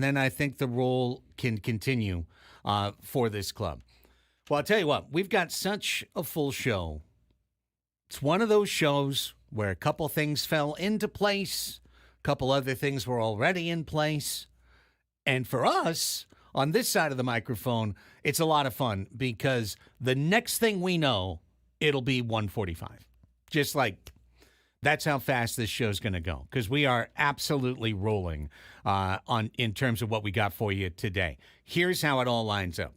and then I think the role can continue for this club. Well, I'll tell you what, we've got such a full show. It's one of those shows where a couple things fell into place, a couple other things were already in place. And for us, on this side of the microphone, it's a lot of fun because the next thing we know, it'll be 1:45. Just like that's how fast this show's going to go because we are absolutely rolling in terms of what we got for you today. Here's how it all lines up.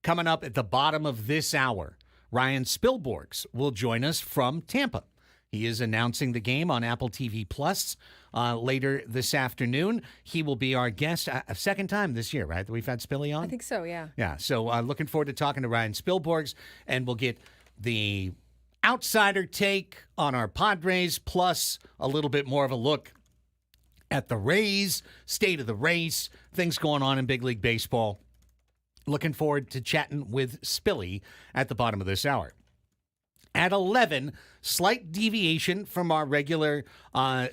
Coming up at the bottom of this hour, Ryan Spilborghs will join us from Tampa. He is announcing the game on Apple TV Plus later this afternoon. He will be our guest a second time this year, right, that we've had Spilly on? I think so, yeah. Yeah, so looking forward to talking to Ryan Spilborghs, and we'll get the outsider take on our Padres, plus a little bit more of a look at the Rays, state of the race, things going on in Big League Baseball. Looking forward to chatting with Spilly at the bottom of this hour. At 11, slight deviation from our regular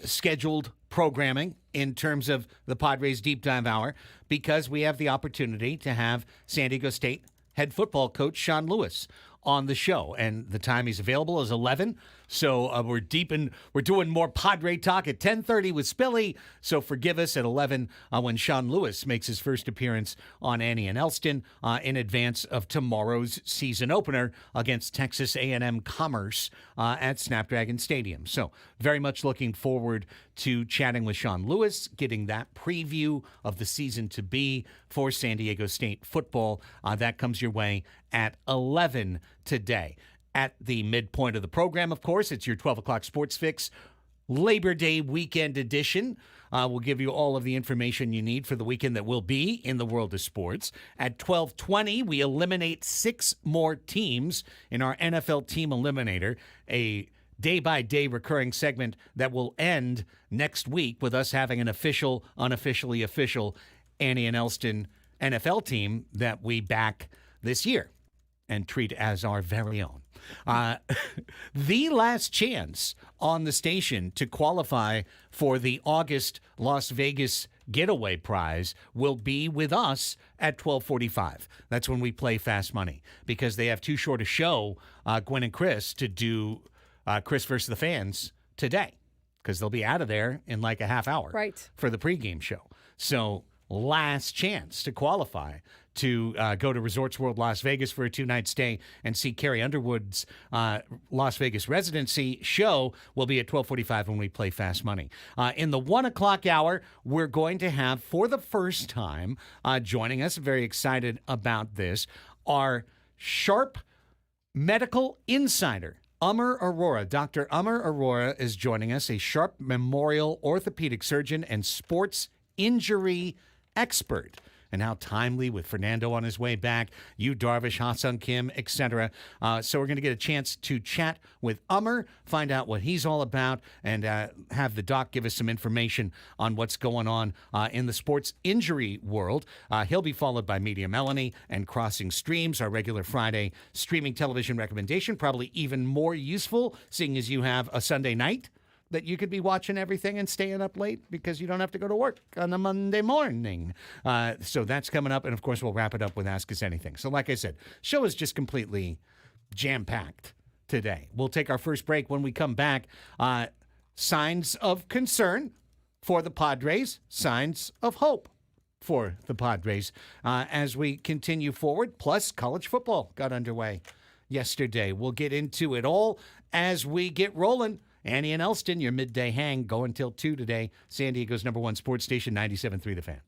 scheduled programming in terms of the Padres Deep Dive Hour because we have the opportunity to have San Diego State head football coach Sean Lewis on the show, and the time he's available is 11. So we're doing more Padre talk at 10:30 with Spilly. So forgive us at 11 when Sean Lewis makes his first appearance on Annie and Elsten in advance of tomorrow's season opener against Texas A&M Commerce at Snapdragon Stadium. So very much looking forward to chatting with Sean Lewis, getting that preview of the season to be for San Diego State football. That comes your way at 11 today. At the midpoint of the program, of course, it's your 12 o'clock Sports Fix Labor Day weekend edition. We'll give you all of the information you need for the weekend that will be in the world of sports. At 12:20, we eliminate 6 more teams in our NFL Team Eliminator, a day-by-day recurring segment that will end next week with us having an official, unofficially official Annie and Elsten NFL team that we back this year and treat as our very own. The last chance on the station to qualify for the August Las Vegas Getaway Prize will be with us at 12:45. That's when we play Fast Money because they have too short a show, Gwen and Chris, to do Chris versus the Fans today because they'll be out of there in like a half hour for the pregame show. So last chance to qualify to go to Resorts World Las Vegas for a 2-night stay and see Carrie Underwood's Las Vegas residency show will be at 12:45 when we play Fast Money. In the 1 o'clock hour, we're going to have, for the first time, joining us, very excited about this, our sharp medical insider, Aurora. Dr. Aurora is joining us, a Sharp Memorial orthopedic surgeon and sports injury expert. And how timely with Fernando on his way back, Yu Darvish, Ha-Sung Kim, etc. So we're going to get a chance to chat with find out what he's all about, and have the doc give us some information on what's going on in the sports injury world. He'll be followed by Media Melanie and Crossing Streams, our regular Friday streaming television recommendation. Probably even more useful, seeing as you have a Sunday night that you could be watching everything and staying up late because you don't have to go to work on a Monday morning. So that's coming up. And, of course, we'll wrap it up with Ask Us Anything. So like I said, show is just completely jam-packed today. We'll take our first break. When we come back, signs of concern for the Padres, signs of hope for the Padres as we continue forward. Plus, college football got underway yesterday. We'll get into it all as we get rolling. Annie and Elsten, your midday hang, going till 2 today. San Diego's #1 sports station, 97.3 The Fan.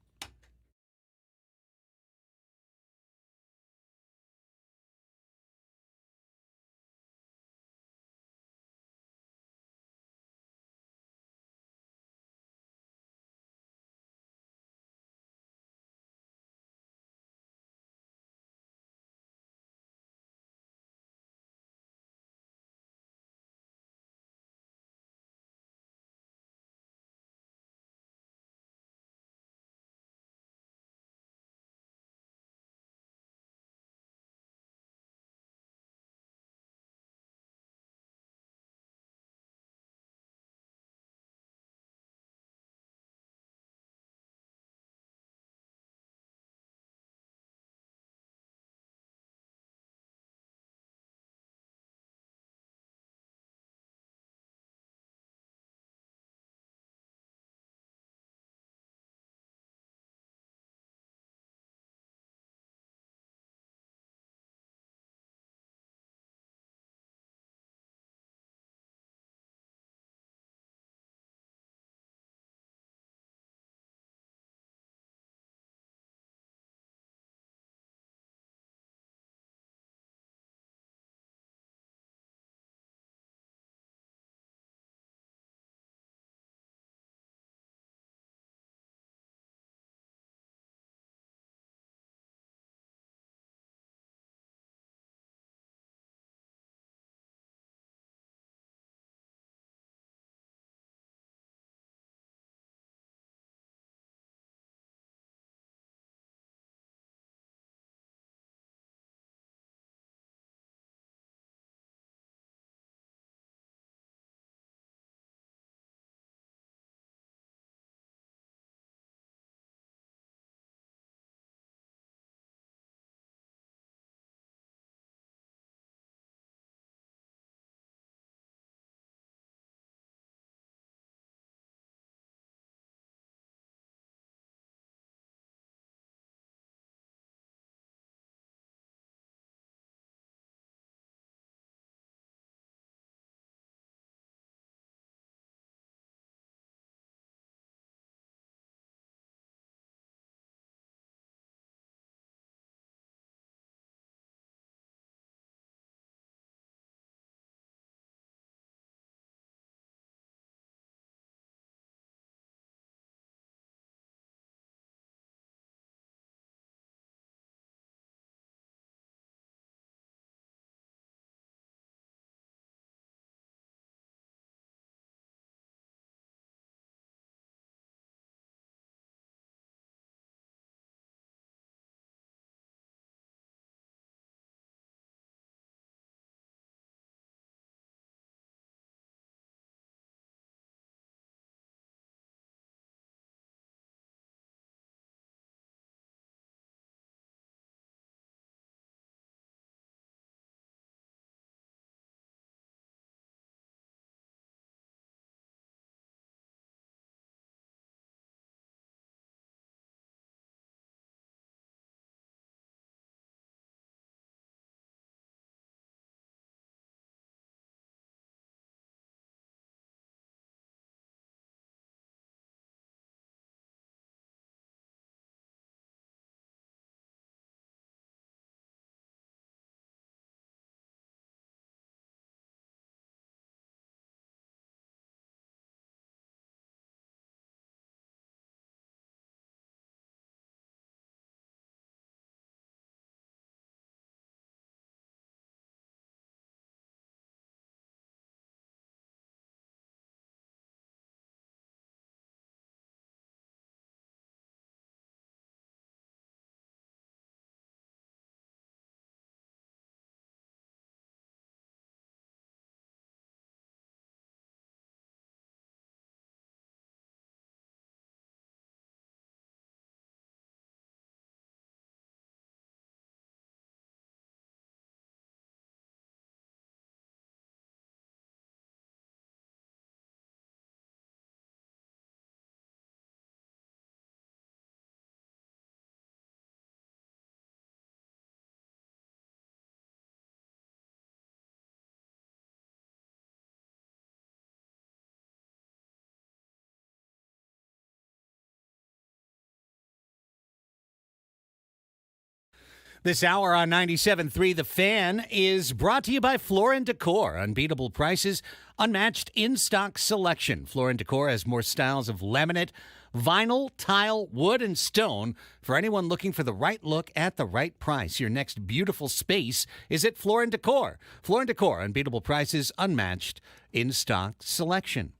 This hour on 97.3 The Fan is brought to you by Floor & Decor. Unbeatable prices, unmatched in-stock selection. Floor & Decor has more styles of laminate, vinyl, tile, wood, and stone for anyone looking for the right look at the right price. Your next beautiful space is at Floor & Decor. Floor & Decor, unbeatable prices, unmatched in-stock selection.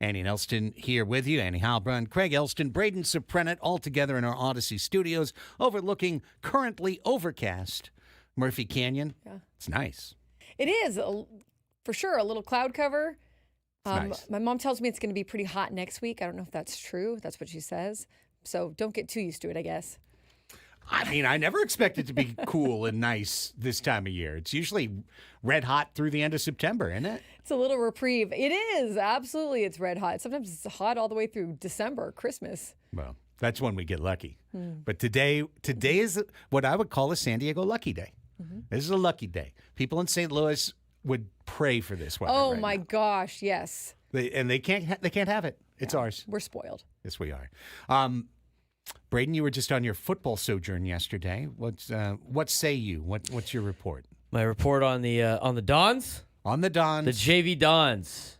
Annie and Elsten here with you. Annie Halbrun, Craig Elsten, Braden Suprenant, all together in our Odyssey studios, overlooking currently overcast Murphy Canyon. Yeah. It's nice. It is, for sure, a little cloud cover. Nice. My mom tells me it's going to be pretty hot next week. I don't know if that's true. That's what she says. So don't get too used to it, I guess. I mean, I never expect it to be cool and nice this time of year. It's usually red hot through the end of September, isn't it? It's a little reprieve. It is. Absolutely. It's red hot. Sometimes it's hot all the way through December, Christmas. Well, that's when we get lucky. But today is what I would call a San Diego lucky day. Mm-hmm. This is a lucky day. People in St. Louis would pray for this weather. Oh, right my now. Gosh, yes. They can't have it. It's ours. We're spoiled. Yes, we are. Braden, you were just on your football sojourn yesterday. What say you? What's your report? My report on the Dons. On the Dons. The JV Dons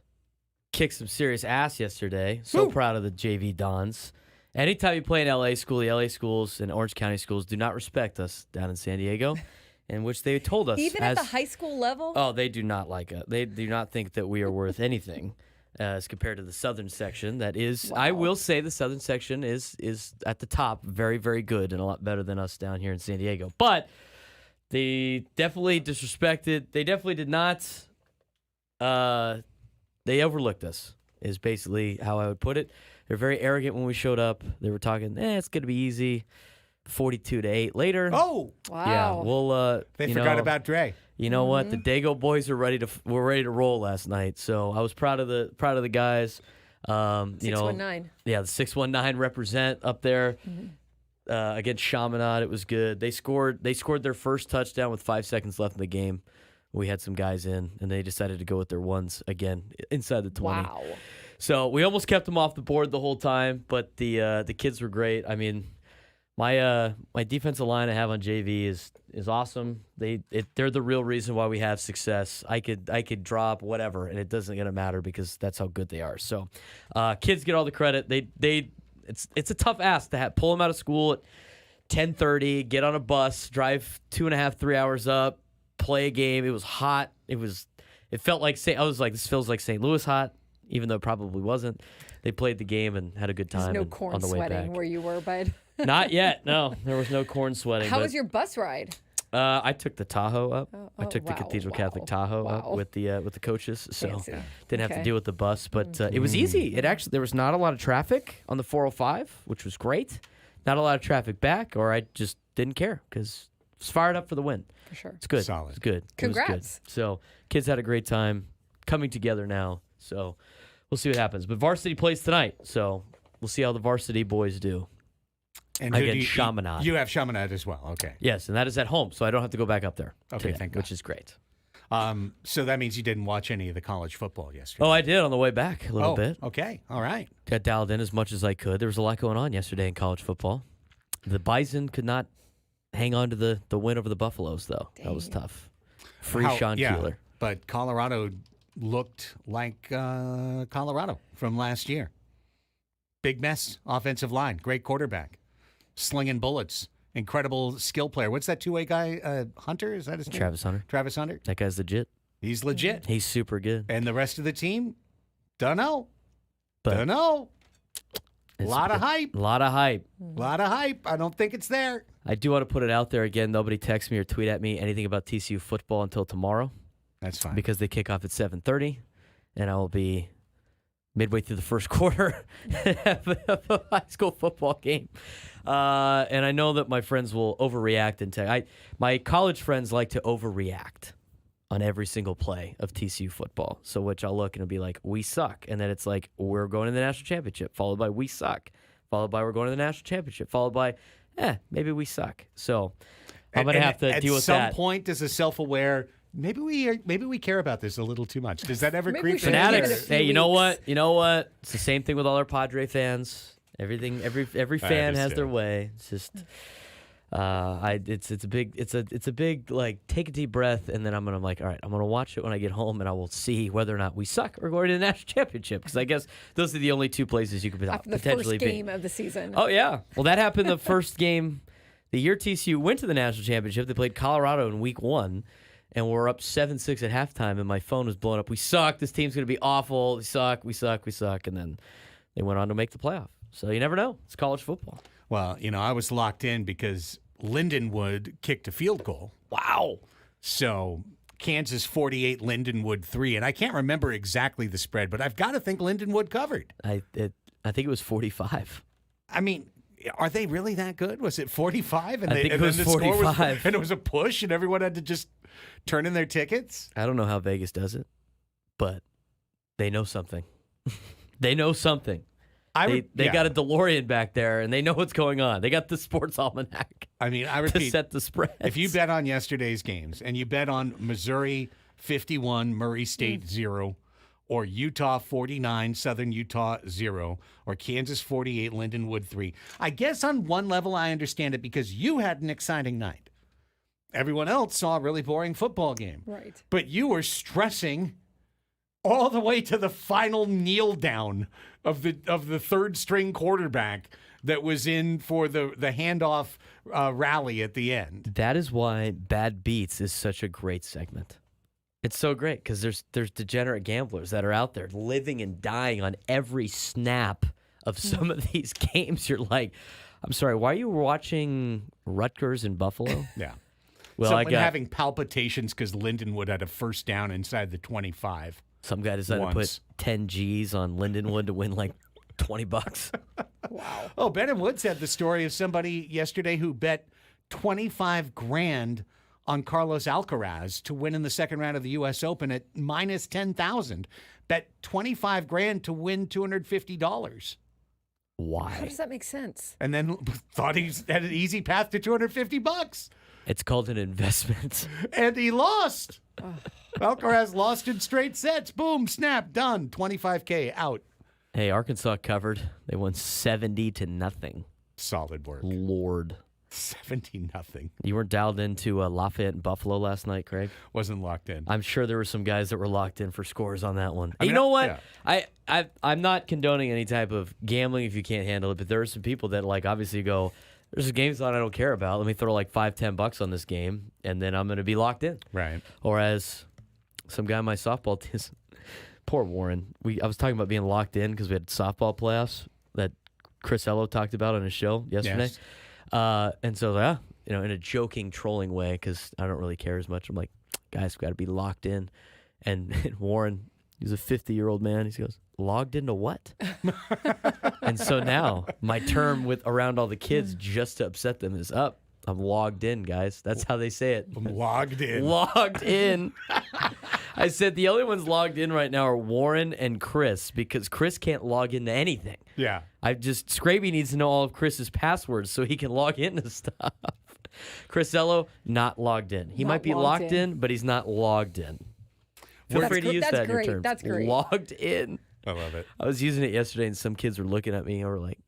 kicked some serious ass yesterday. So proud of the JV Dons. Anytime you play in LA school, the LA schools and Orange County schools do not respect us down in San Diego, in which they told us. Even at the high school level? Oh, they do not like us. They do not think that we are worth anything. As compared to the southern section, that is, wow. I will say the southern section is at the top, very, very good and a lot better than us down here in San Diego. But they definitely disrespected. They definitely did not. They overlooked us. Is basically how I would put it. They're very arrogant when we showed up. They were talking, it's gonna be easy. 42-8 later. Oh, wow! Yeah, we'll. They forgot about Dre. You know what? The Dago boys were ready to roll last night. So I was proud of the guys. 619. Yeah, the 619 represent up there against Chaminade. It was good. They scored their first touchdown with 5 seconds left in the game. We had some guys in, and they decided to go with their ones again inside the 20. Wow. So we almost kept them off the board the whole time, but the kids were great. I mean, my defensive line I have on JV is awesome. They're the real reason why we have success. I could drop whatever, and it doesn't gonna matter because that's how good they are. So, kids get all the credit. It's a tough ask to pull them out of school at 10:30, get on a bus, drive 2.5-3 hours up, play a game. It was hot. It felt like this feels like St. Louis hot, even though it probably wasn't. They played the game and had a good time. There's no corn on the way sweating back. where you were, bud. Not yet. No, there was no corn sweating. How was your bus ride? I took the Tahoe up. I took the wow, Cathedral wow, Catholic Tahoe up wow. with the coaches, so Fancy. didn't have to deal with the bus. But it was easy. There was not a lot of traffic on the 405, which was great. Not a lot of traffic back, or I just didn't care because I was fired up for the win. For sure, it's good. Solid. It's good. Congrats. It was good. So kids had a great time coming together now. So we'll see what happens. But varsity plays tonight, so we'll see how the varsity boys do. And against Chaminade. You have Chaminade as well. Okay. Yes, and that is at home, so I don't have to go back up there. Okay, today, thank God. which is great. So that means you didn't watch any of the college football yesterday. Oh, I did on the way back a little bit. Okay. All right. Got dialed in as much as I could. There was a lot going on yesterday in college football. The Bison could not hang on to the win over the Buffaloes, though. Dang. That was tough. Free Sean Keeler. But Colorado looked like Colorado from last year. Big mess, offensive line, great quarterback, slinging bullets, incredible skill player. What's that two-way guy? Hunter? Is that his name? Travis Hunter. Travis Hunter? That guy's legit. He's legit. He's super good. And the rest of the team? Dunno. But Dunno. A lot of hype. A lot of hype. A lot of hype. I don't think it's there. I do want to put it out there again. Nobody text me or tweet at me anything about TCU football until tomorrow. That's fine. Because they kick off at 7:30, and I will be midway through the first quarter of a high school football game. And I know that my friends will overreact. My college friends like to overreact on every single play of TCU football. So which I'll look and it'll be like, we suck. And then it's like, we're going to the national championship, followed by we suck, followed by we're going to the national championship, followed by, maybe we suck. So I'm going to have to deal with that. At some point, as a self-aware, maybe we care about this a little too much. Does that ever Maybe creep we should in? give it a Fanatics. few Hey, you know weeks. what? You know what? It's the same thing with all our Padre fans. Every fan has their way. It's just It's a big like take a deep breath, and then I'm like, all right, I'm gonna watch it when I get home, and I will see whether or not we suck or going to the national championship, because I guess those are the only two places you could After the potentially first game be. of the season. Oh yeah, well that happened the first game, the year TCU went to the national championship. They played Colorado in week 1, and we're up 7-6 at halftime, and my phone was blowing up. We suck. This team's gonna be awful. We suck, and then they went on to make the playoff. So you never know. It's college football. Well, I was locked in because Lindenwood kicked a field goal. Wow. So Kansas 48, Lindenwood 3. And I can't remember exactly the spread, but I've got to think Lindenwood covered. I think it was 45. I mean, are they really that good? Was it 45? And I think it was 45. And it was a push, and everyone had to just turn in their tickets? I don't know how Vegas does it, but they know something. They know something. They got a DeLorean back there, and they know what's going on. They got the sports almanac. I mean, I to repeat, set the spread. if you bet on yesterday's games and you bet on Missouri 51, Murray State 0, or Utah 49, Southern Utah 0, or Kansas 48, Lindenwood 3, I guess on one level I understand it because you had an exciting night. Everyone else saw a really boring football game. Right. But you were stressing all the way to the final kneel down of the third string quarterback that was in for the handoff rally at the end. That is why Bad Beats is such a great segment. It's so great because there's degenerate gamblers that are out there living and dying on every snap of some of these games. You're like, I'm sorry, why are you watching Rutgers in Buffalo? Yeah. Well, Someone having palpitations because Lindenwood had a first down inside the 25. Some guy decided to put 10 G's on Lindenwood to win like $20. Wow. Oh, Ben and Woods had the story of somebody yesterday who bet 25 grand on Carlos Alcaraz to win in the second round of the U.S. Open at minus 10,000. Bet 25 grand to win $250. Why? How does that make sense? And then thought he had an easy path to $250. It's called an investment. And he lost. Alcaraz lost in straight sets. Boom, snap, done. 25K out. Hey, Arkansas covered. They won 70-0. Solid work. Lord. 70-0. You weren't dialed into Lafayette and Buffalo last night, Craig? Wasn't locked in. I'm sure there were some guys that were locked in for scores on that one. I mean, you know what? yeah. I'm not condoning any type of gambling if you can't handle it, but there are some people that like obviously go, there's games that I don't care about. Let me throw like $5-10 on this game, and then I'm going to be locked in. Right. Or as some guy on my softball team, poor Warren. I was talking about being locked in because we had softball playoffs that Chris Ello talked about on his show yesterday. Yes. And so, yeah, in a joking, trolling way, because I don't really care as much. I'm like, guys, got to be locked in. And Warren, he's a 50-year-old man. He goes, logged into what? And so now my term around all the kids just to upset them is up. I'm logged in, guys. That's how they say it. I'm logged in. Logged in. I said the only ones logged in right now are Warren and Chris because Chris can't log into anything. Yeah. Scraby needs to know all of Chris's passwords so he can log into stuff. Chris Ello, not logged in. He Not might be logged locked in. in, but he's not logged in. Feel free to use that in your terms. That's great. Logged in. I love it. I was using it yesterday, and some kids were looking at me and were like,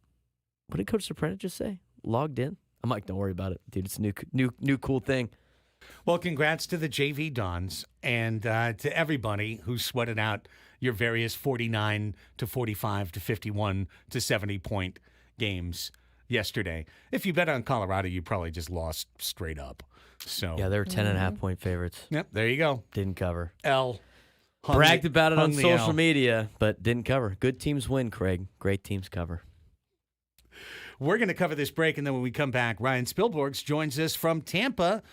"What did Coach Soprano just say? Logged in?" I'm like, "Don't worry about it, dude. It's a new cool thing." Well, congrats to the JV Dons and to everybody who sweated out your various 49 to 45 to 51 to 70 point games yesterday. If you bet on Colorado, you probably just lost straight up. So Yeah, they were 10.5 point favorites. Yep, there you go. Didn't cover. L. Bragged about it on hung the social L. media, but didn't cover. Good teams win, Craig. Great teams cover. We're going to cover this break, and then when we come back, Ryan Spilborghs joins us from Tampa.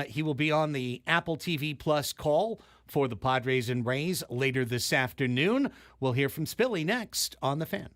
He will be on the Apple TV Plus call for the Padres and Rays later this afternoon. We'll hear from Spilly next on The Fan.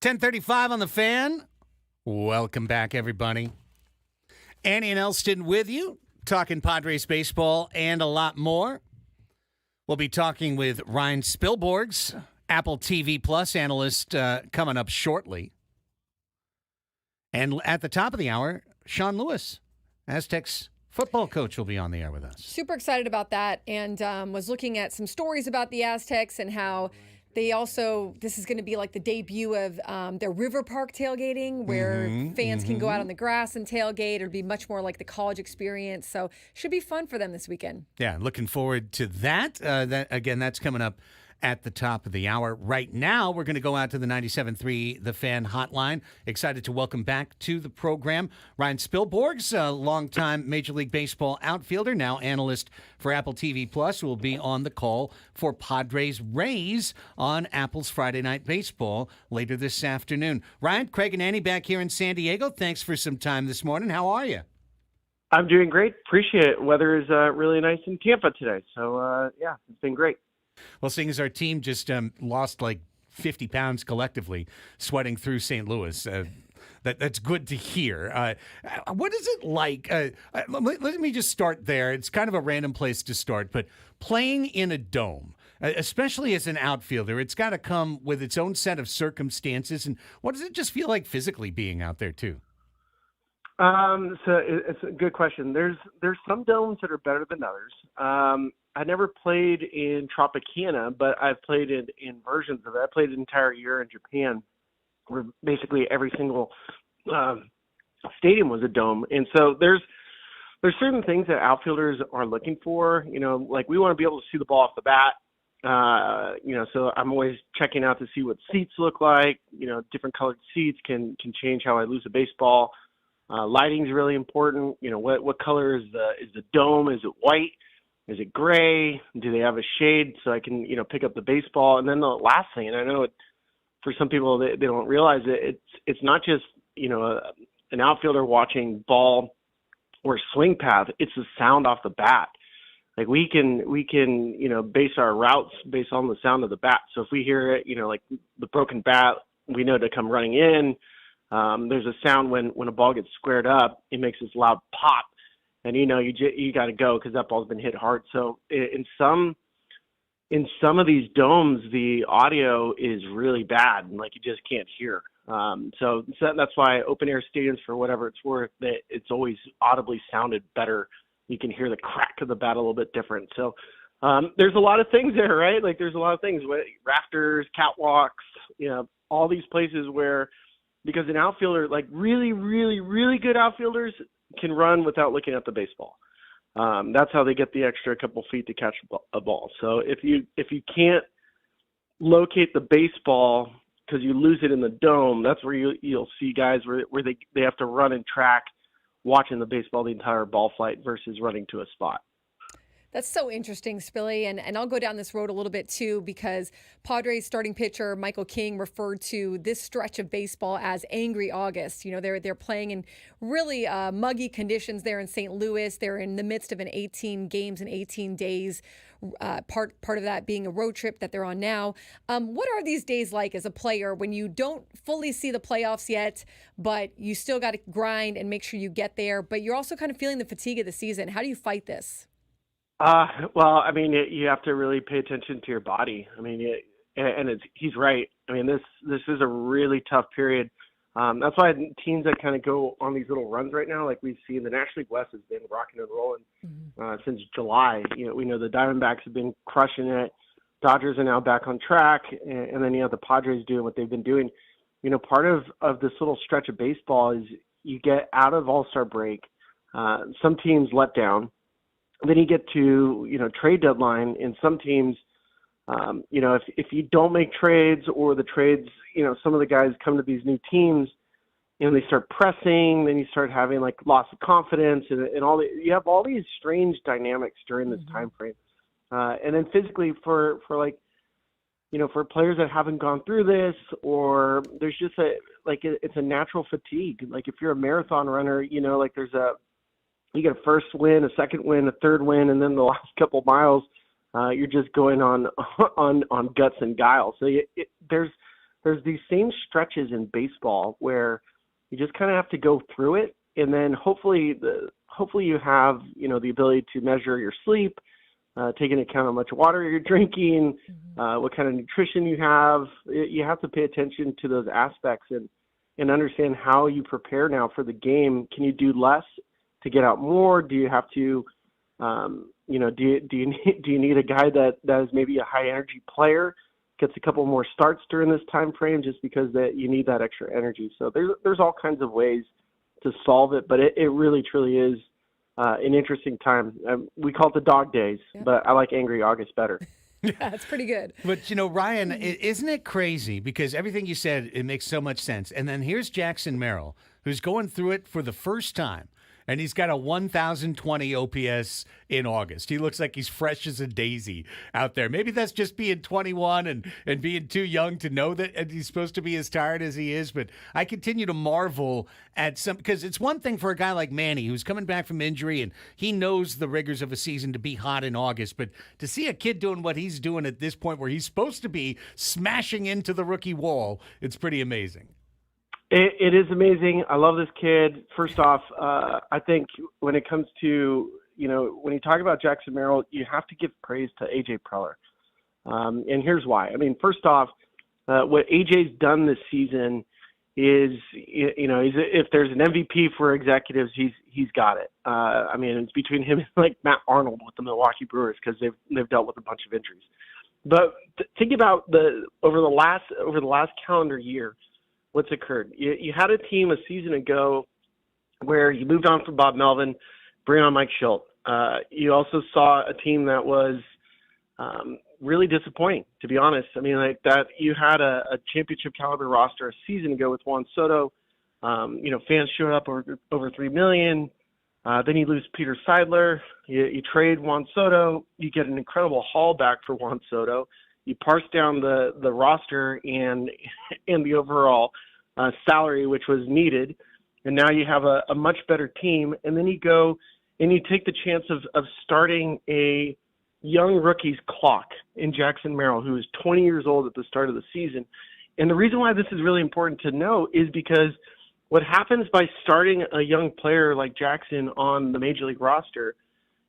10:35 on the Fan. Welcome back, everybody. Annie and Elsten with you, talking Padres baseball and a lot more. We'll be talking with Ryan Spilborghs, Apple TV Plus analyst, coming up shortly. And at the top of the hour, Sean Lewis, Aztec's football coach, will be on the air with us. Super excited about that, and was looking at some stories about the Aztecs and how they also, this is going to be like the debut of their River Park tailgating, where fans can go out on the grass and tailgate. It'll be much more like the college experience. So should be fun for them this weekend. Yeah, looking forward to that. That's coming up at the top of the hour. Right now, we're going to go out to the 97.3 The Fan hotline. Excited to welcome back to the program Ryan Spilborghs, a longtime Major League Baseball outfielder, now analyst for Apple TV Plus, who will be on the call for Padres Rays on Apple's Friday Night Baseball later this afternoon. Ryan, Craig, and Annie back here in San Diego. Thanks for some time this morning. How are you? I'm doing great. Appreciate it. Weather is really nice in Tampa today. So, it's been great. Well, seeing as our team just lost like 50 pounds collectively, sweating through St. Louis, that's good to hear. What is it like? Let me just start there. It's kind of a random place to start, but playing in a dome, especially as an outfielder, it's got to come with its own set of circumstances. And what does it just feel like physically being out there, too? So it's a good question. There's some domes that are better than others. I never played in Tropicana, but I've played in versions of it. I played an entire year in Japan, where basically every single stadium was a dome. And so there's certain things that outfielders are looking for. Like we want to be able to see the ball off the bat. So I'm always checking out to see what seats look like. Different colored seats can change how I lose a baseball. Lighting is really important. What color is the dome? Is it white? Is it gray? Do they have a shade so I can, pick up the baseball? And then the last thing, and I know for some people they don't realize it, it's not just, an outfielder watching ball or swing path. It's the sound off the bat. Like we can, base our routes based on the sound of the bat. So if we hear it, like the broken bat, we know to come running in. There's a sound when a ball gets squared up, it makes this loud pop. And you got to go because that ball's been hit hard. So in some of these domes, the audio is really bad, and like you just can't hear. So that's why open air stadiums, for whatever it's worth, it's always audibly sounded better. You can hear the crack of the bat a little bit different. So there's a lot of things there, right? Like there's a lot of things, rafters, catwalks, all these places where, because an outfielder, like really, really, really good outfielders, can run without looking at the baseball. That's how they get the extra couple feet to catch a ball. So if you can't locate the baseball because you lose it in the dome, that's where you'll see guys where they have to run and track watching the baseball the entire ball flight versus running to a spot. That's so interesting, Spilly, and I'll go down this road a little bit too, because Padres starting pitcher Michael King referred to this stretch of baseball as Angry August. They're playing in really muggy conditions there in St. Louis. They're in the midst of an 18 games in 18 days. Part of that being a road trip that they're on now. What are these days like as a player when you don't fully see the playoffs yet, but you still got to grind and make sure you get there, but you're also kind of feeling the fatigue of the season? How do you fight this? You have to really pay attention to your body. He's right. This is a really tough period. That's why teams that kind of go on these little runs right now, like we've seen, the National League West has been rocking and rolling since July. We know the Diamondbacks have been crushing it. Dodgers are now back on track, and then the Padres doing what they've been doing. Part of this little stretch of baseball is you get out of All-Star break. Some teams let down. Then you get to, trade deadline, and some teams, if you don't make trades, or the trades, some of the guys come to these new teams and they start pressing, then you start having like loss of confidence and you have all these strange dynamics during this time frame. And then physically for players that haven't gone through this, or there's just it's a natural fatigue. Like if you're a marathon runner, you get a first win, a second win, a third win, and then the last couple miles, you're just going on guts and guile. So there's there's these same stretches in baseball where you just kind of have to go through it, and then hopefully you have, the ability to measure your sleep, take into account how much water you're drinking, what kind of nutrition you have. You have to pay attention to those aspects and understand how you prepare now for the game. Can you do less to get out more? Do you have to, do you need a guy that is maybe a high energy player, gets a couple more starts during this time frame just because that you need that extra energy? So there's all kinds of ways to solve it, but it really truly is an interesting time. We call it the dog days, but I like Angry August better. Yeah, it's pretty good. But, Ryan, isn't it crazy? Because everything you said, it makes so much sense. And then here's Jackson Merrill, who's going through it for the first time. And he's got a 1,020 OPS in August. He looks like he's fresh as a daisy out there. Maybe that's just being 21 and being too young to know that he's supposed to be as tired as he is. But I continue to marvel at because it's one thing for a guy like Manny who's coming back from injury and he knows the rigors of a season to be hot in August. But to see a kid doing what he's doing at this point where he's supposed to be smashing into the rookie wall, it's pretty amazing. It is amazing. I love this kid. First off, I think when it comes to, when you talk about Jackson Merrill, you have to give praise to A.J. Preller. And here's why. I mean, first off, what A.J.'s done this season is, if there's an MVP for executives, he's got it. I mean, it's between him and like Matt Arnold with the Milwaukee Brewers because they've dealt with a bunch of injuries. But think about over the last calendar year, what's occurred. You had a team a season ago where you moved on from Bob Melvin, bring on Mike Schilt. You also saw a team that was really disappointing, to be honest. I mean, like that, you had a championship caliber roster a season ago with Juan Soto. Fans showed up over 3 million. Then you lose Peter Seidler. You trade Juan Soto. You get an incredible haul back for Juan Soto. You parse down the roster and the overall salary, which was needed, and now you have a much better team. And then you go and you take the chance of starting a young rookie's clock in Jackson Merrill, who is 20 years old at the start of the season. And the reason why this is really important to know is because what happens by starting a young player like Jackson on the major league roster,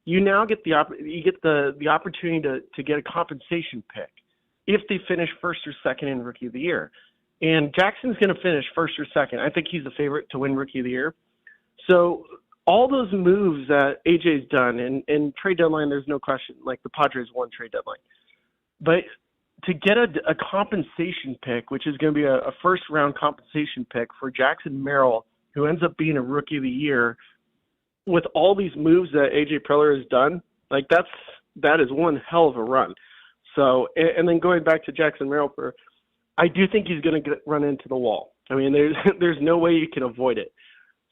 you now get the opportunity to get a compensation pick if they finish first or second in Rookie of the Year. And Jackson's going to finish first or second. I think he's the favorite to win Rookie of the Year. So all those moves that AJ's done, and trade deadline, there's no question, like the Padres won trade deadline. But to get a compensation pick, which is going to be a first-round compensation pick for Jackson Merrill, who ends up being a Rookie of the Year, with all these moves that A.J. Preller has done, like that is one hell of a run. So, and then going back to Jackson Merrill, I do think he's going to run into the wall. I mean, there's no way you can avoid it.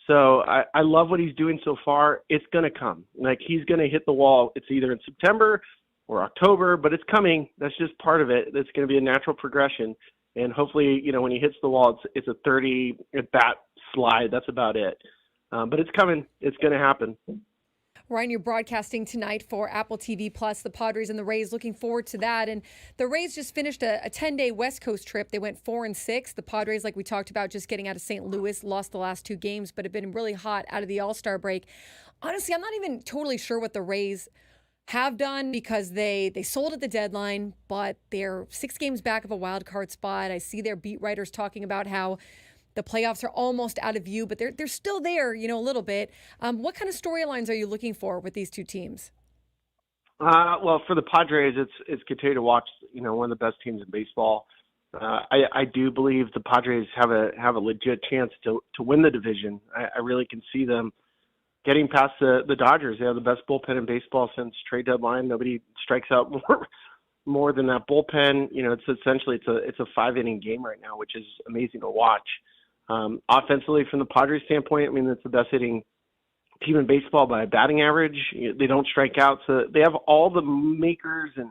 So I love what he's doing so far. It's going to come. Like, he's going to hit the wall. It's either in September or October, but it's coming. That's just part of it. It's going to be a natural progression. And hopefully, when he hits the wall, it's a 30 at bat slide. That's about it. But it's coming. It's going to happen. Ryan, you're broadcasting tonight for Apple TV Plus, the Padres and the Rays. Looking forward to that. And the Rays just finished a 10-day West Coast trip. They went 4-6. The Padres, like we talked about, just getting out of St. Louis, lost the last 2 games, but have been really hot out of the All-Star break. Honestly, I'm not even totally sure what the Rays have done because they sold at the deadline, but they're 6 games back of a wild card spot. I see their beat writers talking about how the playoffs are almost out of view, but they're still there, a little bit. What kind of storylines are you looking for with these two teams? Well, for the Padres, it's continuing to watch, one of the best teams in baseball. I do believe the Padres have a legit chance to win the division. I really can see them getting past the Dodgers. They have the best bullpen in baseball since trade deadline. Nobody strikes out more than that bullpen. It's essentially it's a 5-inning game right now, which is amazing to watch. Offensively, from the Padres standpoint, I mean, it's the best hitting team in baseball by batting average. They don't strike out, so they have all the makers and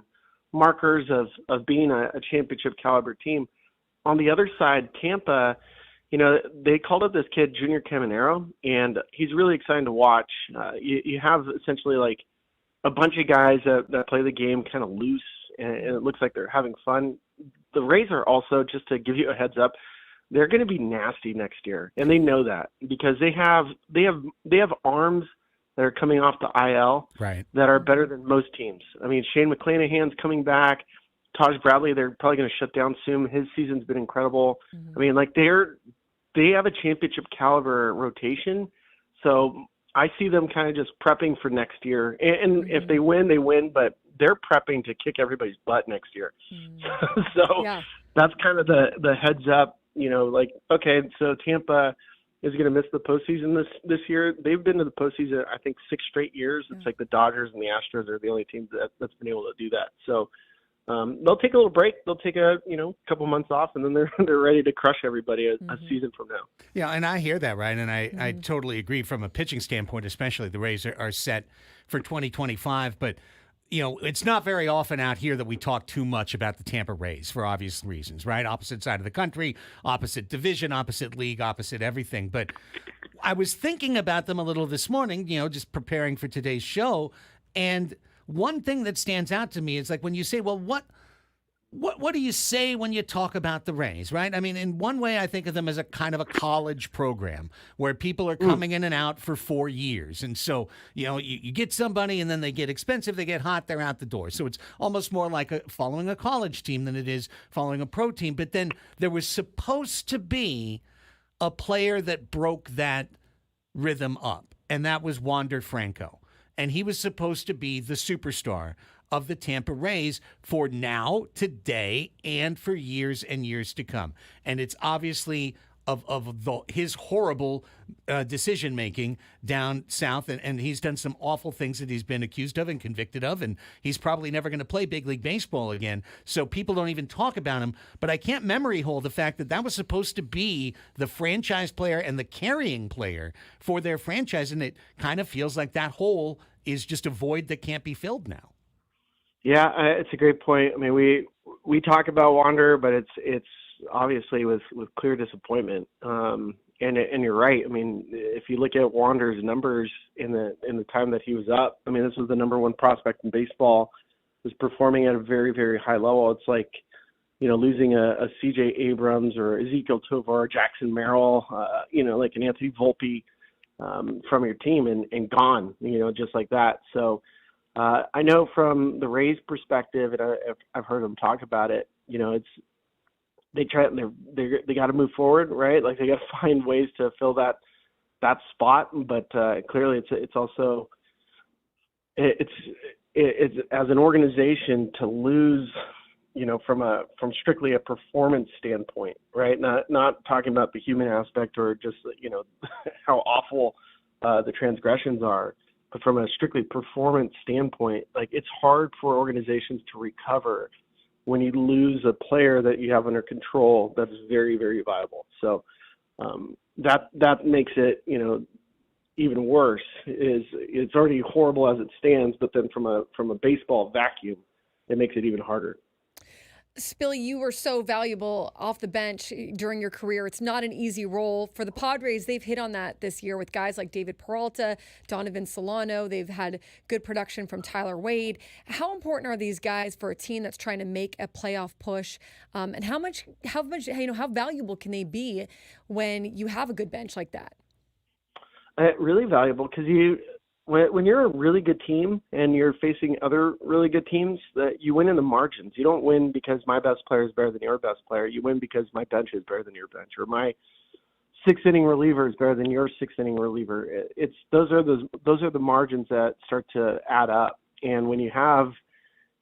markers of being a championship caliber team. On the other side, Tampa, they called up this kid Junior Caminero, and he's really exciting to watch. You have essentially like a bunch of guys that play the game kind of loose, and it looks like they're having fun. the Rays are also, just to give you a heads up, they're going to be nasty next year, and they know that because they have arms that are coming off the IL Right. that are better than most teams. I mean, Shane McClanahan's coming back. Taj Bradley, they're probably going to shut down soon. His season's been incredible. I mean, like they have a championship caliber rotation, so I see them kind of just prepping for next year. And if they win, they win, but they're prepping to kick everybody's butt next year. So that's kind of the heads up, like, okay, so Tampa is going to miss the postseason this year. They've been to the postseason, I think, 6 straight years. It's like the Dodgers and the Astros are the only teams that's been able to do that. So they'll take a little break. They'll take a couple months off, and then they're ready to crush everybody a season from now. Yeah, and I hear that, right? And I totally agree from a pitching standpoint, especially the Rays are set for 2025. But, it's not very often out here that we talk too much about the Tampa Rays for obvious reasons, right? Opposite side of the country, opposite division, opposite league, opposite everything. But I was thinking about them a little this morning, just preparing for today's show. And one thing that stands out to me is like when you say, well, what do you say when you talk about the Rays, right? I mean, in one way, I think of them as a kind of a college program where people are coming in and out for 4 years. And so, you get somebody and then they get expensive, they get hot, they're out the door. So it's almost more like following a college team than it is following a pro team. But then there was supposed to be a player that broke that rhythm up, and that was Wander Franco. And he was supposed to be the superstar of the Tampa Rays for now, today, and for years and years to come. And it's obviously his horrible decision-making down south, and he's done some awful things that he's been accused of and convicted of, and he's probably never going to play big league baseball again, so people don't even talk about him. But I can't memory hole the fact that was supposed to be the franchise player and the carrying player for their franchise, and it kind of feels like that hole is just a void that can't be filled now. Yeah, it's a great point. I mean, we talk about Wander, but it's obviously with clear disappointment. And you're right. I mean, if you look at Wander's numbers in the time that he was up, I mean, this was the number one prospect in baseball, was performing at a very, very high level. It's like, losing a C.J. Abrams or Ezekiel Tovar, Jackson Merrill, like an Anthony Volpe from your team and gone, just like that. So I know from the Rays' perspective, and I've heard them talk about it. They got to move forward, right? Like they got to find ways to fill that spot. But clearly, it's also it's as an organization to lose, from strictly a performance standpoint, right? Not talking about the human aspect or just how awful the transgressions are. But from a strictly performance standpoint, like it's hard for organizations to recover when you lose a player that you have under control that is very, very viable. So that makes it, even worse. It's already horrible as it stands, but then from a baseball vacuum, it makes it even harder. Spilly, you were so valuable off the bench during your career. It's not an easy role. For the Padres, they've hit on that this year with guys like David Peralta, Donovan Solano. They've had good production from Tyler Wade. How important are these guys for a team that's trying to make a playoff push? And how valuable can they be when you have a good bench like that? Really valuable because when you're a really good team and you're facing other really good teams, that you win in the margins. You don't win because my best player is better than your best player. You win because my bench is better than your bench, or my 6-inning reliever is better than your 6-inning reliever. Those are the margins that start to add up. And when you have,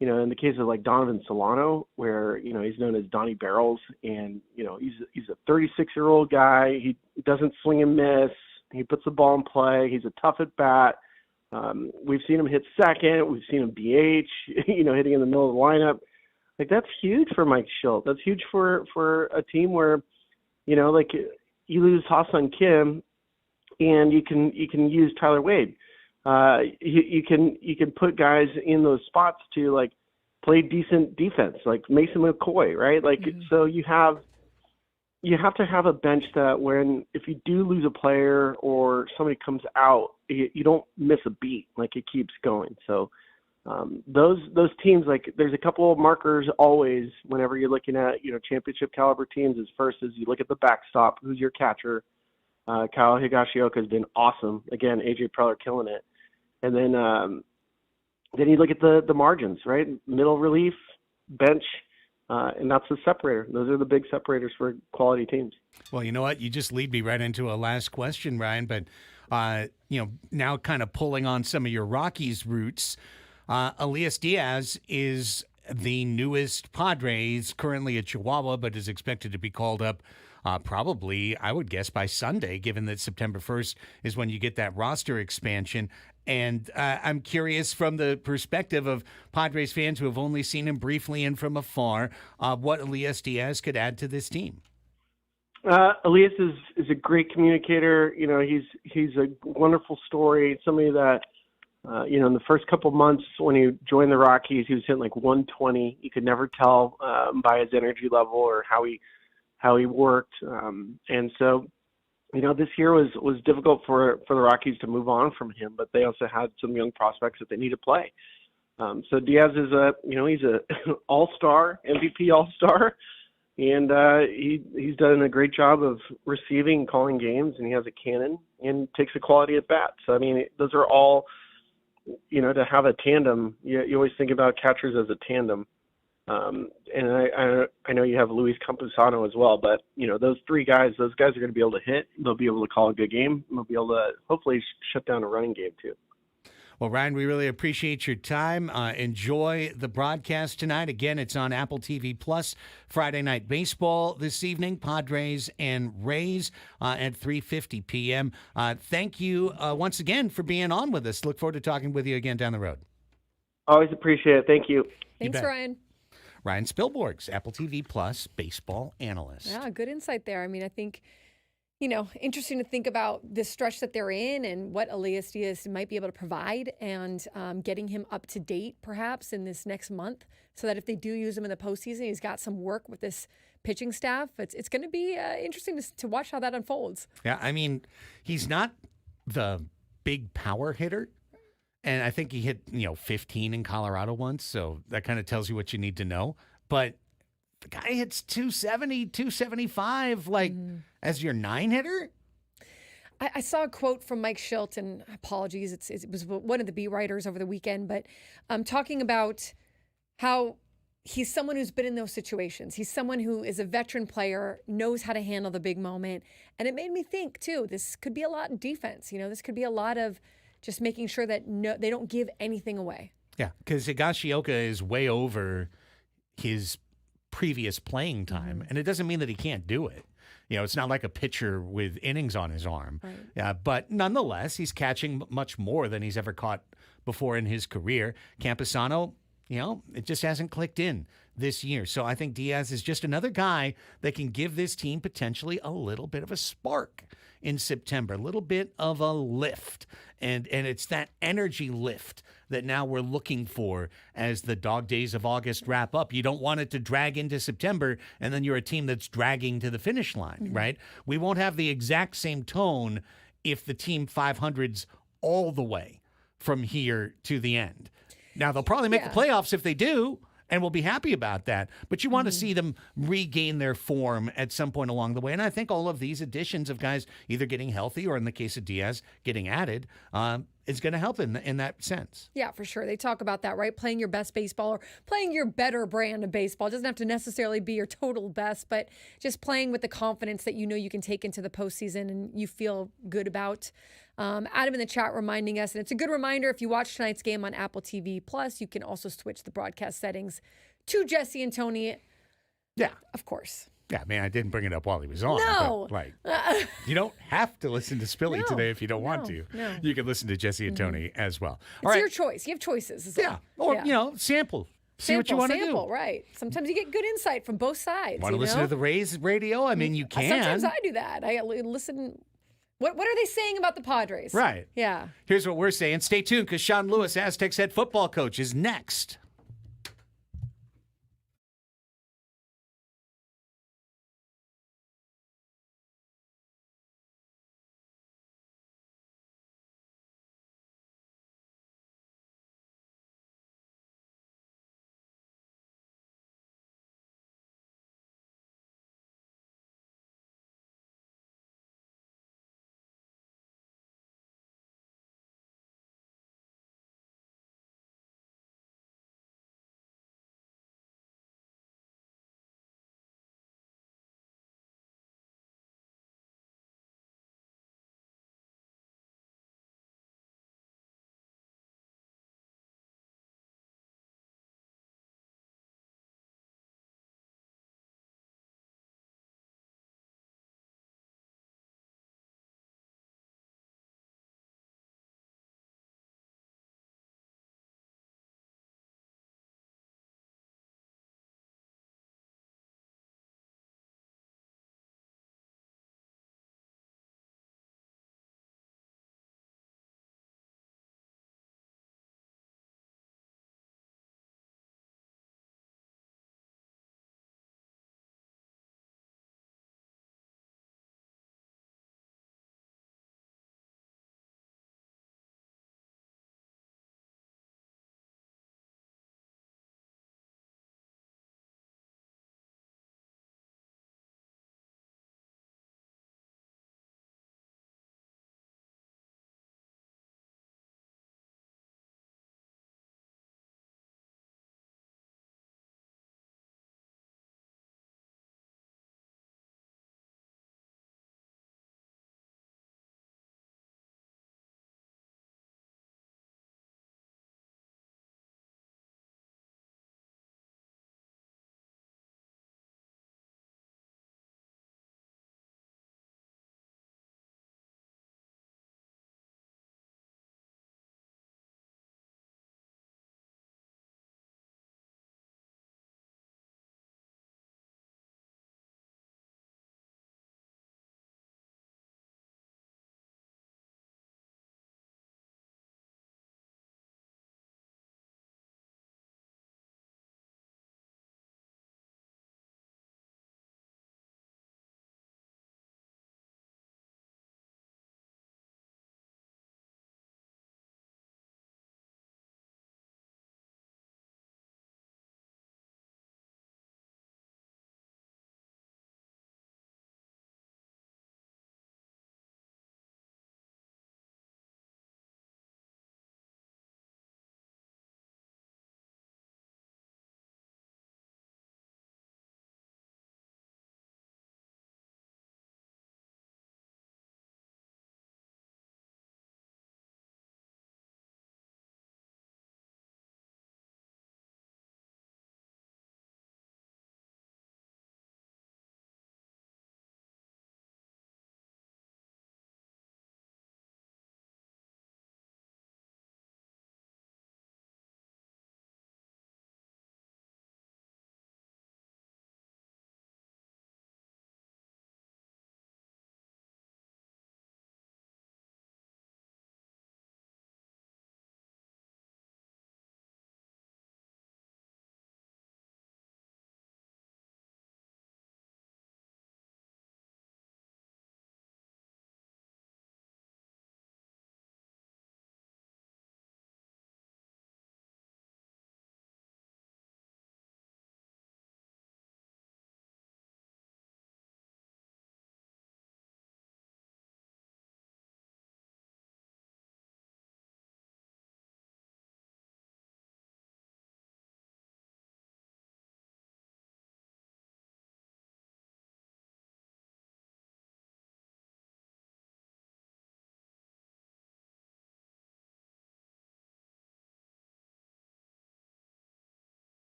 in the case of like Donovan Solano, where he's known as Donnie Barrels, and he's a 36-year-old guy. He doesn't swing and miss. He puts the ball in play. He's a tough at bat. We've seen him hit second. We've seen him DH, hitting in the middle of the lineup. Like that's huge for Mike Schilt. That's huge for a team where, like you lose Ha-Seong Kim, and you can use Tyler Wade. You can put guys in those spots to like play decent defense, like Mason McCoy, right? Like so you have to have a bench that if you do lose a player or somebody comes out, you don't miss a beat. Like it keeps going. So Those teams, like there's a couple of markers always whenever you're looking at championship caliber teams. Is first is you look at the backstop, who's your catcher. Kyle Higashioka has been awesome. Again, AJ Preller killing it, and then you look at the margins, right? Middle relief, bench, and that's the separator. Those are the big separators for quality teams. Well, you know what? You just lead me right into a last question, Ryan. But now kind of pulling on some of your Rockies roots. Elias Diaz is the newest Padres, currently at Chihuahua, but is expected to be called up probably, I would guess, by Sunday, given that September 1st is when you get that roster expansion. And I'm curious from the perspective of Padres fans who have only seen him briefly and from afar, what Elias Diaz could add to this team. Elias is a great communicator. He's a wonderful story. Somebody that in the first couple months when he joined the Rockies, he was hitting like 120. You could never tell by his energy level or how he worked. And so, this year was difficult for the Rockies to move on from him, but they also had some young prospects that they need to play. So Diaz is he's a all-star, MVP all-star, and he's done a great job of receiving, calling games, and he has a cannon and takes a quality at bat. So those are all. To have a tandem, you always think about catchers as a tandem. And I know you have Luis Campusano as well, but, those guys are going to be able to hit. They'll be able to call a good game. They'll be able to hopefully shut down a running game too. Well, Ryan, we really appreciate your time. Enjoy the broadcast tonight. Again, it's on Apple TV Plus. Friday Night Baseball this evening, Padres and Rays at 3:50 p.m. Thank you once again for being on with us. Look forward to talking with you again down the road. Always appreciate it. Thank you. Thanks, Ryan. Ryan Spilborghs, Apple TV Plus baseball analyst. Yeah, good insight there. I think interesting to think about this stretch that they're in and what Elias Diaz might be able to provide and getting him up to date perhaps in this next month so that if they do use him in the postseason, he's got some work with this pitching staff. It's going to be interesting to watch how that unfolds. Yeah, he's not the big power hitter. And I think he hit, 15 in Colorado once. So that kind of tells you what you need to know. But the guy hits 270, 275, as your 9-hitter? I saw a quote from Mike Schilt, and apologies, it was one of the beat writers over the weekend, but talking about how he's someone who's been in those situations. He's someone who is a veteran player, knows how to handle the big moment. And it made me think, too, this could be a lot in defense. This could be a lot of just making sure that they don't give anything away. Yeah, because Higashioka is way over his previous playing time, and it doesn't mean that he can't do it. It's not like a pitcher with innings on his arm. Right. But nonetheless, he's catching much more than he's ever caught before in his career. Campusano, it just hasn't clicked in this year. So I think Diaz is just another guy that can give this team potentially a little bit of a spark in September, a little bit of a lift. And it's that energy lift that now we're looking for as the dog days of August wrap up. You don't want it to drag into September, and then you're a team that's dragging to the finish line, right? We won't have the exact same tone if the team 500's all the way from here to the end. Now, they'll probably make the playoffs if they do, and we'll be happy about that. But you want to see them regain their form at some point along the way. And I think all of these additions of guys either getting healthy or, in the case of Diaz, getting added is going to help in that sense. Yeah, for sure. They talk about that, right? Playing your best baseball or playing your better brand of baseball. It doesn't have to necessarily be your total best, but just playing with the confidence that you can take into the postseason and you feel good about. Adam in the chat reminding us, and it's a good reminder, if you watch tonight's game on Apple TV Plus, you can also switch the broadcast settings to Jesse and Tony. Yeah. Of course. Yeah, I didn't bring it up while he was on. No. But, you don't have to listen to Spilly today if you don't want to. No. You can listen to Jesse and Tony as well. It's your choice. You have choices. Or, sample. See what you want to do. Right. Sometimes you get good insight from both sides. Want to listen to the Rays radio? You can. Sometimes I do that. I listen. What are they saying about the Padres? Right. Yeah. Here's what we're saying. Stay tuned because Sean Lewis, Aztec's head football coach, is next.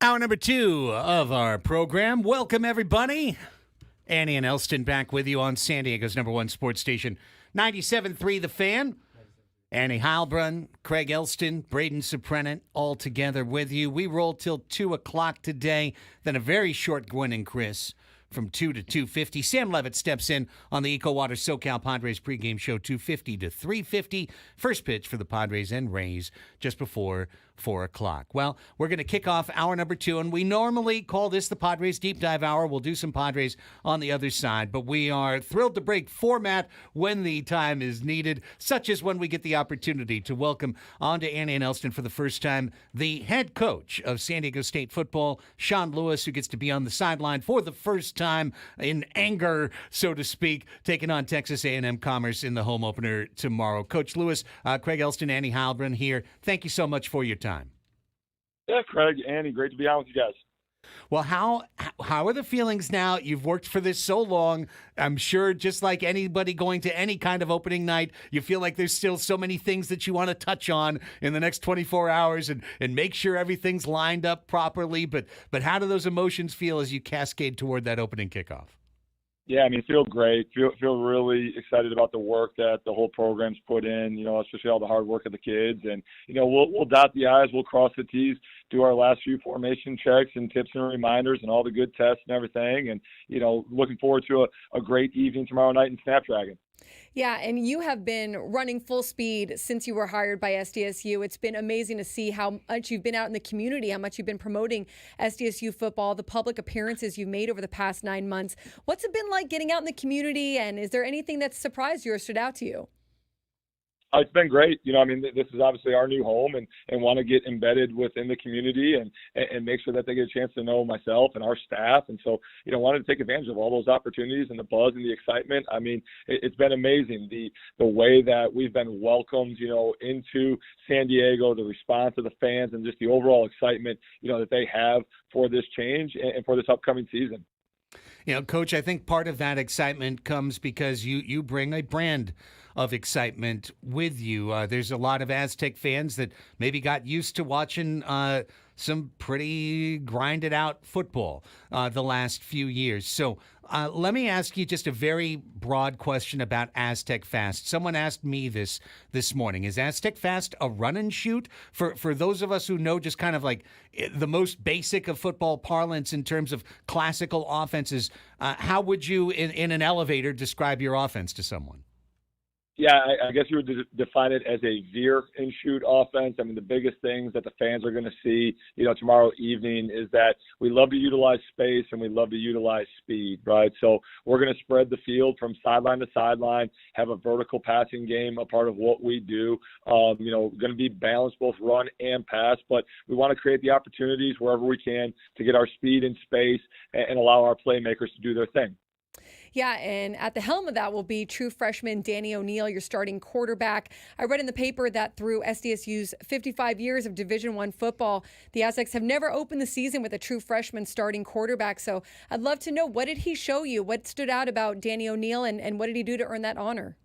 Hour number 2 of our program. Welcome, everybody. Annie and Elsten back with you on San Diego's #1 sports station, 97.3 The Fan. Annie Heilbrunn, Craig Elsten, Braden Suprenant, all together with you. We roll till 2 o'clock today, then a very short Gwen and Chris from 2 to 2:50. Sam Levitt steps in on the EcoWater SoCal Padres pregame show, 2:50 to 3:50. First pitch for the Padres and Rays just before 4 o'clock. Well, we're going to kick off hour number 2, and we normally call this the Padres Deep Dive Hour. We'll do some Padres on the other side, but we are thrilled to break format when the time is needed, such as when we get the opportunity to welcome onto Annie and Elsten for the first time the head coach of San Diego State football, Sean Lewis, who gets to be on the sideline for the first time in anger, so to speak, taking on Texas A&M Commerce in the home opener tomorrow. Coach Lewis, Craig Elsten, Annie Heilbrunn here. Thank you so much for your time. Yeah, Craig, Annie, great to be on with you guys. Well, how are the feelings now? You've worked for this so long. I'm sure just like anybody going to any kind of opening night, you feel like there's still so many things that you want to touch on in the next 24 hours and make sure everything's lined up properly. But how do those emotions feel as you cascade toward that opening kickoff? Yeah, I mean, feel great. Feel really excited about the work that the whole program's put in, especially all the hard work of the kids. And, we'll dot the I's, we'll cross the T's, do our last few formation checks and tips and reminders and all the good tests and everything. And, looking forward to a great evening tomorrow night in Snapdragon. Yeah, and you have been running full speed since you were hired by SDSU. It's been amazing to see how much you've been out in the community, how much you've been promoting SDSU football, the public appearances you've made over the past 9 months. What's it been like getting out in the community, and is there anything that surprised you or stood out to you? It's been great. This is obviously our new home and want to get embedded within the community and make sure that they get a chance to know myself and our staff. And so, wanted to take advantage of all those opportunities and the buzz and the excitement. I mean, it's been amazing. The way that we've been welcomed, into San Diego, the response of the fans and just the overall excitement, that they have for this change and for this upcoming season. Coach, I think part of that excitement comes because you bring a brand of excitement with you. There's a lot of Aztec fans that maybe got used to watching some pretty grinded out football the last few years. So let me ask you just a very broad question about Aztec Fast. Someone asked me this morning. Is Aztec Fast a run and shoot? For those of us who know just kind of like the most basic of football parlance in terms of classical offenses, how would you, in an elevator, describe your offense to someone? Yeah, I guess you would define it as a veer and shoot offense. I mean, the biggest things that the fans are going to see, tomorrow evening is that we love to utilize space and we love to utilize speed, right? So we're going to spread the field from sideline to sideline, have a vertical passing game, a part of what we do. Going to be balanced, both run and pass, but we want to create the opportunities wherever we can to get our speed and space and allow our playmakers to do their thing. Yeah, and at the helm of that will be true freshman Danny O'Neill, your starting quarterback. I read in the paper that through SDSU's 55 years of Division I football, the Aztecs have never opened the season with a true freshman starting quarterback. So I'd love to know, what did he show you? What stood out about Danny O'Neill, and what did he do to earn that honor?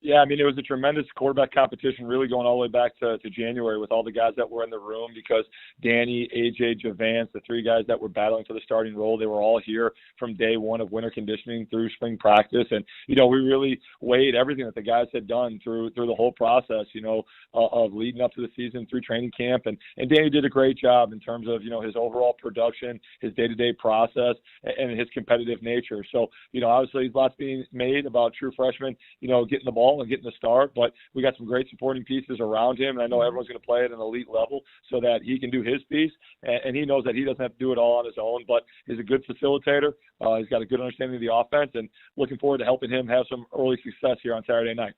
Yeah, I mean, it was a tremendous quarterback competition, really going all the way back to January with all the guys that were in the room, because Danny, AJ, Javance, the three guys that were battling for the starting role, they were all here from day one of winter conditioning through spring practice. And, we really weighed everything that the guys had done through the whole process, of leading up to the season through training camp. And Danny did a great job in terms of, his overall production, his day-to-day process, and his competitive nature. So, obviously lots being made about true freshmen, getting the ball and getting the start, but we got some great supporting pieces around him, and I know everyone's going to play at an elite level so that he can do his piece, and he knows that he doesn't have to do it all on his own, but he's a good facilitator. He's got a good understanding of the offense, and looking forward to helping him have some early success here on Saturday night.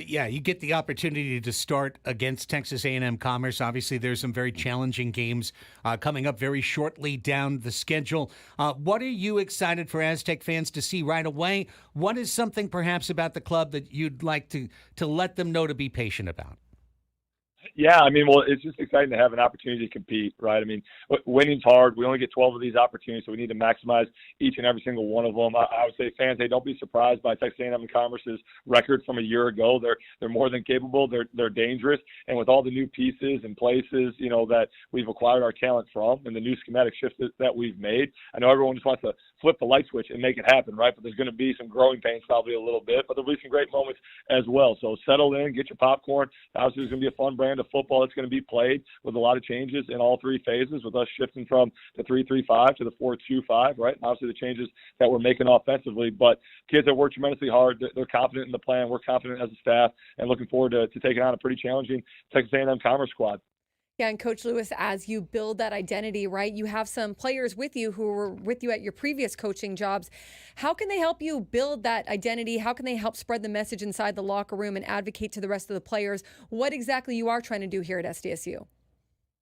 You get the opportunity to start against Texas A&M Commerce. Obviously, there's some very challenging games coming up very shortly down the schedule. What are you excited for Aztec fans to see right away? What is something perhaps about the club that you'd like to let them know to be patient about? Yeah, I mean, well, it's just exciting to have an opportunity to compete, right? I mean, winning's hard. We only get 12 of these opportunities, so we need to maximize each and every single one of them. I would say, fans, hey, don't be surprised by Texas A&M and Commerce's record from a year ago. They're more than capable. They're dangerous, and with all the new pieces and places, that we've acquired our talent from, and the new schematic shifts that we've made, I know everyone just wants to flip the light switch and make it happen, right? But there's going to be some growing pains probably a little bit, but there'll be some great moments as well. So settle in, get your popcorn. Obviously, there's going to be a fun brand of football that's going to be played with a lot of changes in all three phases, with us shifting from the 3-3-5 to the 4-2-5, right? And obviously the changes that we're making offensively, but kids that work tremendously hard, they're confident in the plan. We're confident as a staff and looking forward to taking on a pretty challenging Texas A&M Commerce squad. Yeah, and Coach Lewis, as you build that identity, right, you have some players with you who were with you at your previous coaching jobs. How can they help you build that identity? How can they help spread the message inside the locker room and advocate to the rest of the players what exactly you are trying to do here at SDSU?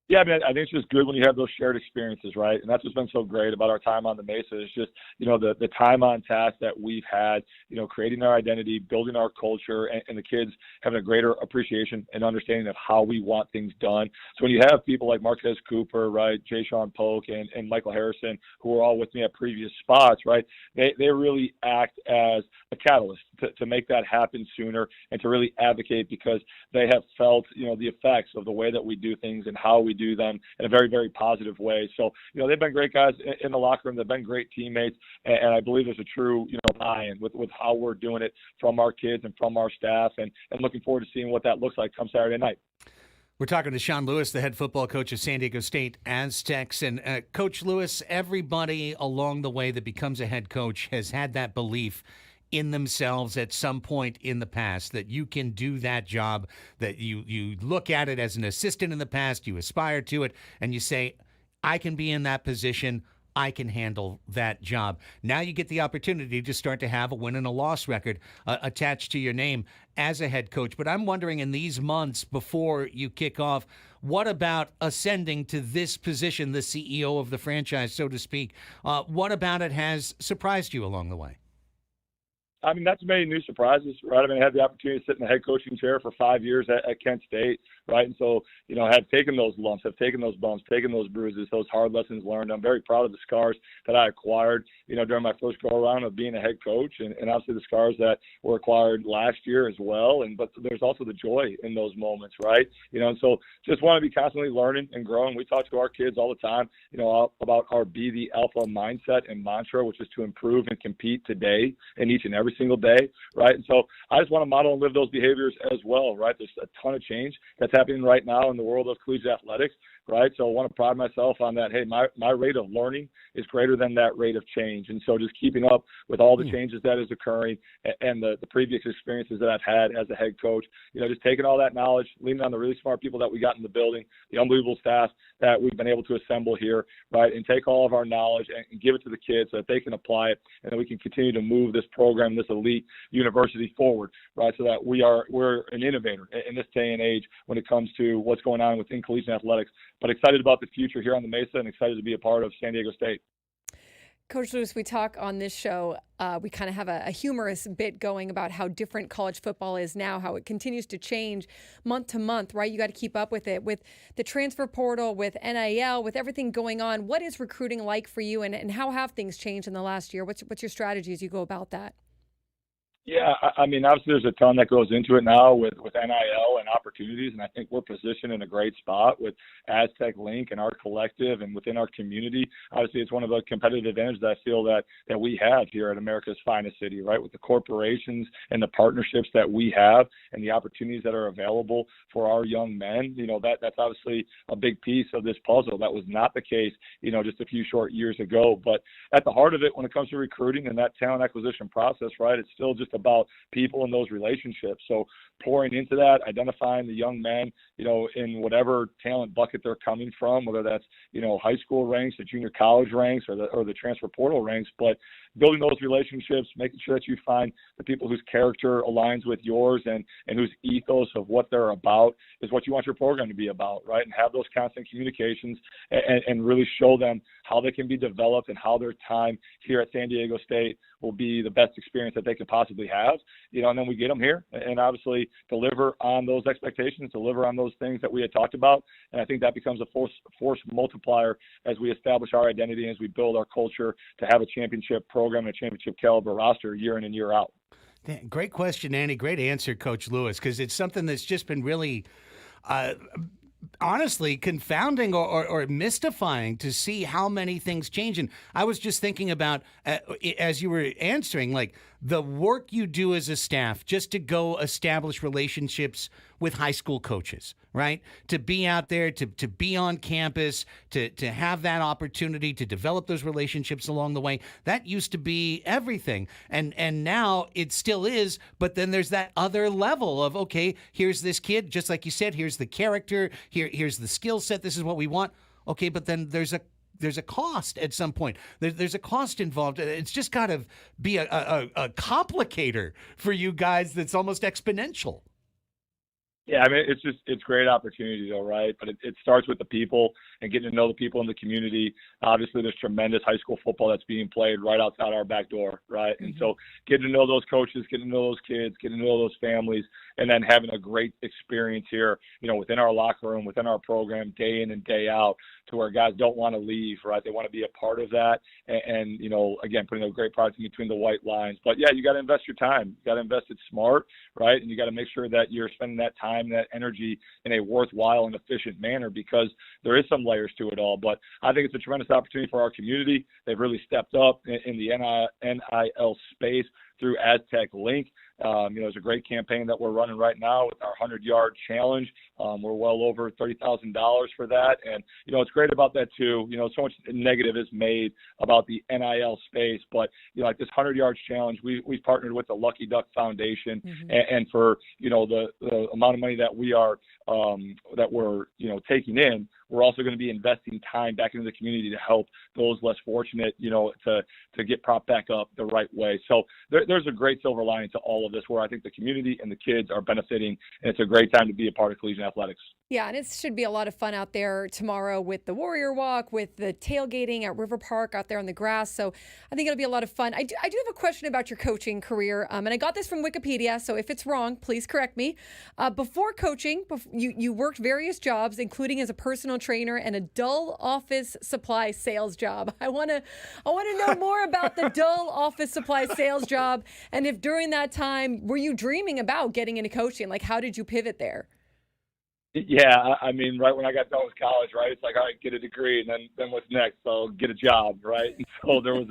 Yeah, I mean, I think it's just good when you have those shared experiences, right? And that's what's been so great about our time on the Mesa is just, the time on task that we've had, creating our identity, building our culture, and the kids having a greater appreciation and understanding of how we want things done. So when you have people like Marquez Cooper, right, Jay Sean Polk, and Michael Harrison, who are all with me at previous spots, right, they really act as a catalyst to make that happen sooner and to really advocate because they have felt, the effects of the way that we do things and how we do them in a very, very positive way. So, they've been great guys in the locker room. They've been great teammates. And I believe there's a true, buy-in with how we're doing it from our kids and from our staff and looking forward to seeing what that looks like come Saturday night. We're talking to Sean Lewis, the head football coach of San Diego State Aztecs. And Coach Lewis, everybody along the way that becomes a head coach has had that belief in themselves at some point in the past that you can do that job, that you look at it as an assistant in the past, you aspire to it, and you say, I can be in that position, I can handle that job. Now you get the opportunity to start to have a win and a loss record attached to your name as a head coach. But I'm wondering, in these months before you kick off, what about ascending to this position, the CEO of the franchise, so to speak? What about it has surprised you along the way? I mean, that's many new surprises, right? I mean, I had the opportunity to sit in the head coaching chair for 5 years at Kent State, right? And so, have taken those lumps, have taken those bumps, taken those bruises, those hard lessons learned. I'm very proud of the scars that I acquired, during my first go-around of being a head coach, and obviously the scars that were acquired last year as well. But there's also the joy in those moments, right? And so just want to be constantly learning and growing. We talk to our kids all the time, about our Be the Alpha mindset and mantra, which is to improve and compete today and each and every single day, right? And so I just want to model and live those behaviors as well, right? There's a ton of change that's happening right now in the world of collegiate athletics, right? So I want to pride myself on that. Hey, my rate of learning is greater than that rate of change. And so just keeping up with all the changes that is occurring and the previous experiences that I've had as a head coach, just taking all that knowledge, leaning on the really smart people that we got in the building, the unbelievable staff that we've been able to assemble here, right? And take all of our knowledge and give it to the kids so that they can apply it and then we can continue to move this program, this elite university forward, right? So that we're an innovator in this day and age when it comes to what's going on within collegiate athletics. But excited about the future here on the Mesa and excited to be a part of San Diego State. Coach Lewis, we talk on this show, we kind of have a humorous bit going about how different college football is now, how it continues to change month to month, right? You got to keep up with it, with the transfer portal, with NIL, with everything going on. What is recruiting like for you, and how have things changed in the last year? What's your strategy as you go about that? Yeah, I mean, obviously there's a ton that goes into it now with NIL and opportunities, and I think we're positioned in a great spot with Aztec Link and our collective and within our community. Obviously, it's one of the competitive advantages that I feel that we have here at America's finest city, right, with the corporations and the partnerships that we have and the opportunities that are available for our young men. That's obviously a big piece of this puzzle. That was not the case, just a few short years ago. But at the heart of it, when it comes to recruiting and that talent acquisition process, right, it's still just about people and those relationships. So pouring into that, identifying the young men, in whatever talent bucket they're coming from, whether that's, high school ranks, the junior college ranks, or the transfer portal ranks, but building those relationships, making sure that you find the people whose character aligns with yours and whose ethos of what they're about is what you want your program to be about, right? And have those constant communications and really show them how they can be developed and how their time here at San Diego State will be the best experience that they could possibly have, and then we get them here and obviously deliver on those expectations, deliver on those things that we had talked about. And I think that becomes a force multiplier as we establish our identity and as we build our culture to have a championship program and a championship caliber roster year in and year out. Great question, Andy. Great answer, Coach Lewis, because it's something that's just been really honestly confounding or mystifying to see how many things change. And I was just thinking about, as you were answering, like the work you do as a staff just to go establish relationships with high school coaches, right? To be out there, to be on campus, to have that opportunity to develop those relationships along the way. That used to be everything. And now it still is, but then there's that other level of, okay, here's this kid, just like you said, here's the character, here's the skill set, this is what we want. Okay, but then there's a cost at some point. There's a cost involved. It's just got to be a complicator for you guys that's almost exponential. Yeah, I mean, it's great opportunity though, right? But it starts with the people and getting to know the people in the community. Obviously, there's tremendous high school football that's being played right outside our back door, right? Mm-hmm. And so getting to know those coaches, getting to know those kids, getting to know those families, and then having a great experience here, within our locker room, within our program, day in and day out, to where guys don't want to leave, right? They want to be a part of that. And again, putting a great product in between the white lines. But yeah, you got to invest your time. You got to invest it smart, right? And you got to make sure that you're spending that time, that energy in a worthwhile and efficient manner, because there is some layers to it all. But I think it's a tremendous opportunity for our community. They've really stepped up in the NIL space through Aztec Link. It's a great campaign that we're running right now with our 100-yard challenge. We're well over $30,000 for that. And, it's great about that too. So much negative is made about the NIL space, but, like this 100-yard challenge, we've partnered with the Lucky Duck Foundation. Mm-hmm. and for, the amount of money that we're taking in, we're also going to be investing time back into the community to help those less fortunate, to get propped back up the right way. So there's a great silver lining to all of this, where I think the community and the kids are benefiting, and it's a great time to be a part of collegiate athletics. Yeah, and it should be a lot of fun out there tomorrow with the Warrior Walk, with the tailgating at River Park out there on the grass. So I think it'll be a lot of fun. I do have a question about your coaching career, and I got this from Wikipedia, so if it's wrong, please correct me. Before coaching, you worked various jobs, including as a personal trainer and a dull office supply sales job. I want to know more about the dull office supply sales job, and if during that time, were you dreaming about getting into coaching? Like, how did you pivot there? Yeah, I mean, right when I got done with college, right, it's like, all right, get a degree, and then what's next? So get a job, right? And so there was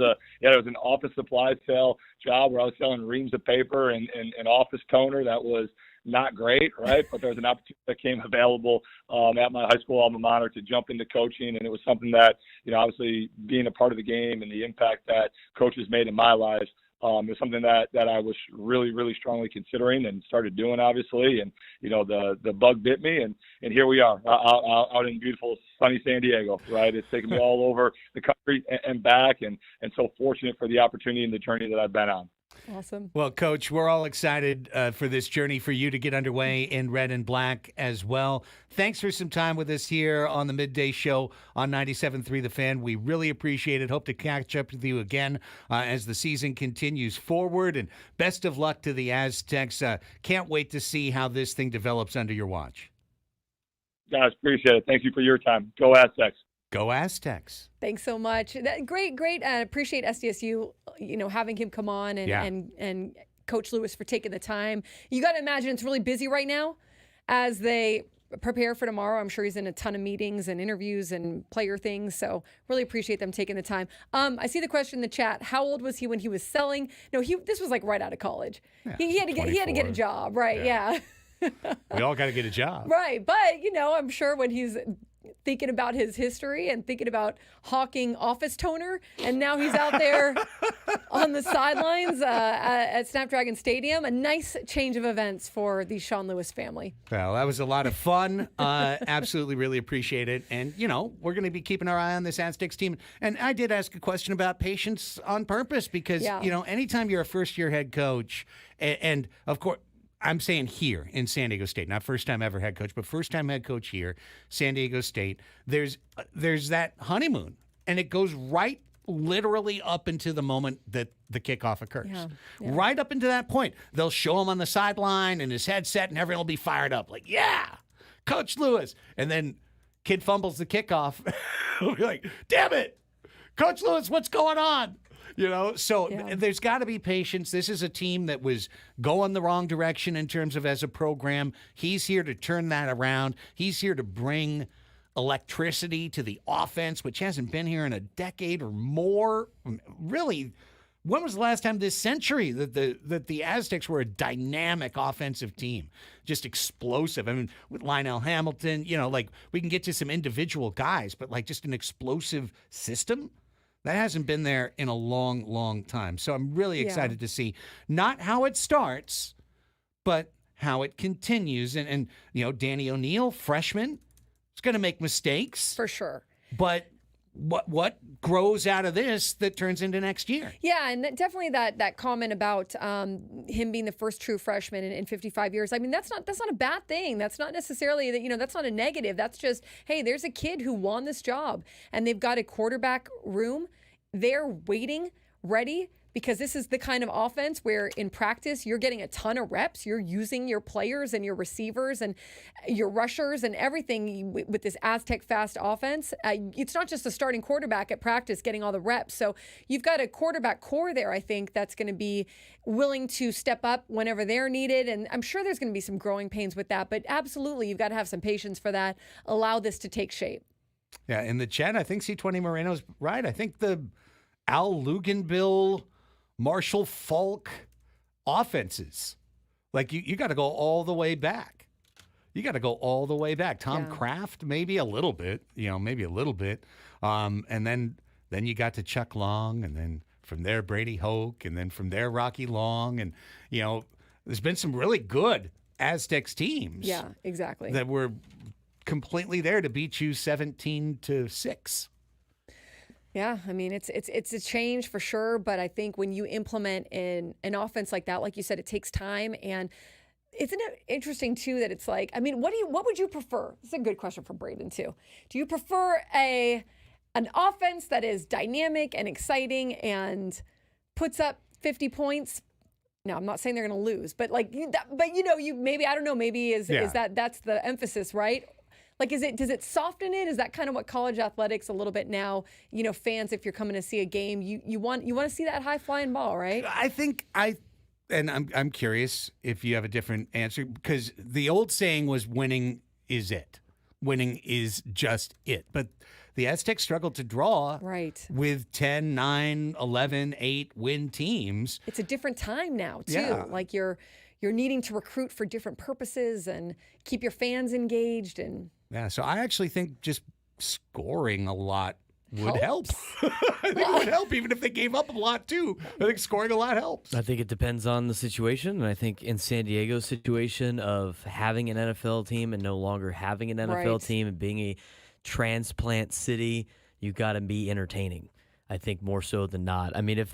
an office supply sale job where I was selling reams of paper and an office toner that was not great, right? But there was an opportunity that came available at my high school alma mater to jump into coaching, and it was something that, obviously being a part of the game and the impact that coaches made in my life, is something that I was really, really strongly considering and started doing, obviously. And, the bug bit me, and here we are out in beautiful, sunny San Diego, right? It's taken me all over the country and back, and so fortunate for the opportunity and the journey that I've been on. Awesome. Well, Coach, we're all excited for this journey for you to get underway in red and black as well. Thanks for some time with us here on the Midday Show on 97.3 The Fan. We really appreciate it. Hope to catch up with you again as the season continues forward. And best of luck to the Aztecs. Can't wait to see how this thing develops under your watch. Guys, appreciate it. Thank you for your time. Go Aztecs. Go Aztecs. Thanks so much. Great. Appreciate SDSU, having him come on and Coach Lewis for taking the time. You got to imagine it's really busy right now as they prepare for tomorrow. I'm sure he's in a ton of meetings and interviews and player things. So really appreciate them taking the time. I see the question in the chat. How old was he when he was selling? No, this was like right out of college. Yeah, he had to get a job, right? Yeah. We all got to get a job. Right. But, I'm sure when he's thinking about his history and thinking about hawking office toner, and now he's out there on the sidelines at Snapdragon Stadium. A nice change of events for the Sean Lewis family. Well, that was a lot of fun. Absolutely really appreciate it. And, we're going to be keeping our eye on this Aztecs team. And I did ask a question about patience on purpose because, anytime you're a first-year head coach, and of course, I'm saying here in San Diego State, not first time ever head coach, but first time head coach here, San Diego State. There's that honeymoon, and it goes right literally up into the moment that the kickoff occurs. Yeah. Right up into that point. They'll show him on the sideline and his headset, and everyone will be fired up. Like, yeah, Coach Lewis. And then kid fumbles the kickoff. He'll be like, damn it, Coach Lewis, what's going on? So there's got to be patience. This is a team that was going the wrong direction in terms of as a program. He's here to turn that around. He's here to bring electricity to the offense, which hasn't been here in a decade or more. Really, when was the last time this century that the Aztecs were a dynamic offensive team? Just explosive. I mean, with Lionel Hamilton, we can get to some individual guys, but just an explosive system? That hasn't been there in a long, long time. So I'm really excited to see not how it starts, but how it continues. And Danny O'Neal, freshman, is going to make mistakes. For sure. But what grows out of this that turns into next year? Yeah, and definitely that comment about him being the first true freshman in 55 years. I mean, that's not a bad thing. That's not necessarily that that's not a negative. That's just, hey, there's a kid who won this job, and they've got a quarterback room. They're waiting, ready, because this is the kind of offense where in practice you're getting a ton of reps. You're using your players and your receivers and your rushers and everything with this Aztec fast offense. It's not just a starting quarterback at practice getting all the reps. So you've got a quarterback core there, I think, that's going to be willing to step up whenever they're needed. And I'm sure there's going to be some growing pains with that. But absolutely, you've got to have some patience for that. Allow this to take shape. Yeah, in the chat, I think C20 Moreno's right. I think the Al Luganbill, Marshall Falk offenses, you got to go all the way back. You got to go all the way back. Tom Kraft, maybe a little bit, and then you got to Chuck Long, and then from there Brady Hoke, and then from there Rocky Long, and there's been some really good Aztecs teams. Yeah, exactly. That were completely there to beat you 17-6. Yeah, I mean, it's a change for sure, but I think when you implement an offense like that, like you said, it takes time. And isn't it interesting too that it's what would you prefer? This is a good question for Braden too. Do you prefer an offense that is dynamic and exciting and puts up 50 points? No, I'm not saying they're going to lose, but maybe I don't know, maybe that's the emphasis, right? Does it soften it? Is that kind of what college athletics a little bit now, fans, if you're coming to see a game, you want to see that high flying ball, right? I'm curious if you have a different answer, because the old saying was winning is it. Winning is just it. But the Aztecs struggled to draw with 10, 9, 11, 8 win teams. It's a different time now, too. Yeah. You're needing to recruit for different purposes and keep your fans engaged. And yeah, so I actually think just scoring a lot would help. I think it would help, even if they gave up a lot, too. I think scoring a lot helps. I think it depends on the situation. And I think in San Diego's situation of having an NFL team and no longer having an NFL team and being a transplant city, you've got to be entertaining. I think more so than not. I mean, if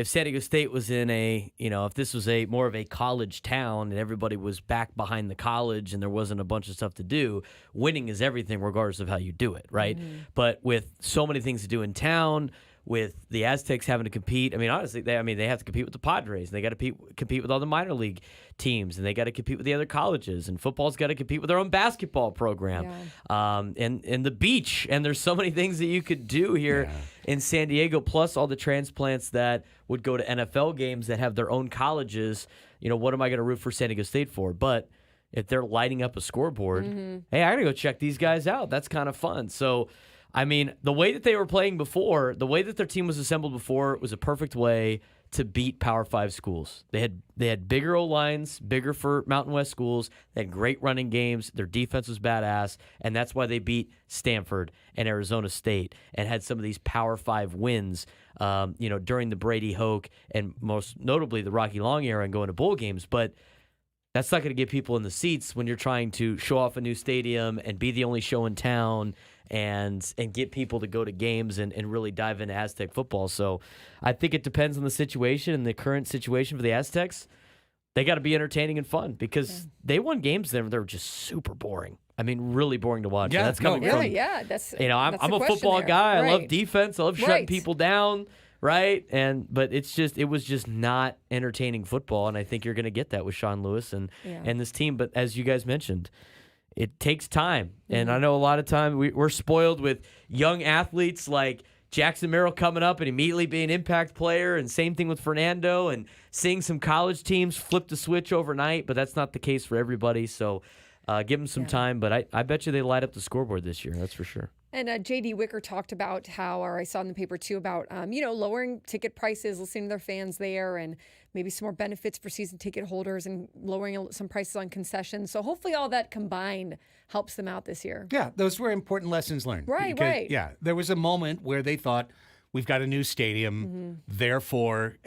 San Diego State was in if this was more of a college town and everybody was back behind the college and there wasn't a bunch of stuff to do, winning is everything regardless of how you do it, right? Mm-hmm. But with so many things to do in town, with the Aztecs having to compete, honestly, they have to compete with the Padres. And they got to compete with all the minor league teams, and they got to compete with the other colleges. And football's got to compete with their own basketball program, and the beach. And there's so many things that you could do here in San Diego, plus all the transplants that would go to NFL games that have their own colleges. What am I going to root for San Diego State for? But if they're lighting up a scoreboard, hey, I got to go check these guys out. That's kind of fun. So, the way that they were playing before, the way that their team was assembled before was a perfect way to beat Power 5 schools. They had bigger O-lines, bigger for Mountain West schools. They had great running games. Their defense was badass, and that's why they beat Stanford and Arizona State and had some of these Power 5 wins, during the Brady Hoke and most notably the Rocky Long era and going to bowl games. But that's not going to get people in the seats when you're trying to show off a new stadium and be the only show in town and get people to go to games and really dive into Aztec football. So I think it depends on the situation and the current situation for the Aztecs. They got to be entertaining and fun because they won games there. They're just super boring. I mean, really boring to watch. Yeah, that's coming from, That's I'm a football guy. I love defense. I love shutting people down. Right, but it was just not entertaining football, and I think you're going to get that with Sean Lewis and this team. But as you guys mentioned, it takes time, and I know a lot of time we're spoiled with young athletes like Jackson Merrill coming up and immediately being an impact player, and same thing with Fernando, and seeing some college teams flip the switch overnight, but that's not the case for everybody. So give them some time, but I bet you they light up the scoreboard this year. That's for sure. And J.D. Wicker talked about how, or I saw in the paper too, about, lowering ticket prices, listening to their fans there, and maybe some more benefits for season ticket holders and lowering some prices on concessions. So hopefully all that combined helps them out this year. Yeah, those were important lessons learned. Right. Yeah, there was a moment where they thought, we've got a new stadium, therefore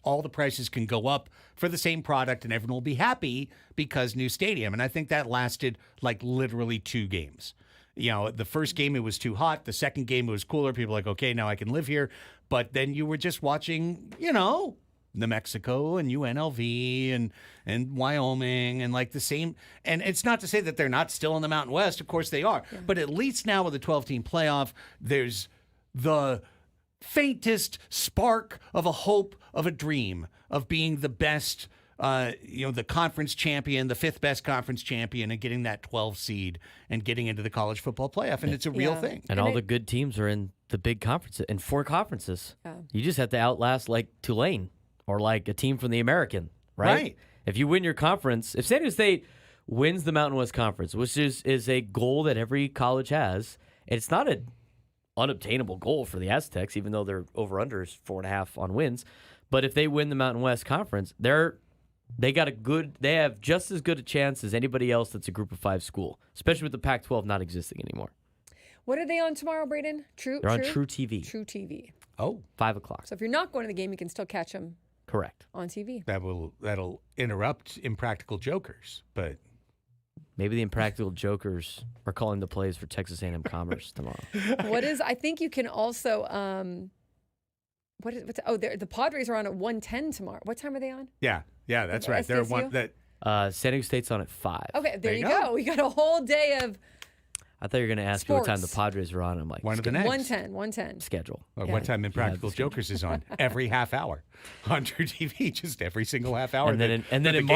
all the prices can go up for the same product and everyone will be happy because new stadium. And I think that lasted like literally 2 games. The first game, it was too hot. The second game, it was cooler. People were like, okay, now I can live here. But then you were just watching, New Mexico and UNLV and Wyoming and like the same. And it's not to say that they're not still in the Mountain West. Of course they are. Yeah. But at least now with the 12-team playoff, there's the faintest spark of a hope, of a dream, of being the best the conference champion, the 5th best conference champion, and getting that 12 seed and getting into the college football playoff. And it's a real thing. And all the good teams are in the big conferences, in 4 conferences. Yeah. You just have to outlast like Tulane or like a team from the American, right? If you win your conference, if San Diego State wins the Mountain West Conference, which is a goal that every college has, and it's not an unobtainable goal for the Aztecs, even though their over-under is 4.5 on wins. But if they win the Mountain West Conference, they have just as good a chance as anybody else that's a Group of 5 school, especially with the Pac-12 not existing anymore. What are they on tomorrow, Braden? They're on True TV. True TV. Oh. 5 o'clock. So if you're not going to the game, you can still catch them. Correct. On TV. That'll interrupt Impractical Jokers, but maybe the Impractical Jokers are calling the plays for Texas A&M Commerce tomorrow. I think you can also the Padres are on at 1:10 tomorrow. What time are they on? Yeah, that's right. They're one that San Diego State's on at 5. Okay, there you go. We got a whole day of I thought you were going to ask me what time the Padres are on. I'm like, one of the next. 1:10. Schedule. What time Impractical Jokers is on? Every half hour on True TV, just every single half hour. And then in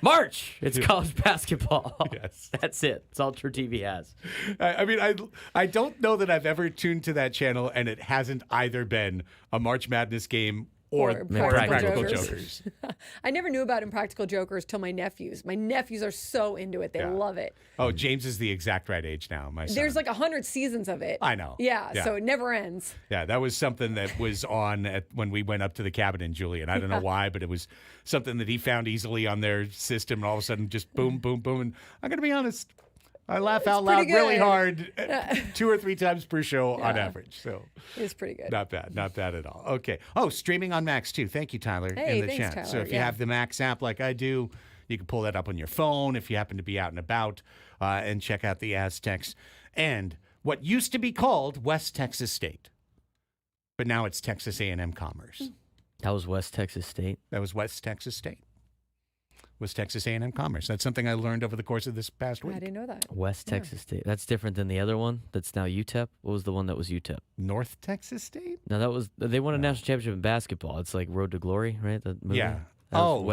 March, it's college basketball. Yes. That's it. It's all True TV has. I don't know that I've ever tuned to that channel and it hasn't either been a March Madness game or Impractical Jokers. I never knew about Impractical Jokers till my nephews. My nephews are so into it. They love it. Oh, James is the exact right age now, my son. There's like 100 seasons of it. I know. Yeah, so it never ends. Yeah, that was something that was on when we went up to the cabin in Julian. I don't know why, but it was something that he found easily on their system, and all of a sudden just boom, boom, boom. And I'm going to be honest, I laugh out loud really hard 2 or 3 times per show on average. So it's pretty good. Not bad at all. Okay. Oh, streaming on Max too. Thank you, Tyler, in the chat. Tyler. So if you have the Max app like I do, you can pull that up on your phone if you happen to be out and about and check out the Aztecs and what used to be called West Texas State, but now it's Texas A&M Commerce. That was West Texas State. That was West Texas State. Was Texas A&M Commerce. That's something I learned over the course of this past week. I didn't know that. West Texas State. That's different than the other one that's now UTEP. What was the one that was UTEP? North Texas State? No, they won a national championship in basketball. It's like Road to Glory, right? The movie? Yeah.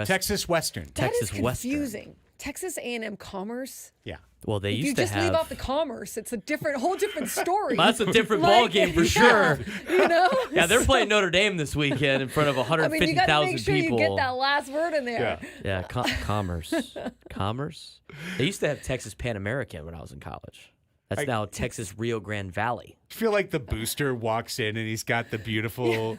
Texas Western. That is confusing. Texas A&M Commerce? Yeah. Well, they used to have... If you just leave off the commerce, it's a whole different story. Well, that's a different ball game for sure. You know? Yeah, they're playing Notre Dame this weekend in front of 150,000 people. You got to make sure you get that last word in there. Yeah, commerce. Commerce? They used to have Texas Pan American when I was in college. That's now Texas Rio Grande Valley. I feel like the booster walks in and he's got the beautiful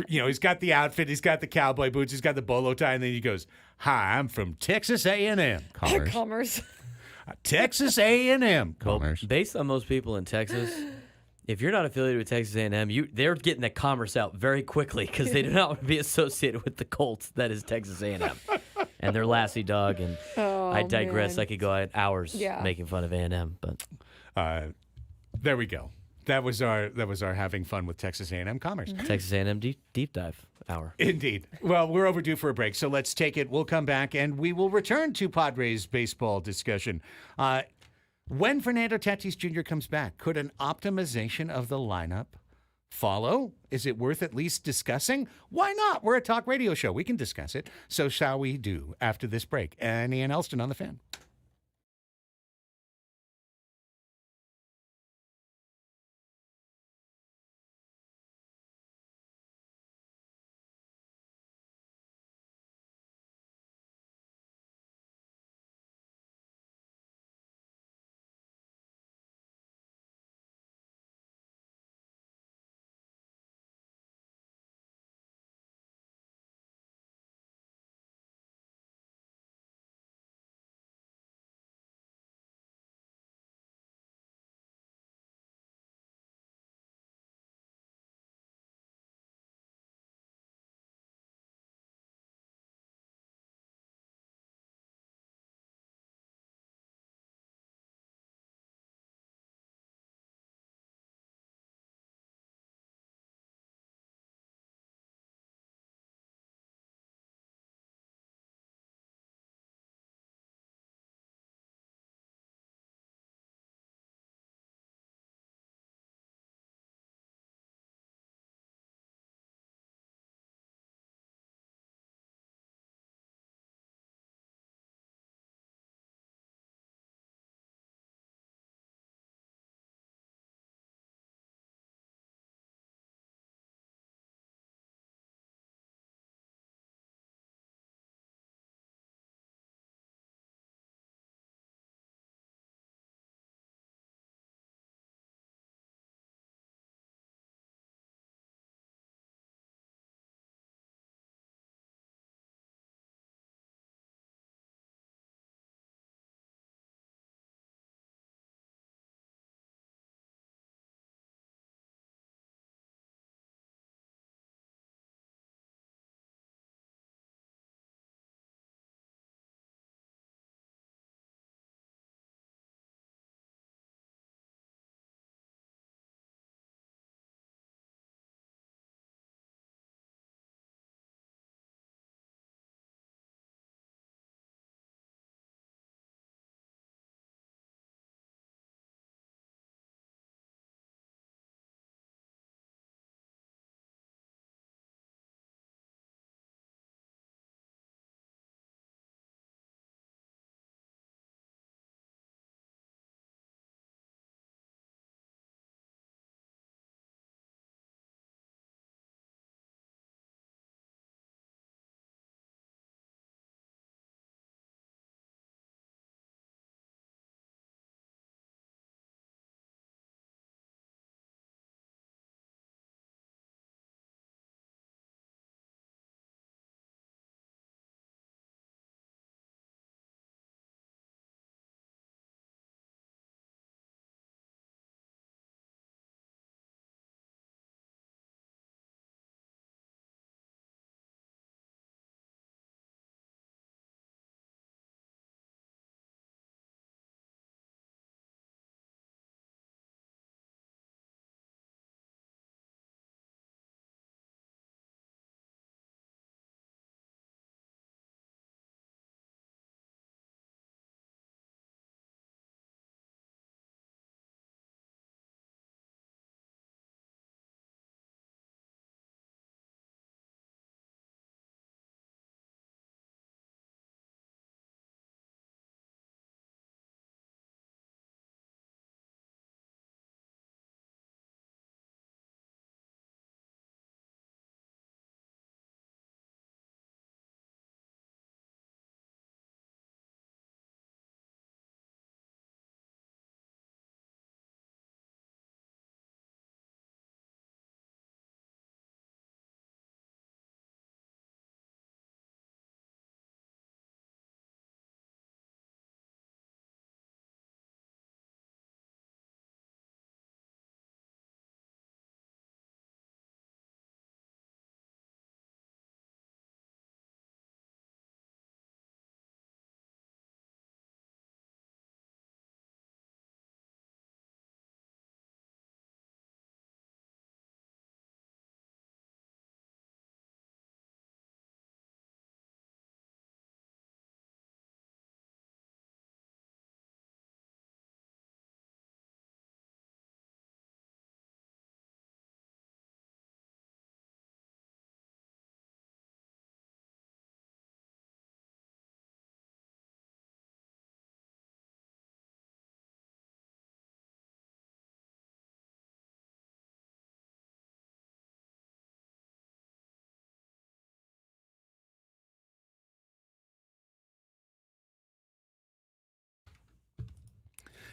He's got the outfit, he's got the cowboy boots, he's got the bolo tie, and then he goes, "Hi, I'm from Texas A&M." Commerce. Commerce. Texas A&M. Well, Commerce. based on most people in Texas, if you're not affiliated with Texas A&M, they're getting the commerce out very quickly because they do not want to be associated with the Colts that is Texas A&M and their Lassie dog. And I digress. Man. I could go out hours making fun of A&M, but There we go. That was our having fun with Texas A&M Commerce. Texas A&M deep dive hour. Indeed. Well, we're overdue for a break, so let's take it. We'll come back, and we will return to Padres baseball discussion. When Fernando Tatis Jr. comes back, could an optimization of the lineup follow? Is it worth at least discussing? Why not? We're a talk radio show. We can discuss it. So shall we do after this break? Annie and Elsten on the Fan.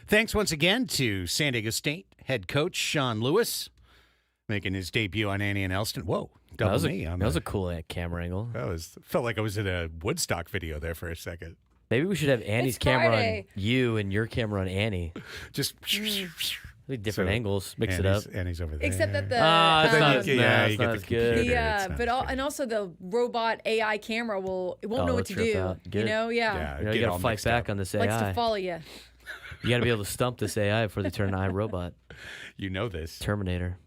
Thanks once again to San Diego State head coach Sean Lewis, making his debut on Annie and Elsten. Whoa, double me. That was a cool camera angle. Felt like I was in a Woodstock video there for a second. Maybe we should have Annie's It's camera Friday. on you and your camera on Annie. Just Different angles. Mix it Annie's, up. Annie's over there. Except that the It's not as you nice. get Not the as good. computer. the It's but not as and also the robot AI camera won't know it'll what to trip do. out. You Good. know, Yeah, You get got all to fight mixed back up. on this likes AI. to follow you. You got to be able to stump this AI before they turn an iRobot. You know this. Terminator.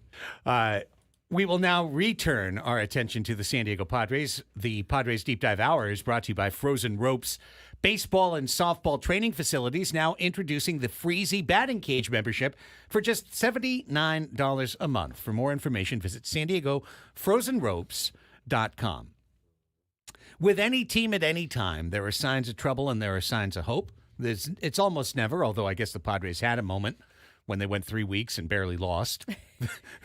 We will now return our attention to the San Diego Padres. The Padres Deep Dive Hour is brought to you by Frozen Ropes baseball and softball training facilities, now introducing the Freezy batting cage membership for just $79 a month. For more information, visit San Diego FrozenRopes.com. With any team at any time, there are signs of trouble and there are signs of hope. It's almost never, although I guess the Padres had a moment when they went 3 weeks and barely lost,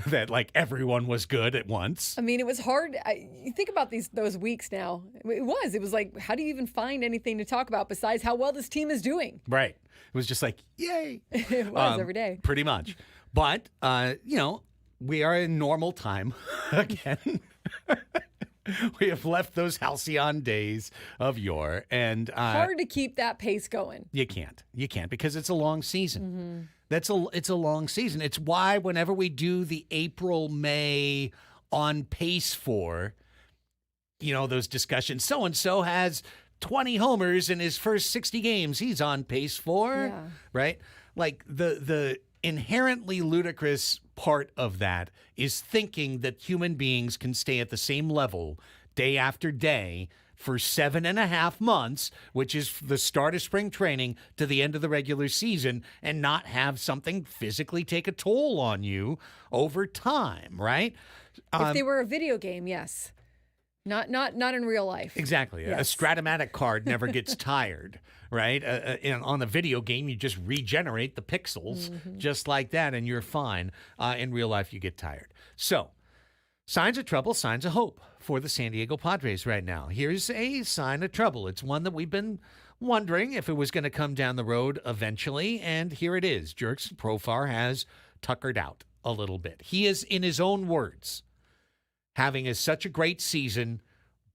that like everyone was good at once. I mean, it was hard. You think about those weeks now. It was like, how do you even find anything to talk about besides how well this team is doing? Right. It was just like, yay. It was every day. Pretty much. But, we are in normal time again. We have left those halcyon days of yore. And Hard to keep that pace going. you can't because it's a long season. Mm-hmm. It's a long season. It's why whenever we do the April, May on pace for, those discussions, so-and-so has 20 homers in his first 60 games. He's on pace for, Yeah. right? Like the inherently ludicrous part of that is thinking that human beings can stay at the same level day after day for 7.5 months, which is the start of spring training to the end of the regular season, and not have something physically take a toll on you over time, right? If they were a video game, yes. Not in real life. Exactly. Yes. A Stratomatic card never gets tired, right? On the video game, you just regenerate the pixels just like that, and you're fine. In real life, you get tired. So, signs of trouble, signs of hope for the San Diego Padres right now. Here's a sign of trouble. It's one that we've been wondering if it was going to come down the road eventually, and here it is. Jurickson Profar has tuckered out a little bit. He is, in his own words, having such a great season,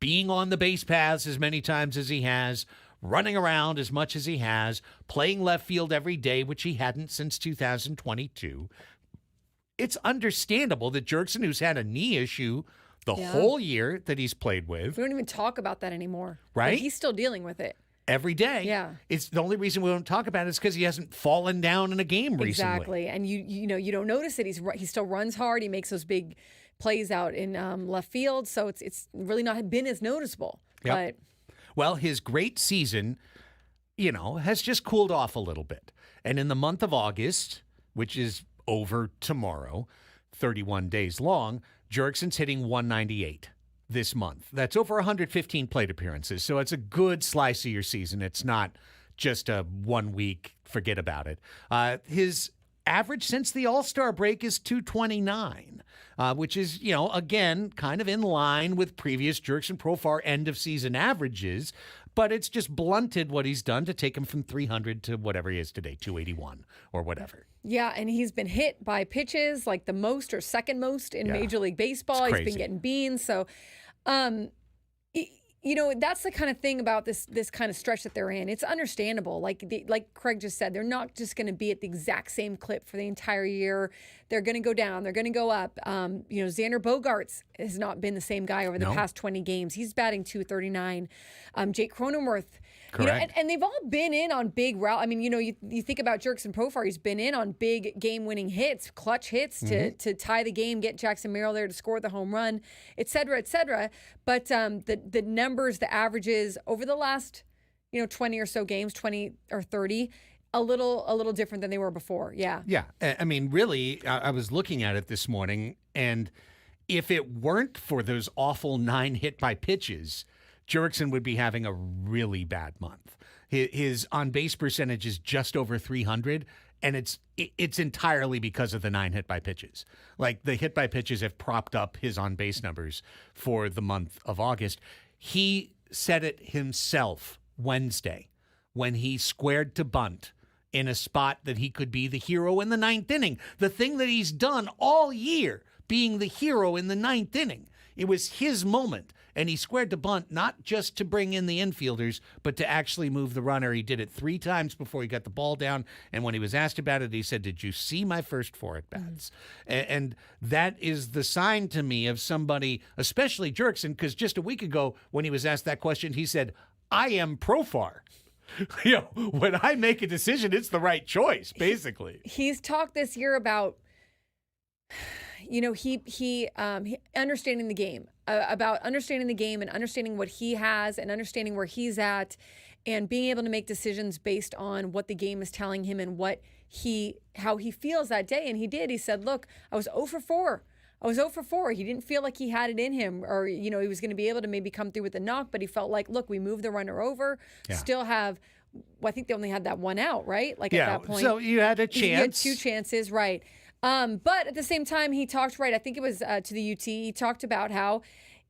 being on the base paths as many times as he has, running around as much as he has, playing left field every day, which he hadn't since 2022. It's understandable that Jurickson, who's had a knee issue the whole year that he's played with, We don't even talk about that anymore. Right? Like, he's still dealing with it. every day. Yeah. It's the only reason we don't talk about it is because he hasn't fallen down in a game recently. Exactly. And you don't notice it. He still runs hard. He makes those big plays out in left field. So it's really not been as noticeable. Yep. But Well, his great season, has just cooled off a little bit. And in the month of August, which is over tomorrow, 31 days long, Jurickson's hitting 198 this month. That's over 115 plate appearances. So it's a good slice of your season. It's not just a 1 week, forget about it. His average since the All-Star break is 229, which is, again, kind of in line with previous Jurickson Profar end of season averages, but it's just blunted what he's done to take him from 300 to whatever he is today, 281 or whatever. yeah, and he's been hit by pitches like the most or second most in Yeah. Major League Baseball. It's He's crazy. been getting beans. So, that's the kind of thing about this kind of stretch that they're in. It's understandable. Like Craig just said, they're not just going to be at the exact same clip for the entire year. They're going to go down. They're going to go up. Xander Bogaerts has not been the same guy over the No. past 20 games. He's batting .239. Jake Cronenworth. Correct. And they've all been in on big route. I mean, you think about Jurickson Profar. He's been in on big game-winning hits, clutch hits to tie the game, get Jackson Merrill there to score the home run, et cetera, et cetera. But the numbers, the averages over the last 20 or so games, 20 or 30, a little different than they were before. Yeah. Yeah. I mean, really, I was looking at it this morning, and if it weren't for those awful 9 hit by pitches, Jurickson would be having a really bad month. His on-base percentage is just over 300, and it's entirely because of the 9 hit by pitches. Like, the hit by pitches have propped up his on-base numbers for the month of August. He said it himself Wednesday when he squared to bunt in a spot that he could be the hero in the ninth inning. The thing that he's done all year, being the hero in the ninth inning. It was his moment, and he squared the bunt not just to bring in the infielders, but to actually move the runner. He did it 3 times before he got the ball down, and when he was asked about it, he said, "Did you see my first 4 at-bats?" And that is the sign to me of somebody, especially Jurickson, because just a week ago when he was asked that question, he said, "I am Profar." When I make a decision, it's the right choice, basically. He's talked this year about, he understanding the game, about understanding the game and understanding what he has and understanding where he's at and being able to make decisions based on what the game is telling him and how he feels that day. And he did. He said, "Look, I was 0 for 4. I was 0 for 4. He didn't feel like he had it in him or, he was going to be able to maybe come through with a knock, but he felt like, look, we moved the runner over, still have, I think they only had that 1 out, right? Like at that point. So you had a chance. You had 2 chances, right. But at the same time, he talked, right, I think it was to the UT, he talked about how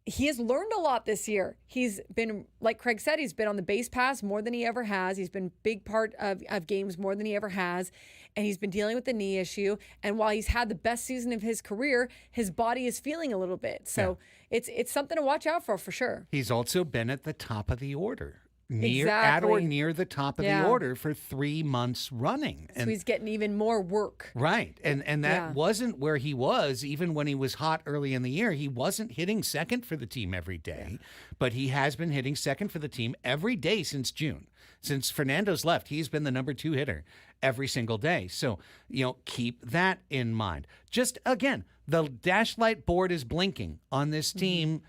he has learned a lot this year. He's been, like Craig said, he's been on the base pass more than he ever has. He's been a big part of games more than he ever has. And he's been dealing with the knee issue. And while he's had the best season of his career, his body is feeling a little bit. So it's something to watch out for sure. He's also been at the top of the order. At or near the top of the order for 3 months running. So he's getting even more work. Right. And that wasn't where he was even when he was hot early in the year. He wasn't hitting second for the team every day, but he has been hitting second for the team every day since June. Since Fernando's left, he's been the number 2 hitter every single day. So, keep that in mind. Just, again, the dashlight board is blinking on this team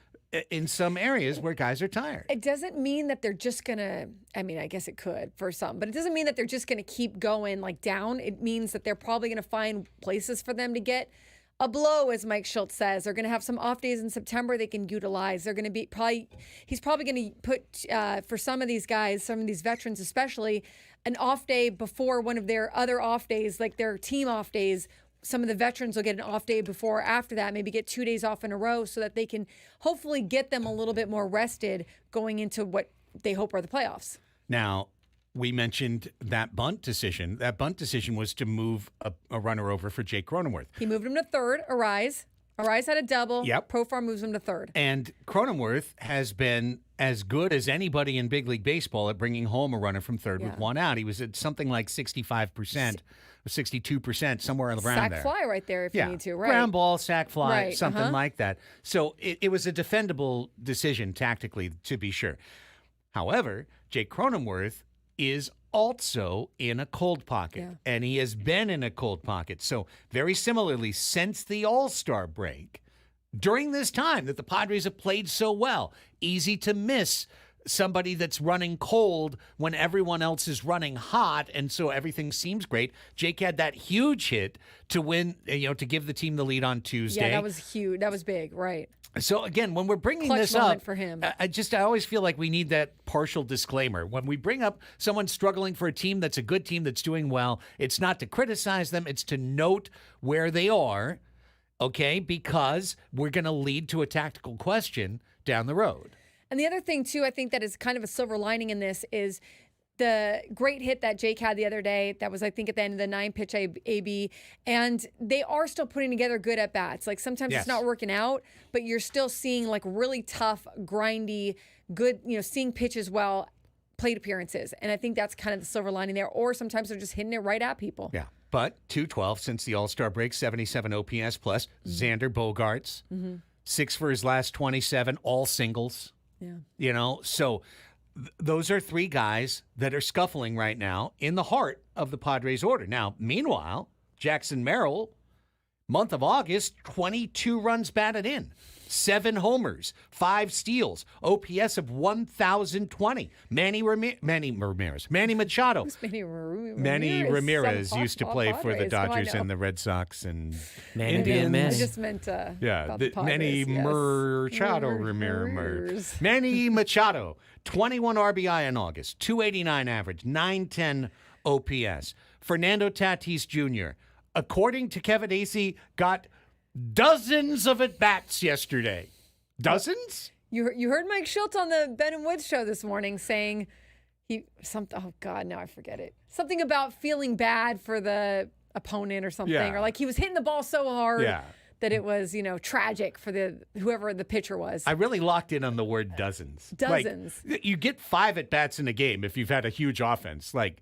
in some areas where guys are tired. It doesn't mean that they're just going to, I guess it could for some, but it doesn't mean that they're just going to keep going like down. It means that they're probably going to find places for them to get a blow, as Mike Schultz says. They're going to have some off days in September they can utilize. They're going to be he's probably going to put, for some of these guys, some of these veterans especially, an off day before one of their other off days, like their team off days. Some of the veterans will get an off day before or after that, maybe get 2 days off in a row so that they can hopefully get them a little bit more rested going into what they hope are the playoffs. Now, we mentioned that bunt decision. That bunt decision was to move a runner over for Jake Cronenworth. He moved him to third, Arise. Arise had a double. Yep. Profar moves him to third. And Cronenworth has been as good as anybody in big league baseball at bringing home a runner from third with 1 out. He was at something like 65%. 62%, somewhere around there. Sack fly right there if you need to, right? Ground ball, sack fly, something like that. So it was a defendable decision tactically, to be sure. However, Jake Cronenworth is also in a cold pocket, and he has been in a cold pocket. So very similarly, since the All-Star break, during this time that the Padres have played so well, easy to miss somebody that's running cold when everyone else is running hot, and so everything seems great. Jake had that huge hit to win, to give the team the lead on Tuesday. Yeah, that was huge. That was big, right? So again, when we're bringing Clutch this moment up, for him. I always feel like we need that partial disclaimer. When we bring up someone struggling for a team that's a good team that's doing well, it's not to criticize them, it's to note where they are, okay? Because we're going to lead to a tactical question down the road. And the other thing, too, I think that is kind of a silver lining in this is the great hit that Jake had the other day. That was, I think, at the end of the 9-pitch AB. And they are still putting together good at-bats. Like, sometimes it's not working out, but you're still seeing, like, really tough, grindy, good, seeing pitches well, plate appearances. And I think that's kind of the silver lining there. Or sometimes they're just hitting it right at people. Yeah. But 212 since the All-Star break, 77 OPS plus. Xander Bogaerts, 6 for his last 27, all singles. Yeah. So those are 3 guys that are scuffling right now in the heart of the Padres order. Now, meanwhile, Jackson Merrill, month of August, 22 runs batted in, 7 homers, 5 steals, OPS of 1,020. Manny Machado. Manny Ramirez used to play for the Dodgers and the Red Sox and Indians. I just meant Manny Machado Ramirez. Manny Machado, 21 RBI in August, 289 average, 910 OPS. Fernando Tatis Jr., according to Kevin Acee, got dozens of at-bats yesterday. Dozens? You heard Mike Schultz on the Ben and Woods show this morning saying oh God, now I forget it. something about feeling bad for the opponent or something, Yeah. or like he was hitting the ball so hard Yeah. that it was, tragic for whoever the pitcher was. I really locked in on the word dozens. Dozens. Like, you get 5 at bats in a game if you've had a huge offense. Like,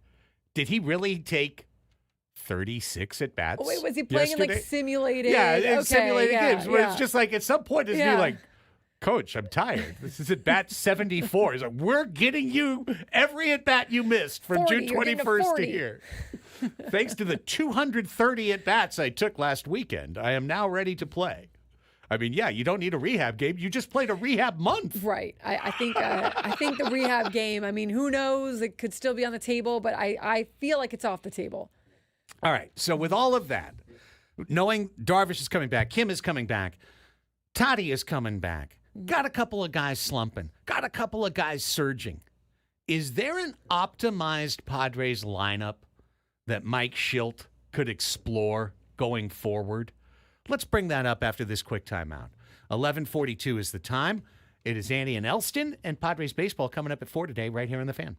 did he really take 36 at bats? Oh, wait, was he playing in like yesterday? simulated? Yeah, in okay, simulated yeah, games. Where yeah. it's just like at some point, it's Yeah. me like, Coach, I'm tired. This is at bat 74. He's like, we're getting you every at bat you missed from 40, June you're getting to 21st to 40. here. Thanks to the 230 at bats I took last weekend, I am now ready to play. I mean, yeah, you don't need a rehab game. You just played a rehab month. Right. I think the rehab game, I mean, who knows? It could still be on the table, but I feel like it's off the table. All right. So with all of that, knowing Darvish is coming back, Kim is coming back, Toddy is coming back, got a couple of guys slumping, got a couple of guys surging. Is there an optimized Padres lineup that Mike Schilt could explore going forward? Let's bring that up after this quick timeout. 11:42 is the time. It is Andy and Elsten, and Padres baseball coming up at 4 today right here on The Fan.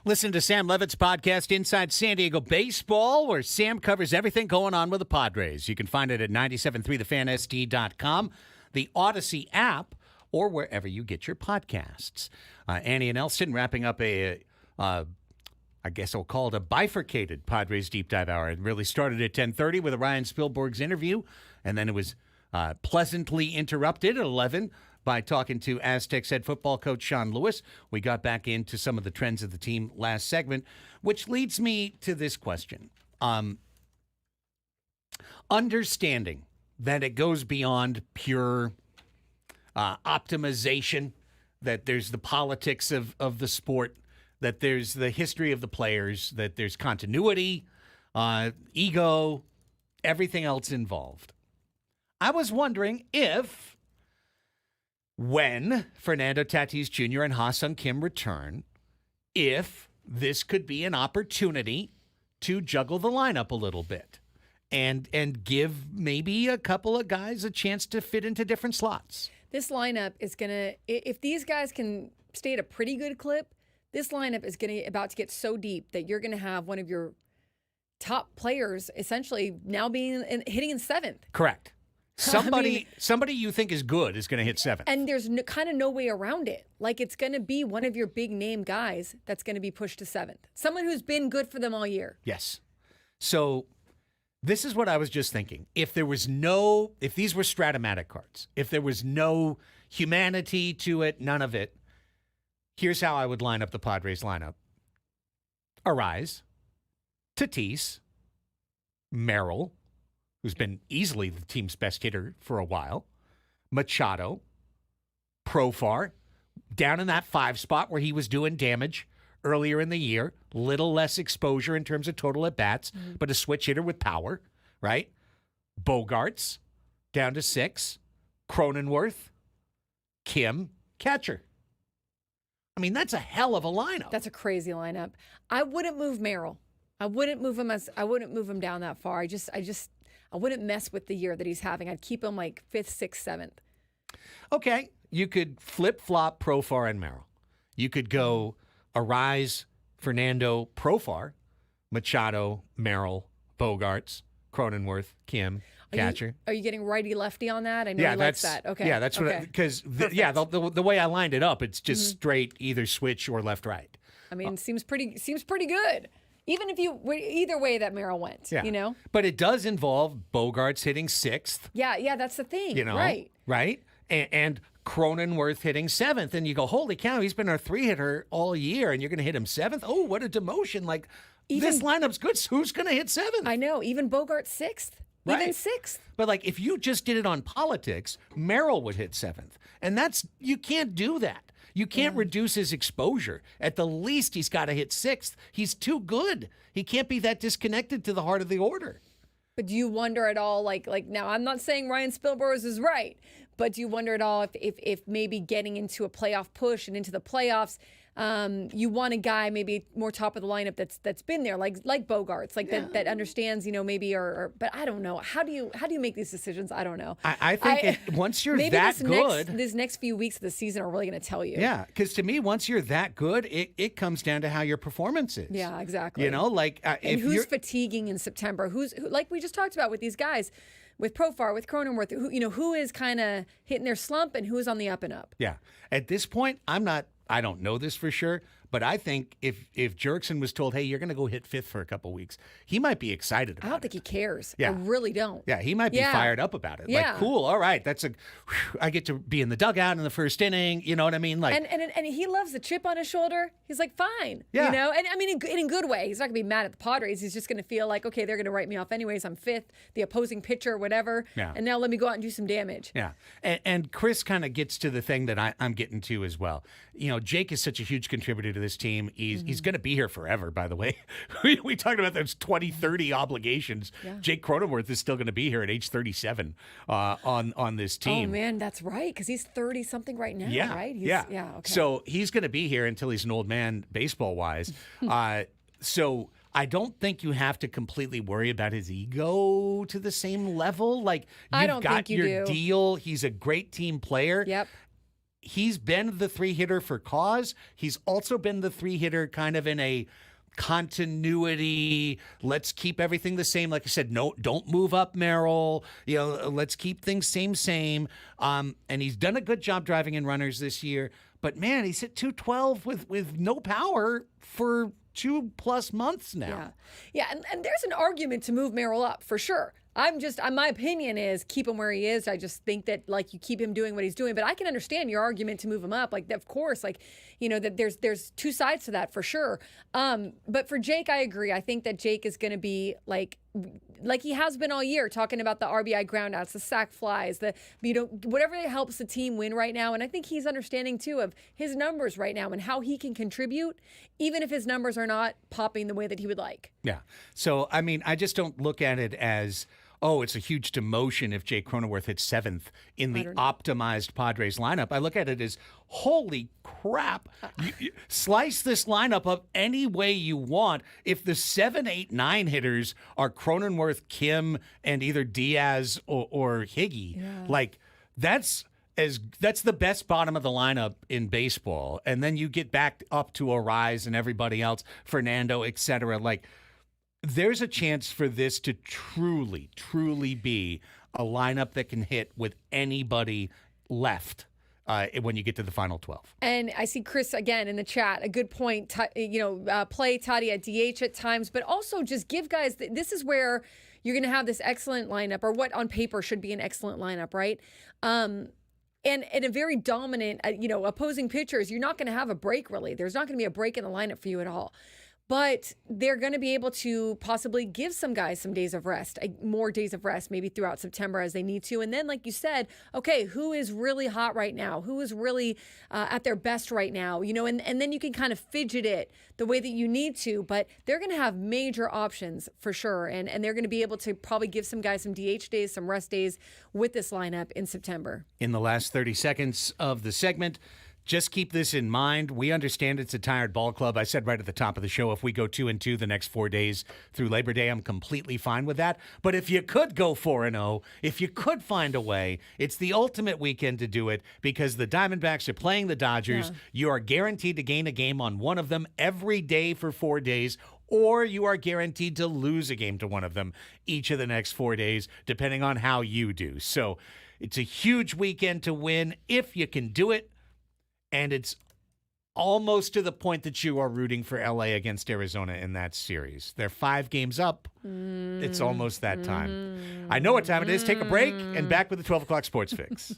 Listen to Sam Levitt's podcast, Inside San Diego Baseball, where Sam covers everything going on with the Padres. You can find it at 973thefansd.com, the Odyssey app, or wherever you get your podcasts. Annie and Elsten wrapping up I guess I'll call it a bifurcated Padres Deep Dive Hour. It really started at 10:30 with a Ryan Spilborghs interview, and then it was pleasantly interrupted at 11 by talking to Aztec head football coach Sean Lewis. We got back into some of the trends of the team last segment, which leads me to this question. Understanding that it goes beyond pure optimization, that there's the politics of the sport, that there's the history of the players, that there's continuity, ego, everything else involved. I was wondering if, when Fernando Tatis Jr. and Ha-Sung Kim return, if this could be an opportunity to juggle the lineup a little bit and give maybe a couple of guys a chance to fit into different slots. This lineup is going to, if these guys can stay at a pretty good clip, this lineup is about to get so deep that you're going to have one of your top players essentially now hitting in seventh. Correct. Somebody you think is good is going to hit seventh. And there's kind of no way around it. Like, it's going to be one of your big name guys that's going to be pushed to seventh. Someone who's been good for them all year. Yes. So this is what I was just thinking. If these were Stratomatic cards, if there was no humanity to it, none of it, here's how I would line up the Padres lineup. Arise, Tatis, Merrill, who's been easily the team's best hitter for a while, Machado, Profar, down in that 5 spot where he was doing damage earlier in the year, little less exposure in terms of total at-bats, but a switch hitter with power, right? Bogarts, down to 6, Cronenworth, Kim, catcher. I mean, that's a hell of a lineup. That's a crazy lineup. I wouldn't move Merrill. I wouldn't move him down that far. I wouldn't mess with the year that he's having. I'd keep him like 5th, 6th, 7th. Okay. You could flip-flop Profar and Merrill. You could go Arise, Fernando, Profar, Machado, Merrill, Bogarts, Cronenworth, Kim, catcher. Are you getting righty-lefty on that? I know he likes that. Okay. Yeah, that's what because the way I lined it up, it's just straight either switch or left-right. I mean, seems pretty good. Even if either way that Merrill went, you know? But it does involve Bogarts hitting 6th. Yeah, that's the thing. You know, right? And Cronenworth hitting 7th. And you go, holy cow, he's been our 3-hitter all year, and you're going to hit him 7th? Oh, what a demotion. Like, this lineup's good. So who's going to hit 7th? I know. Even Bogarts 6th. Right. Even 6th. But, like, if you just did it on politics, Merrill would hit 7th. And you can't do that. You can't reduce his exposure. At the least, he's got to hit 6th. He's too good. He can't be that disconnected to the heart of the order. But do you wonder at all, like now, I'm not saying Ryan Spilborghs is right, but do you wonder at all if maybe getting into a playoff push and into the playoffs, you want a guy maybe more top of the lineup that's been there, like Bogarts, that understands, maybe but I don't know. How do you make these decisions? I don't know. I think once you're that good, this next few weeks of the season are really going to tell you. Yeah, because to me, once you're that good, it comes down to how your performance is. Yeah, exactly. And who's fatiguing in September? Who, like we just talked about with these guys. With Profar, with Cronenworth, who is kind of hitting their slump and who is on the up and up. Yeah. At this point, I don't know this for sure, but I think if Jurickson was told, hey, you're going to go hit 5th for a couple weeks, he might be excited about it. I don't think he cares. Yeah. I really don't. Yeah, he might be fired up about it. Yeah. Like, cool, all right, I get to be in the dugout in the first inning, you know what I mean? Like, and he loves the chip on his shoulder. He's like, fine. Yeah. And I mean, in a good way. He's not going to be mad at the Padres. He's just going to feel like, okay, they're going to write me off anyways. I'm 5th, the opposing pitcher, whatever. Yeah. And now let me go out and do some damage. Yeah. And Chris kind of gets to the thing that I'm getting to as well. Jake is such a huge contributor to this team. He's going to be here forever, by the way. We talked about those 20, 30 obligations. Yeah. Jake Cronenworth is still going to be here at age 37 on this team. Oh, man, that's right, because he's 30-something right now, right? Yeah. Okay. So he's going to be here until he's an old man baseball-wise. So I don't think you have to completely worry about his ego to the same level. Like, I don't think you your do. deal. He's a great team player. Yep. he's been the 3-hitter for cause. He's also been the 3-hitter kind of in a continuity. Let's keep everything the same. Like I said, no, don't move up, Merrill. Let's keep things same. And he's done a good job driving in runners this year. But man, he's hit 212 with no power for 2+ months now. Yeah, and there's an argument to move Merrill up for sure. My opinion is keep him where he is. I just think that you keep him doing what he's doing, but I can understand your argument to move him up. Of course, that there's two sides to that for sure. But for Jake, I agree. I think that Jake is going to be like he has been all year, talking about the RBI groundouts, the sac flies, whatever helps the team win right now. And I think he's understanding too of his numbers right now and how he can contribute, even if his numbers are not popping the way that he would like. Yeah. So, I mean, I just don't look at it as, it's a huge demotion if Jake Cronenworth hits 7th in the optimized Padres lineup. I look at it as, holy crap. You slice this lineup up any way you want. If the 7, 8, 9 hitters are Cronenworth, Kim, and either Diaz or Higgy, that's the best bottom of the lineup in baseball. And then you get back up to Arise and everybody else, Fernando, et cetera. There's a chance for this to truly, truly be a lineup that can hit with anybody left when you get to the final 12. And I see Chris again in the chat. A good point. Play Toddy at DH at times, but also just give guys. This is where you're going to have this excellent lineup, or what on paper should be an excellent lineup, right? And a very dominant, opposing pitchers. You're not going to have a break really. There's not going to be a break in the lineup for you at all. But they're going to be able to possibly give some guys some days of rest, more days of rest, maybe throughout September as they need to. And then, like you said, okay, who is really hot right now? Who is really at their best right now? And then you can kind of fidget it the way that you need to. But they're going to have major options for sure. And they're going to be able to probably give some guys some DH days, some rest days with this lineup in September. In the last 30 seconds of the segment, just keep this in mind. We understand it's a tired ball club. I said right at the top of the show, if we go 2-2 the next 4 days through Labor Day, I'm completely fine with that. But if you could go 4-0, if you could find a way, it's the ultimate weekend to do it because the Diamondbacks are playing the Dodgers. Yeah. You are guaranteed to gain a game on one of them every day for 4 days, or you are guaranteed to lose a game to one of them each of the next 4 days, depending on how you do. So it's a huge weekend to win if you can do it. And it's almost to the point that you are rooting for LA against Arizona in that series. They're 5 games up. It's almost that time. I know what time it is. Take a break and back with the 12 o'clock Sports Fix.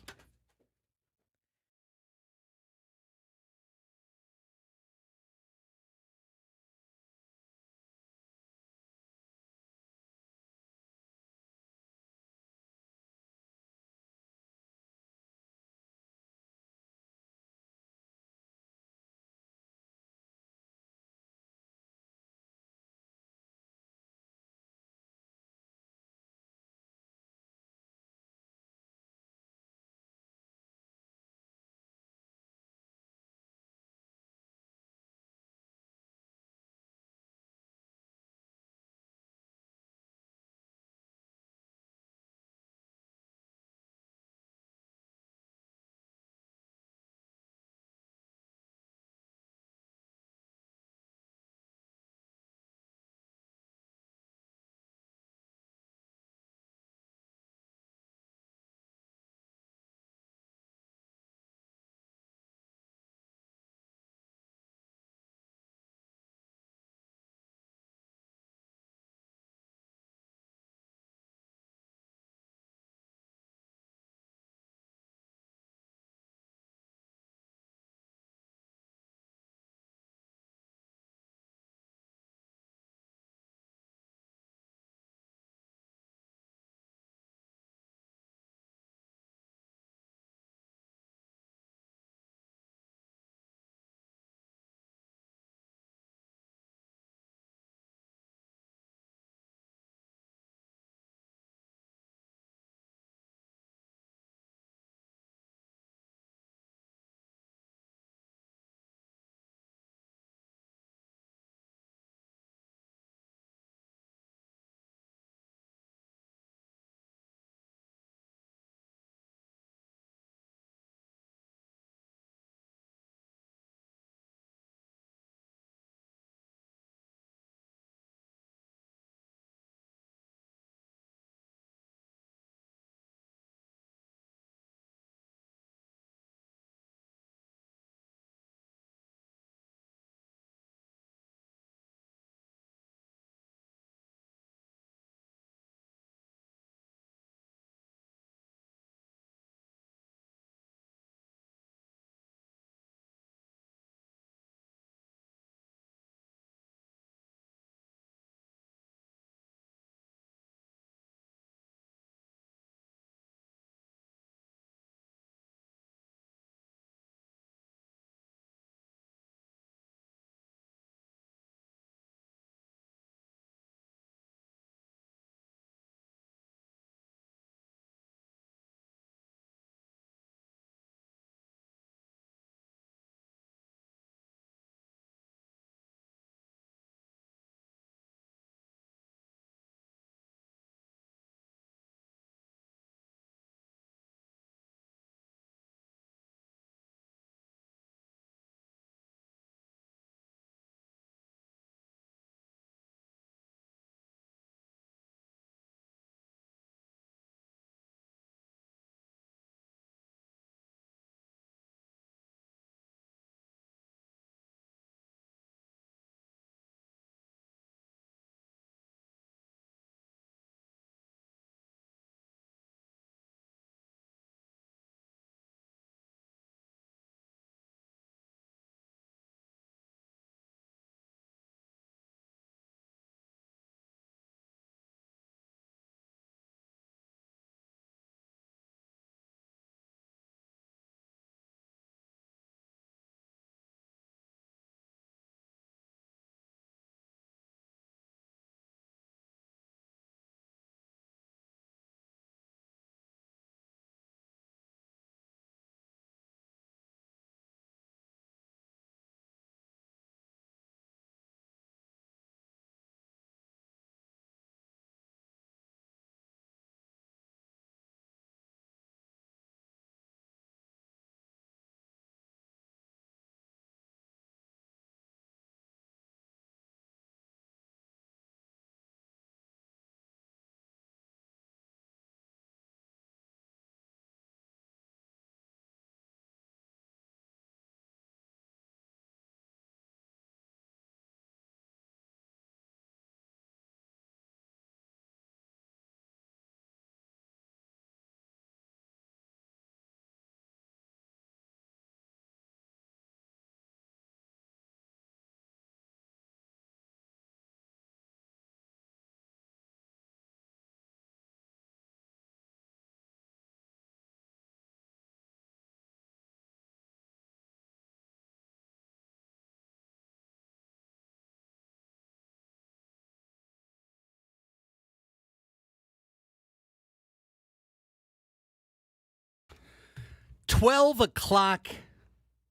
12 o'clock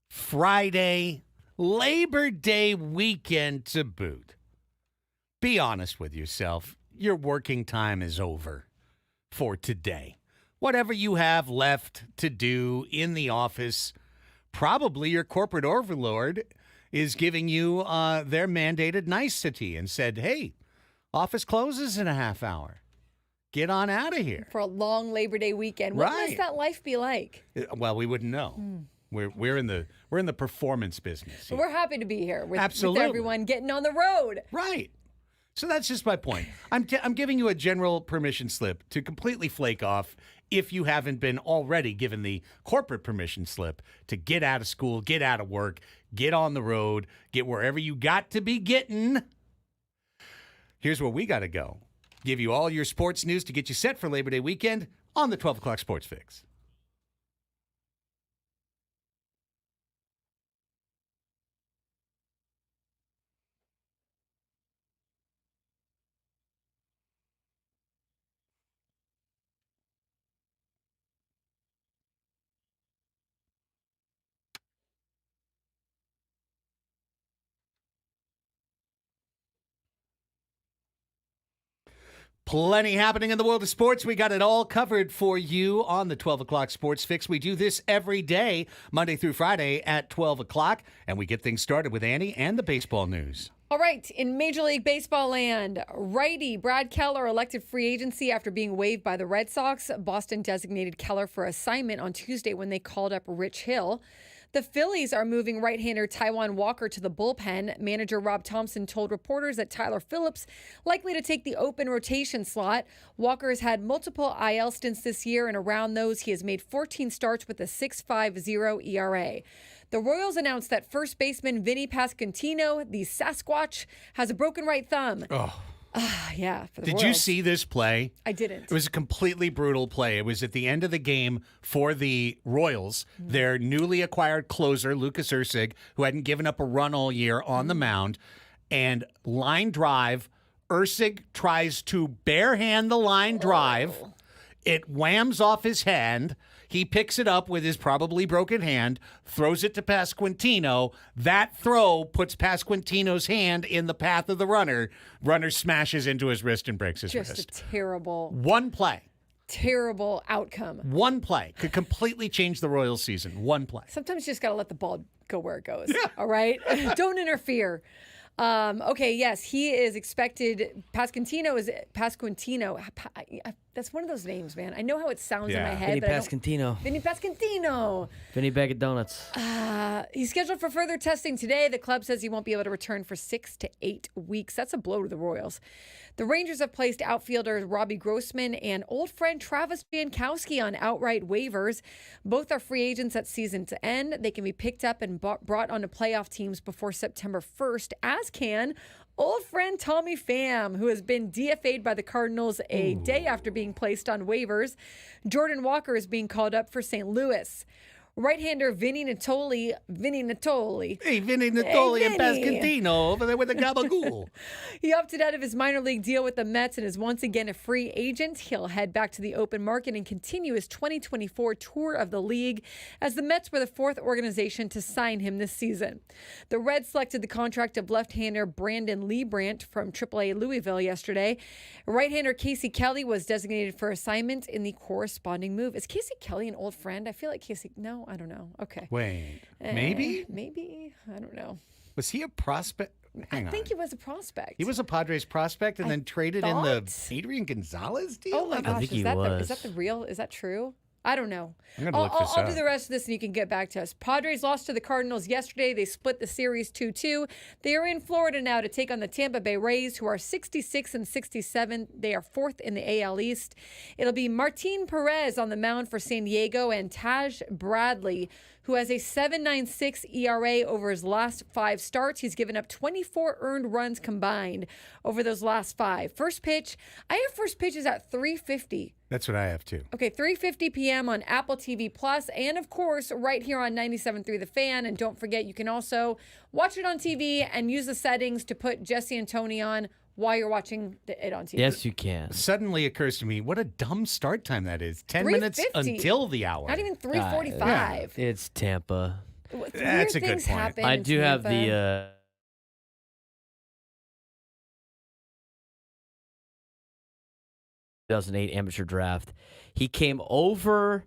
Friday, Labor Day weekend to boot. Be honest with yourself. Your working time is over for today. Whatever you have left to do in the office, probably your corporate overlord is giving you their mandated nicety and said, hey, office closes in a half hour. Get on out of here. For a long Labor Day weekend. What must that life be like? Well, we wouldn't know. We're in the performance business. But we're happy to be here with Absolutely. everyone getting on the road. Right. So that's just my point. I'm giving you a general permission slip to completely flake off if you haven't been already given the corporate permission slip to get out of school, get out of work, get on the road, get wherever you got to be getting. Here's where we got to go. Give you all your sports news to get you set for Labor Day weekend on the 12 o'clock Sports Fix. Plenty happening in the world of sports. We got it all covered for you on the 12 o'clock Sports Fix. We do this every day, Monday through Friday at 12 o'clock, and we get things started with Andy and the baseball news. All right, in Major League Baseball land, righty Brad Keller elected free agency after being waived by the Red Sox. Boston designated Keller for assignment on Tuesday when they called up Rich Hill. The Phillies are moving right-hander Taijuan Walker to the bullpen. Manager Rob Thompson told reporters that Tyler Phillips likely to take the open rotation slot. Walker has had multiple IL stints this year, and around those, he has made 14 starts with a 6.50 ERA. The Royals announced that first baseman Vinny Pasquantino, the Sasquatch, has a broken right thumb. Oh. Yeah. For the Did Royals. you see this play? I didn't. It was a completely brutal play. It was at the end of the game for the Royals. Their newly acquired closer, Lucas Ursig, who hadn't given up a run all year on the mound, and line drive. Ursig tries to barehand the line drive. It whams off his hand. He picks it up with his probably broken hand, throws it to Pasquantino. That throw puts Pasquantino's hand in the path of the runner. Runner smashes into his wrist and breaks his Just wrist. a terrible, One play. terrible outcome. One play could completely change the Royals season. One play. Sometimes you just got to let the ball go where it goes. Yeah. All right? Don't interfere. Okay, yes, he is expected. Pasquantino. That's one of those names, man. I know how it sounds in my head. Vinny but Pasquantino. Vinny Pasquantino. Vinny Bag of Donuts. He's scheduled for further testing today. The club says he won't be able to return for 6 to 8 weeks. That's a blow to the Royals. The Rangers have placed outfielders Robbie Grossman and old friend Travis Jankowski on outright waivers. Both are free agents at season's end. They can be picked up and brought onto playoff teams before September 1st, as can old friend Tommy Pham, who has been DFA'd by the Cardinals a day after being placed on waivers. Jordan Walker is being called up for St. Louis. Right-hander Vinny Natoli. Hey, Vinny Natoli and Pasquantino over there with the gabagool. He opted out of his minor league deal with the Mets and is once again a free agent. He'll head back to the open market and continue his 2024 tour of the league, as the Mets were the fourth organization to sign him this season. The Reds selected the contract of left-hander Brandon Liebrandt from AAA Louisville yesterday. Right-hander Casey Kelly was designated for assignment in the corresponding move. Is Casey Kelly an old friend? I feel like Casey... No, I don't know. Okay. Wait, maybe? Maybe. I don't know. Was he a prospect? Hang I on. think he was a prospect. He was a Padres prospect and then traded in the Adrian Gonzalez deal? Oh my gosh, think is he that was. the real? Is that true? I don't know. I'm gonna look this I'll up. do the rest of this and you can get back to us. Padres lost to the Cardinals yesterday. They split the series 2-2. They are in Florida now to take on the Tampa Bay Rays, who are 66 and 67. They are fourth in the AL East. It'll be Martin Perez on the mound for San Diego and Taj Bradley, who has a 7.96 ERA over his last 5 starts. He's given up 24 earned runs combined over those last 5. First pitch, I have first pitches at 3:50. That's what I have too. Okay, 3:50 p.m. on Apple TV Plus, and of course, right here on 97.3 The Fan. And don't forget, you can also watch it on TV and use the settings to put Jesse and Tony on while you're watching it on TV. Yes, you can. Suddenly occurs to me what a dumb start time that is. 10 minutes 3:50. until the hour. Not even 3:45. It's Tampa. That's a good things point. happen I in do have Tampa. the 2008 amateur draft. He came over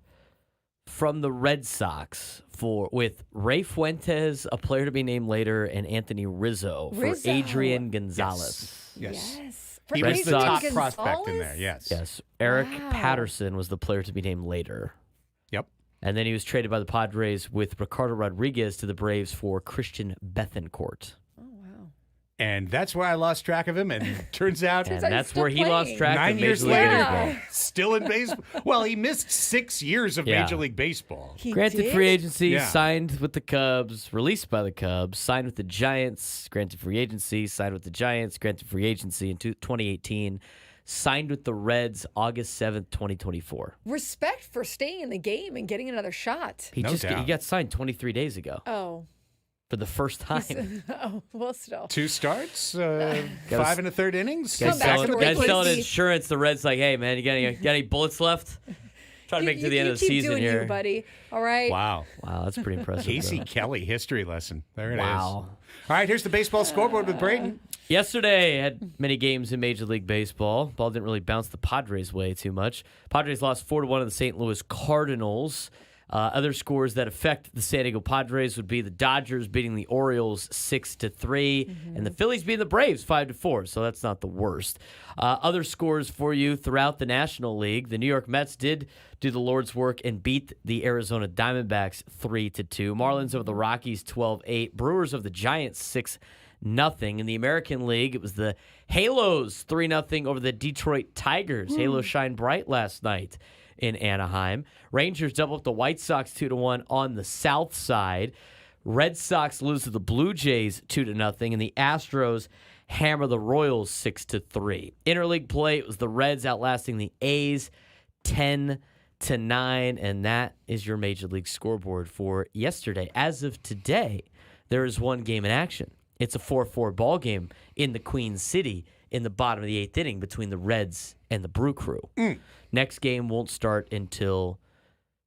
from the Red Sox with Ray Fuentes, a player to be named later, and Anthony Rizzo for Rizzo. Adrian Gonzalez. Yes. For He Red was the Sox top prospect in there, yes. Yes. Eric Wow. Patterson was the player to be named later. Yep. And then he was traded by the Padres with Ricardo Rodriguez to the Braves for Christian Bethancourt. Oh, wow. And that's where I lost track of him, and turns out Turns And out he's that's still where he lost playing. track 9 of years Major League later, Baseball. still in baseball. Well, he missed 6 years of Yeah. Major League Baseball. He Granted did? free agency, Yeah. signed with the Cubs, released by the Cubs, signed with the Giants, granted free agency, signed with the Giants, granted free agency in 2018, signed with the Reds August 7th, 2024. Respect for staying in the game and getting another shot. He No doubt. he got signed 23 days ago Oh. for the first time. Oh, well, still. 2 starts, 5 1/3 innings. Come back to Guys Ricky. selling insurance. The Reds like, hey man, you got any bullets left? Trying to make it to the end of the keep season doing here. You, buddy. All right. Wow. Wow, that's pretty impressive. Casey though. Kelly history lesson. There it is. Wow. All right, here's the baseball scoreboard with Braden. Yesterday had many games in Major League Baseball. Ball didn't really bounce the Padres' way too much. Padres lost 4-1 to the St. Louis Cardinals. Other scores that affect the San Diego Padres would be the Dodgers beating the Orioles 6-3, and the Phillies beating the Braves 5-4. So that's not the worst. Other scores for you throughout the National League: the New York Mets did do the Lord's work and beat the Arizona Diamondbacks 3-2. Marlins over the Rockies 12-8. Brewers of the Giants 6-0. In the American League, it was the Halos 3-0 over the Detroit Tigers. Halos shined bright last night in Anaheim. Rangers double up the White Sox 2-1 on the south side. Red Sox lose to the Blue Jays 2-0, and the Astros hammer the Royals 6-3. Interleague play, it was the Reds outlasting the A's 10-9, and that is your Major League scoreboard for yesterday. As of today, there is one game in action. It's a 4-4 ball game in the Queen City in the bottom of the 8th inning between the Reds and the Brew Crew. Next game won't start until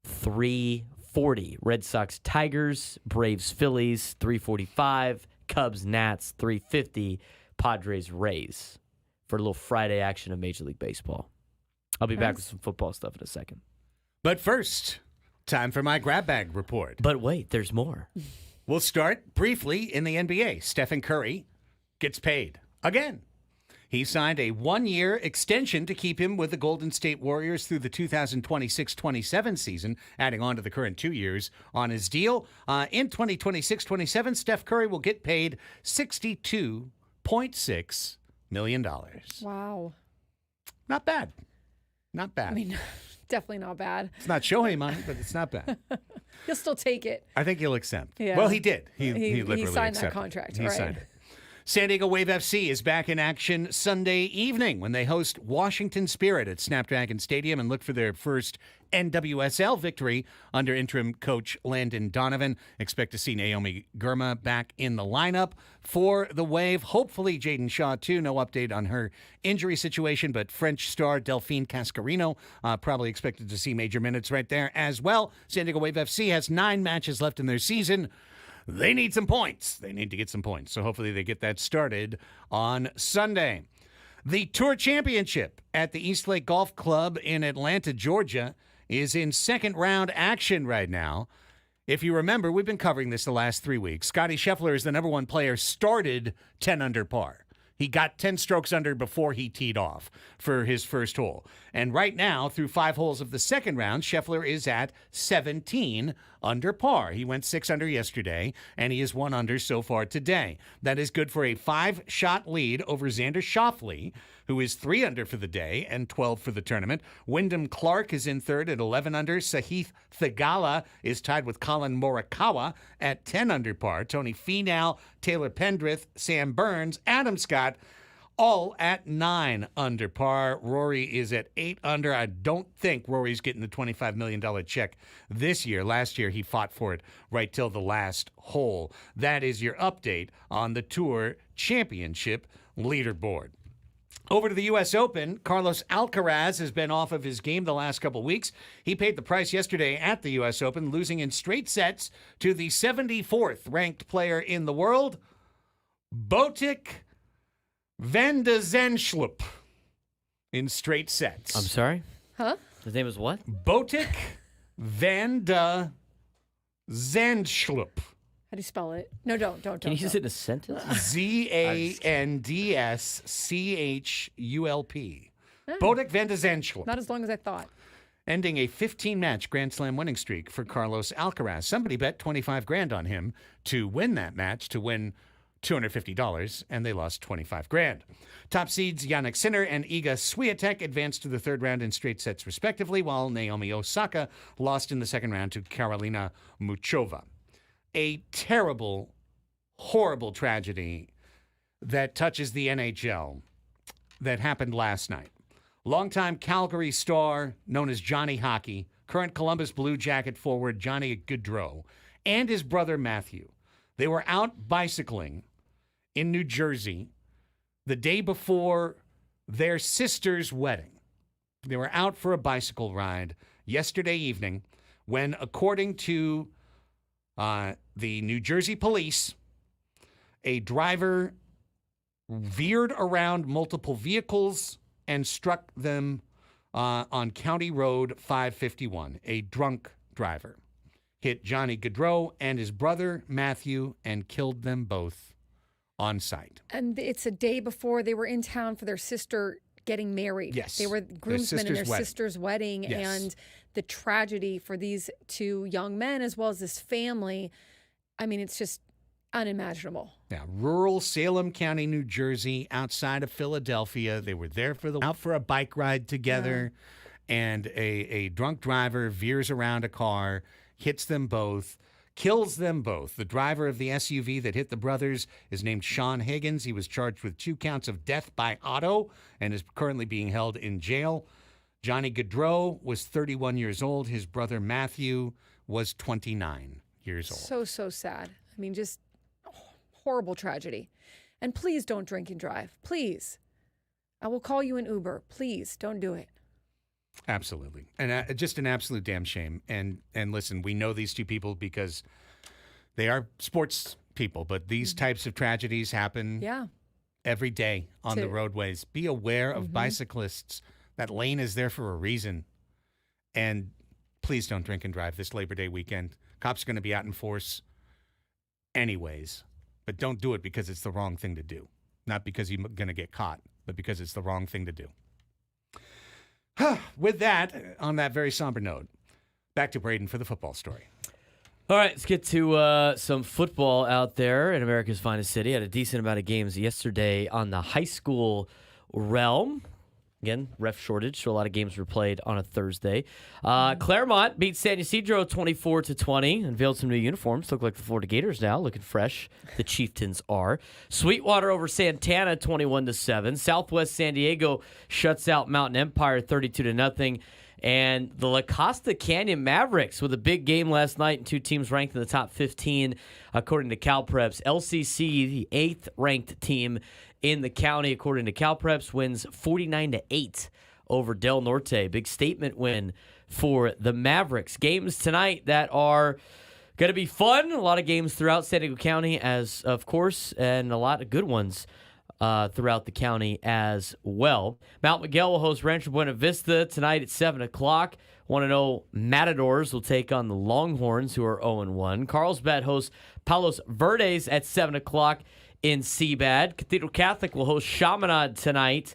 3:40. Red Sox Tigers, Braves Phillies 3:45, Cubs Nats 3:50, Padres Rays for a little Friday action of Major League Baseball. I'll be back with some football stuff in a second. But first, time for my grab bag report. But wait, there's more. We'll start briefly in the NBA. Stephen Curry gets paid again. He signed a 1-year extension to keep him with the Golden State Warriors through the 2026-27 season, adding on to the current 2 years on his deal. In 2026-27, Steph Curry will get paid $62.6 million. Wow. Not bad. Not bad. I mean, definitely not bad. It's not Shohei money, but it's not bad. He'll still take it. I think he'll accept. Yeah. Well, he did. He He literally signed that accepted. contract, He right. signed it. San Diego Wave FC is back in action Sunday evening when they host Washington Spirit at Snapdragon Stadium and look for their first NWSL victory under interim coach Landon Donovan. Expect to see Naomi Girma back in the lineup for the Wave. Hopefully Jaden Shaw, too. No update on her injury situation, but French star Delphine Cascarino probably expected to see major minutes right there as well. San Diego Wave FC has 9 matches left in their season. They need some points. They need to get some points. So hopefully they get that started on Sunday. The Tour Championship at the Eastlake Golf Club in Atlanta, Georgia, is in second round action right now. If you remember, we've been covering this the last 3 weeks. Scotty Scheffler is the number 1 player, started 10 under par. He got 10 strokes under before he teed off for his first hole. And right now, through 5 holes of the second round, Scheffler is at 17 under par. He went 6 under yesterday, and he is 1 under so far today. That is good for a 5-shot lead over Xander Schauffele, who is 3 under for the day and 12 for the tournament. Wyndham Clark is in third at 11 under. Sahith Theegala is tied with Colin Morikawa at 10 under par. Tony Finau, Taylor Pendrith, Sam Burns, Adam Scott, all at 9 under par. Rory is at 8 under. I don't think Rory's getting the $25 million check this year. Last year, he fought for it right till the last hole. That is your update on the Tour Championship leaderboard. Over to the U.S. Open, Carlos Alcaraz has been off of his game the last couple weeks. He paid the price yesterday at the U.S. Open, losing in straight sets to the 74th ranked player in the world, Botic van de Zandschulp, in straight sets. I'm sorry? Huh? His name is what? Botic van de Zandschulp. How do you spell it? No, don't. Can you use it in a sentence? Zandschuulp. Botic van de Zandschulp. Not as long as I thought. Ending a 15-match Grand Slam winning streak for Carlos Alcaraz. Somebody bet $25,000 on him to win that match, to win $250, and they lost $25,000. Top seeds Jannik Sinner and Iga Swiatek advanced to the third round in straight sets respectively, while Naomi Osaka lost in the second round to Karolina Muchova. A terrible, horrible tragedy that touches the NHL that happened last night. Longtime Calgary star known as Johnny Hockey, current Columbus Blue Jacket forward Johnny Gaudreau, and his brother Matthew. They were out bicycling in New Jersey the day before their sister's wedding. They were out for a bicycle ride yesterday evening when, according to the New Jersey police, a driver veered around multiple vehicles and struck them on County Road 551. A drunk driver hit Johnny Gaudreau and his brother Matthew and killed them both on site. And it's a day before they were in town for their sister getting married. Yes. They were groomsmen in their wedding. sister's wedding. Yes. And the tragedy for these two young men, as well as this family, I mean, it's just unimaginable. Yeah, rural Salem County, New Jersey, outside of Philadelphia. They were there out for a bike ride together, and a drunk driver veers around a car, hits them both, kills them both. The driver of the SUV that hit the brothers is named Sean Higgins. He was charged with 2 counts of death by auto and is currently being held in jail. Johnny Gaudreau was 31 years old. His brother Matthew was 29 years old. So sad. I mean, just horrible tragedy. And please don't drink and drive. Please. I will call you an Uber. Please don't do it. Absolutely. And just an absolute damn shame. And listen, we know these two people because they are sports people, but these types of tragedies happen every day on the roadways. Be aware of bicyclists. That lane is there for a reason. And please don't drink and drive this Labor Day weekend. Cops are going to be out in force anyways. But don't do it because it's the wrong thing to do. Not because you're going to get caught, but because it's the wrong thing to do. With that, on that very somber note, back to Braden for the football story. All right, let's get to some football out there in America's finest city. Had a decent amount of games yesterday on the high school realm. Again, ref shortage, so a lot of games were played on a Thursday. Claremont beat San Ysidro 24-20, unveiled some new uniforms. Look like the Florida Gators now, looking fresh. The Chieftains are. Sweetwater over Santana 21-7. Southwest San Diego shuts out Mountain Empire 32-0. And the La Costa Canyon Mavericks with a big game last night, and 2 teams ranked in the top 15 according to CalPreps. LCC, the 8th ranked team in the county, according to CalPreps, wins 49-8 over Del Norte. Big statement win for the Mavericks. Games tonight that are going to be fun. A lot of games throughout San Diego County, as of course, and a lot of good ones throughout the county as well. Mount Miguel will host Rancho Buena Vista tonight at 7 o'clock. 1-0 Matadors will take on the Longhorns, who are 0-1. Carlsbad hosts Palos Verdes at 7 o'clock in Seabad. Cathedral Catholic will host Chaminade tonight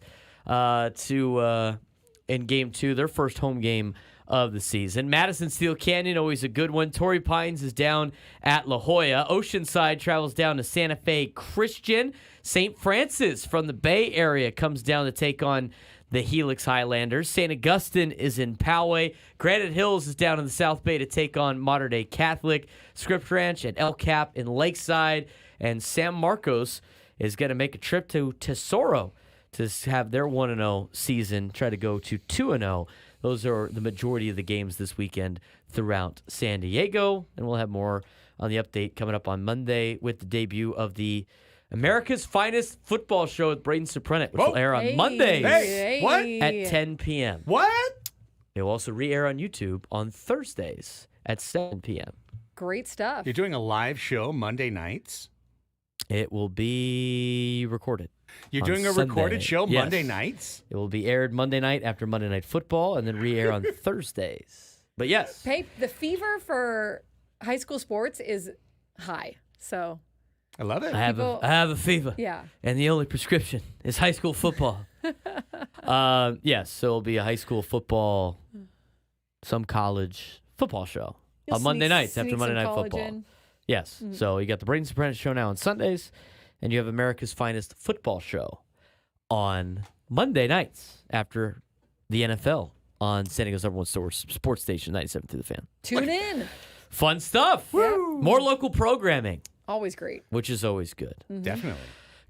in Game 2, their first home game of the season. Madison Steel Canyon, always a good one. Torrey Pines is down at La Jolla. Oceanside travels down to Santa Fe Christian. St. Francis from the Bay Area comes down to take on the Helix Highlanders. St. Augustine is in Poway. Granite Hills is down in the South Bay to take on Mater Dei Catholic. Script Ranch and El Cap in Lakeside. And San Marcos is going to make a trip to Tesoro to have their 1-0 season, try to go to 2-0. Those are the majority of the games this weekend throughout San Diego. And we'll have more on the update coming up on Monday with the debut of the America's Finest Football Show with Braden Soprenic, which will air on Mondays Hey, what? at 10 p.m. What? It will also re-air on YouTube on Thursdays at 7 p.m. Great stuff. You're doing a live show Monday nights? It will be recorded. You're on doing a recorded Sunday. show Yes. Monday nights? It will be aired Monday night after Monday Night Football and then re-air on Thursdays. But yes. The fever for high school sports is high. So, I love it. I have a fever. yeah. And the only prescription is high school football. Yes, so it'll be a high school football, some college football show You'll on Monday sneak- nights after sneak Monday some Night college Football. in. Yes, so you got the Braden Soprano Show now on Sundays, and you have America's Finest Football Show on Monday nights after the NFL on San Diego's number one sports station, 97 through the Fan. Tune in. Fun stuff. More local programming, Always great. which is always good. Definitely.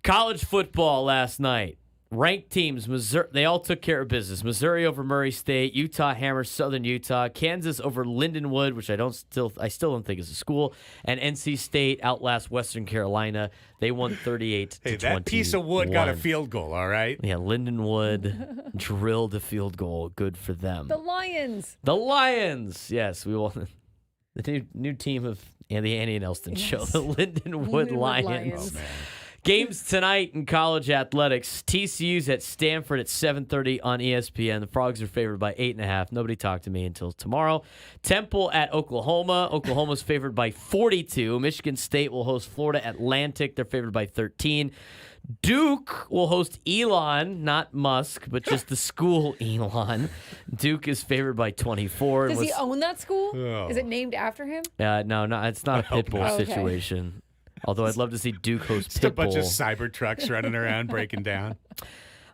College football last night. Ranked teams, Missouri, they all took care of business. Missouri over Murray State, Utah hammers Southern Utah, Kansas over Lindenwood, which I still don't think is a school, and NC State outlast Western Carolina. They won 38 Hey, to 21. that piece of wood got a field goal, all right? Yeah, Lindenwood drilled a field goal. Good for them. The Lions. The Lions. Yes, we won. The new team of the Annie and Elsten show, the Lindenwood Lions. Oh, man. Games tonight in college athletics. TCU's at Stanford at 7:30 on ESPN. The Frogs are favored by 8.5. Nobody talked to me until tomorrow. Temple at Oklahoma. Oklahoma's favored by 42. Michigan State will host Florida Atlantic. They're favored by 13. Duke will host Elon, not Musk, but just the school Elon. Duke is favored by 24. Does he own that school? Oh. Is it named after him? No, it's not a pit bull not. Okay. situation. Although I'd love to see Duke host Just a pit bunch bull. of cyber trucks running around, breaking down.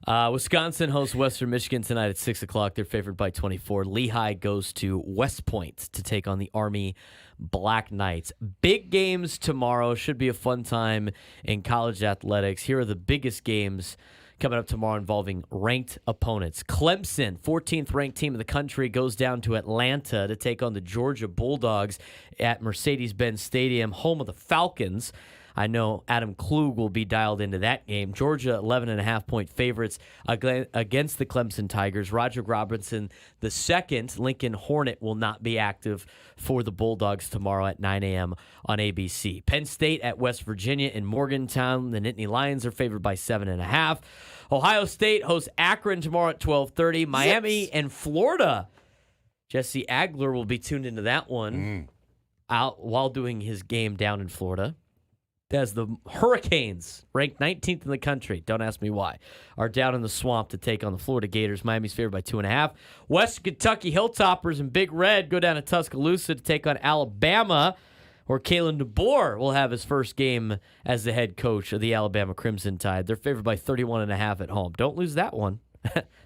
Wisconsin hosts Western Michigan tonight at 6 o'clock. They're favored by 24. Lehigh goes to West Point to take on the Army Black Knights. Big games tomorrow. Should be a fun time in college athletics. Here are the biggest games coming up tomorrow involving ranked opponents. Clemson, 14th ranked team in the country, goes down to Atlanta to take on the Georgia Bulldogs at Mercedes-Benz Stadium, home of the Falcons. I know Adam Klug will be dialed into that game. Georgia, 11.5-point favorites against the Clemson Tigers. Roger Robinson, the second Lincoln Hornet, will not be active for the Bulldogs tomorrow at 9 a.m. on ABC. Penn State at West Virginia in Morgantown. The Nittany Lions are favored by 7.5. Ohio State hosts Akron tomorrow at 12:30. Miami and Florida. Jesse Agler will be tuned into that one out while doing his game down in Florida. As the Hurricanes, ranked 19th in the country, don't ask me why, are down in the swamp to take on the Florida Gators. Miami's favored by 2.5. West Kentucky Hilltoppers and Big Red go down to Tuscaloosa to take on Alabama, where Kalen DeBoer will have his first game as the head coach of the Alabama Crimson Tide. They're favored by 31.5 at home. Don't lose that one.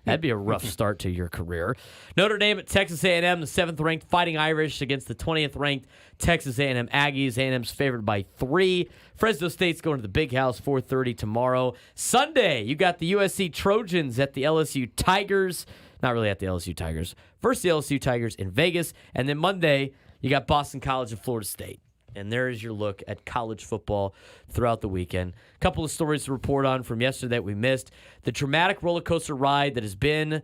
That'd be a rough start to your career. Notre Dame at Texas A&M, the 7th-ranked Fighting Irish against the 20th-ranked Texas A&M Aggies. A&M's favored by 3. Fresno State's going to the Big House, 4:30 tomorrow. Sunday, you got the USC Trojans at the LSU Tigers. Not really at the LSU Tigers. First, the LSU Tigers in Vegas. And then Monday, you got Boston College and Florida State. And there is your look at college football throughout the weekend. A couple of stories to report on from yesterday that we missed. The dramatic roller coaster ride that has been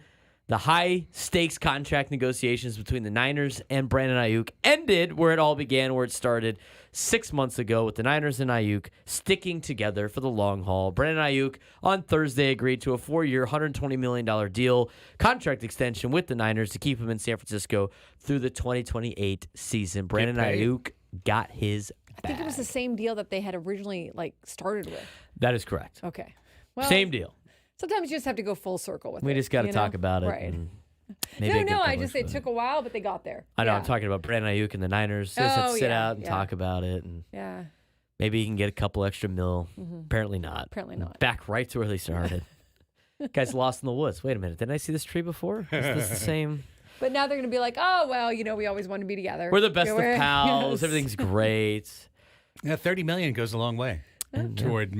the high-stakes contract negotiations between the Niners and Brandon Ayuk ended where it all began, where it started 6 months ago with the Niners and Ayuk sticking together for the long haul. Brandon Ayuk on Thursday agreed to a 4-year, $120 million deal, contract extension with the Niners to keep him in San Francisco through the 2028 season. Brandon Ayuk got his bag. I think it was the same deal that they had originally started with. That is correct. Okay. Well, Same deal. Sometimes you just have to go full circle with it. We just got to you talk know? about it. Right. And maybe It took a while, but they got there. I know. Yeah. I'm talking about Brandon Ayuk and the Niners. They just have to sit yeah, out and yeah. talk about it, and Yeah. maybe he can get a couple extra mil. Apparently not. Apparently not. Back right to where they started. Guys lost in the woods. Wait a minute. Didn't I see this tree before? Is this the same? But now they're going to be like, oh, well, we always want to be together. We're the best of We're- pals. Yes. Everything's great. Yeah, $30 million goes a long way toward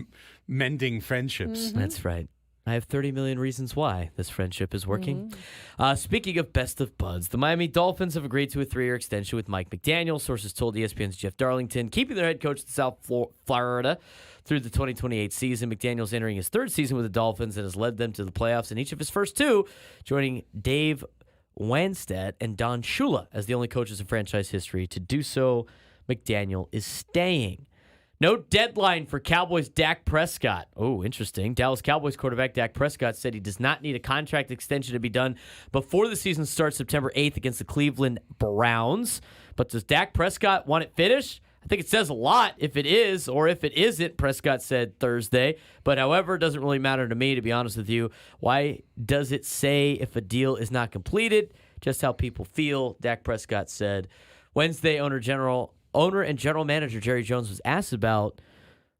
mending friendships. That's right. I have 30 million reasons why this friendship is working. Speaking of best of buds, the Miami Dolphins have agreed to a 3-year extension with Mike McDaniel. Sources told ESPN's Jeff Darlington, keeping their head coach in South Florida. through the 2028 season. McDaniel's entering his third season with the Dolphins and has led them to the playoffs in each of his first two, joining Dave Wanstead and Don Shula as the only coaches in franchise history to do so. McDaniel is staying. No deadline for Cowboys' Dak Prescott. Oh, interesting. Dallas Cowboys quarterback Dak Prescott said he does not need a contract extension to be done before the season starts September 8th against the Cleveland Browns. But does Dak Prescott want it finished? I think it says a lot if it is, or if it isn't, Prescott said Thursday. But however, it doesn't really matter to me, to be honest with you. Why does it say if a deal is not completed? Just how people feel, Dak Prescott said. Wednesday, owner and general manager Jerry Jones was asked about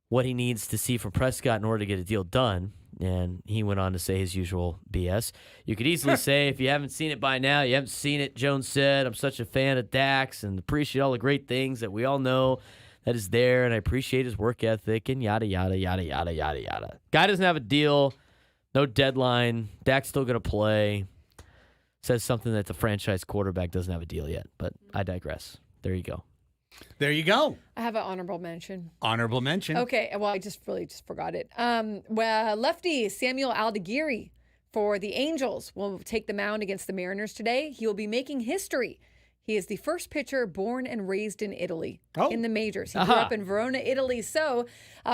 what he needs to see from Prescott in order to get a deal done. And he went on to say his usual BS. You could easily say, if you haven't seen it by now, you haven't seen it, Jones said, I'm such a fan of Dax and appreciate all the great things that we all know that is there, and I appreciate his work ethic and yada, yada, yada, yada, yada, yada. Guy doesn't have a deal, no deadline. Dak's still going to play. Says something that the franchise quarterback doesn't have a deal yet, but I digress. There you go. There you go. I have an honorable mention. Honorable mention. Okay, well, I just forgot it. Well, lefty Samuel Aldeguerri for the Angels will take the mound against the Mariners today. He will be making history. He is the first pitcher born and raised in Italy in the majors. He grew up in Verona, Italy. So,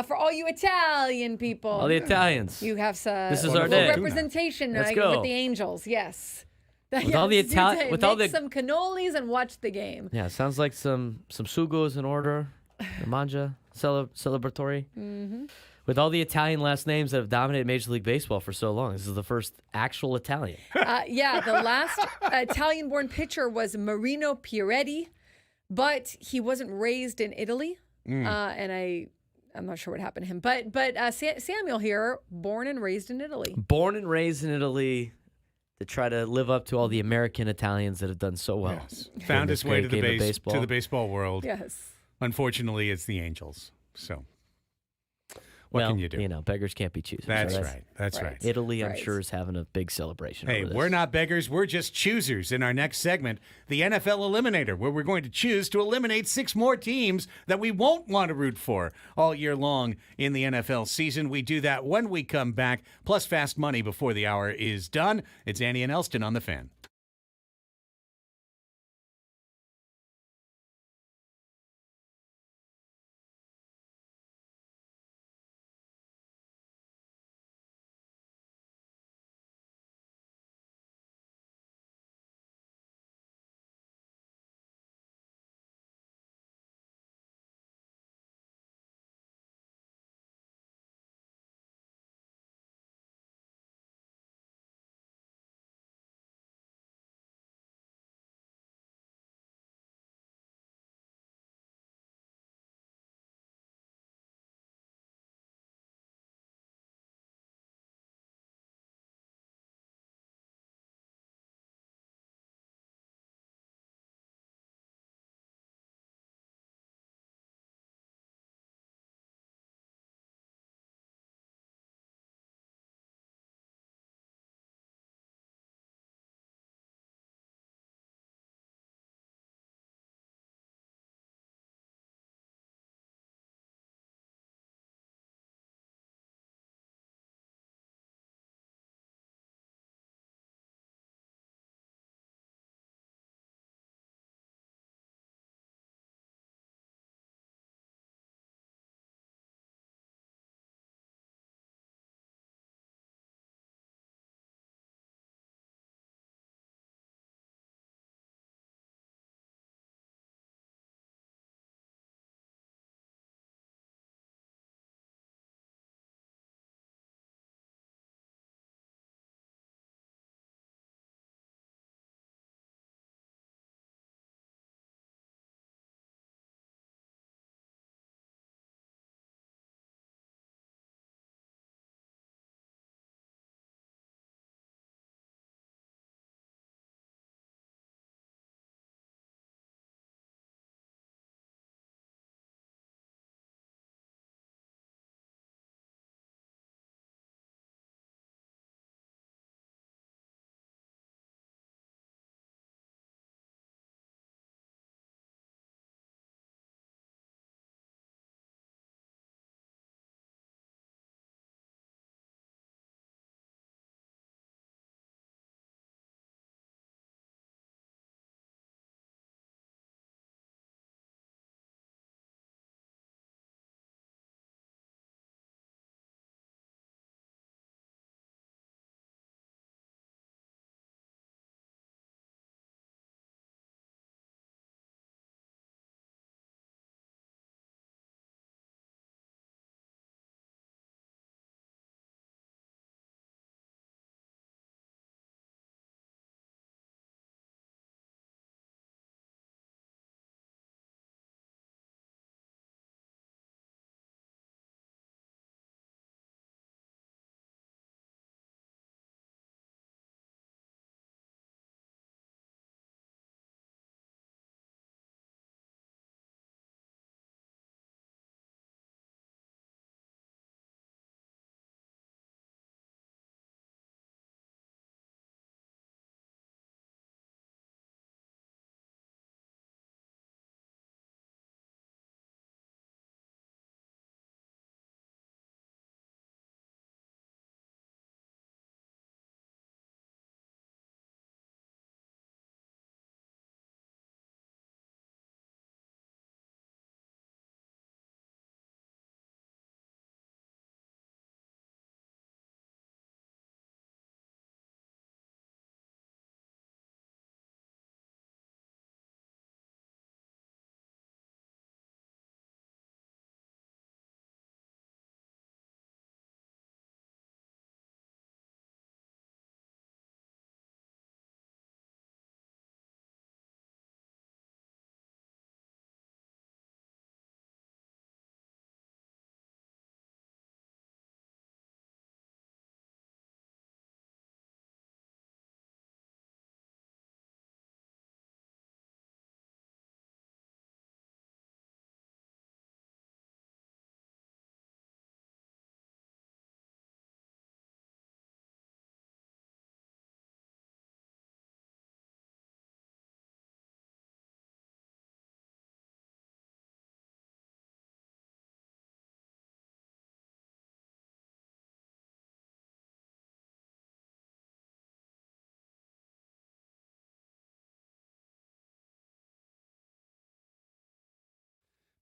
for all you Italian people, All the Italians. you have This is full our day. representation Let's with go. the Angels. Yes. With all the Italian, with all the some cannolis and watch the game. yeah, sounds like some sugos in order, the manja celebratory. Mm-hmm. With all the Italian last names that have dominated Major League Baseball for so long, this is the first actual Italian. Yeah, the last Italian-born pitcher was Marino Pieretti, but he wasn't raised in Italy, and I'm not sure what happened to him. But Samuel here, born and raised in Italy. Born and raised in Italy to try to live up to all the American Italians that have done so well. Yes. Found his way to the baseball. baseball world. Yes. Unfortunately, it's the Angels. So what can you do? You know, beggars can't be choosers. That's so right. That's right. Italy, I'm Right. sure, is having a big celebration. Hey, over this. we're not beggars. We're just choosers. In our next segment, the NFL Eliminator, where we're going to choose to eliminate 6 more teams that we won't want to root for all year long in the NFL season. We do that when we come back, plus fast money before the hour is done. It's Annie and Elsten on The Fan.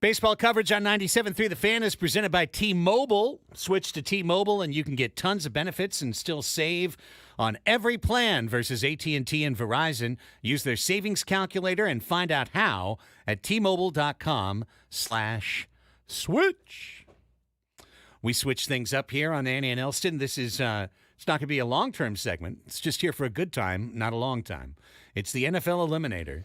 Baseball coverage on 97.3 The Fan is presented by T-Mobile. Switch to T-Mobile and you can get tons of benefits and still save on every plan versus AT&T and Verizon. Use their savings calculator and find out how at T-Mobile.com/switch. We switch things up here on Annie and Elsten. This is it's not going to be a long-term segment. It's just here for a good time, not a long time. It's the NFL Eliminator.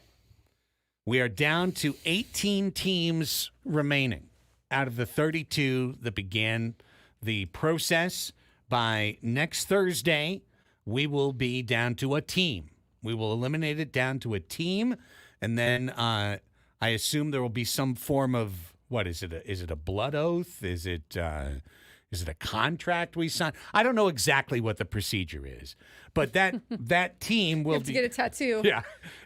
We are down to 18 teams remaining out of the 32 that began the process. By next Thursday, we will be down to a team. We will eliminate it down to a team, and then I assume there will be some form of, what is it? Is it a blood oath? Is it a contract we sign? I don't know exactly what the procedure is, but that team will You have to get a tattoo. Yeah.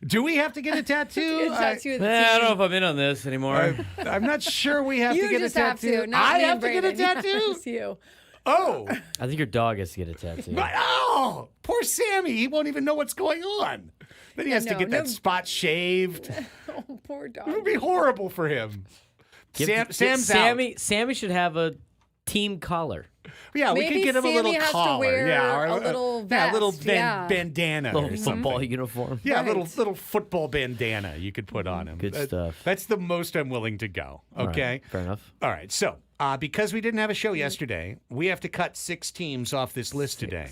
Do we have to get a tattoo? Get a tattoo of the I don't team. know if I'm in on this anymore. I'm not sure we have You to get just a have tattoo. to. Not I me and have to get a Brayden. tattoo? It's you. Oh. I think your dog has to get a tattoo. Oh, poor Sammy. He won't even know what's going on. Then he has to get that spot shaved. Oh, poor dog. It would be horrible for him. Sam's out. Sammy should have a team collar. Yeah, we Maybe could get him a little Sammy has to collar. wear yeah, or a little little vest, yeah. bandana Little or something. football uniform. Yeah, Right. little football bandana you could put on him. Good stuff. That's the most I'm willing to go. All Okay. right, fair enough. All right. So because we didn't have a show yesterday, we have to cut 6 teams off this list today.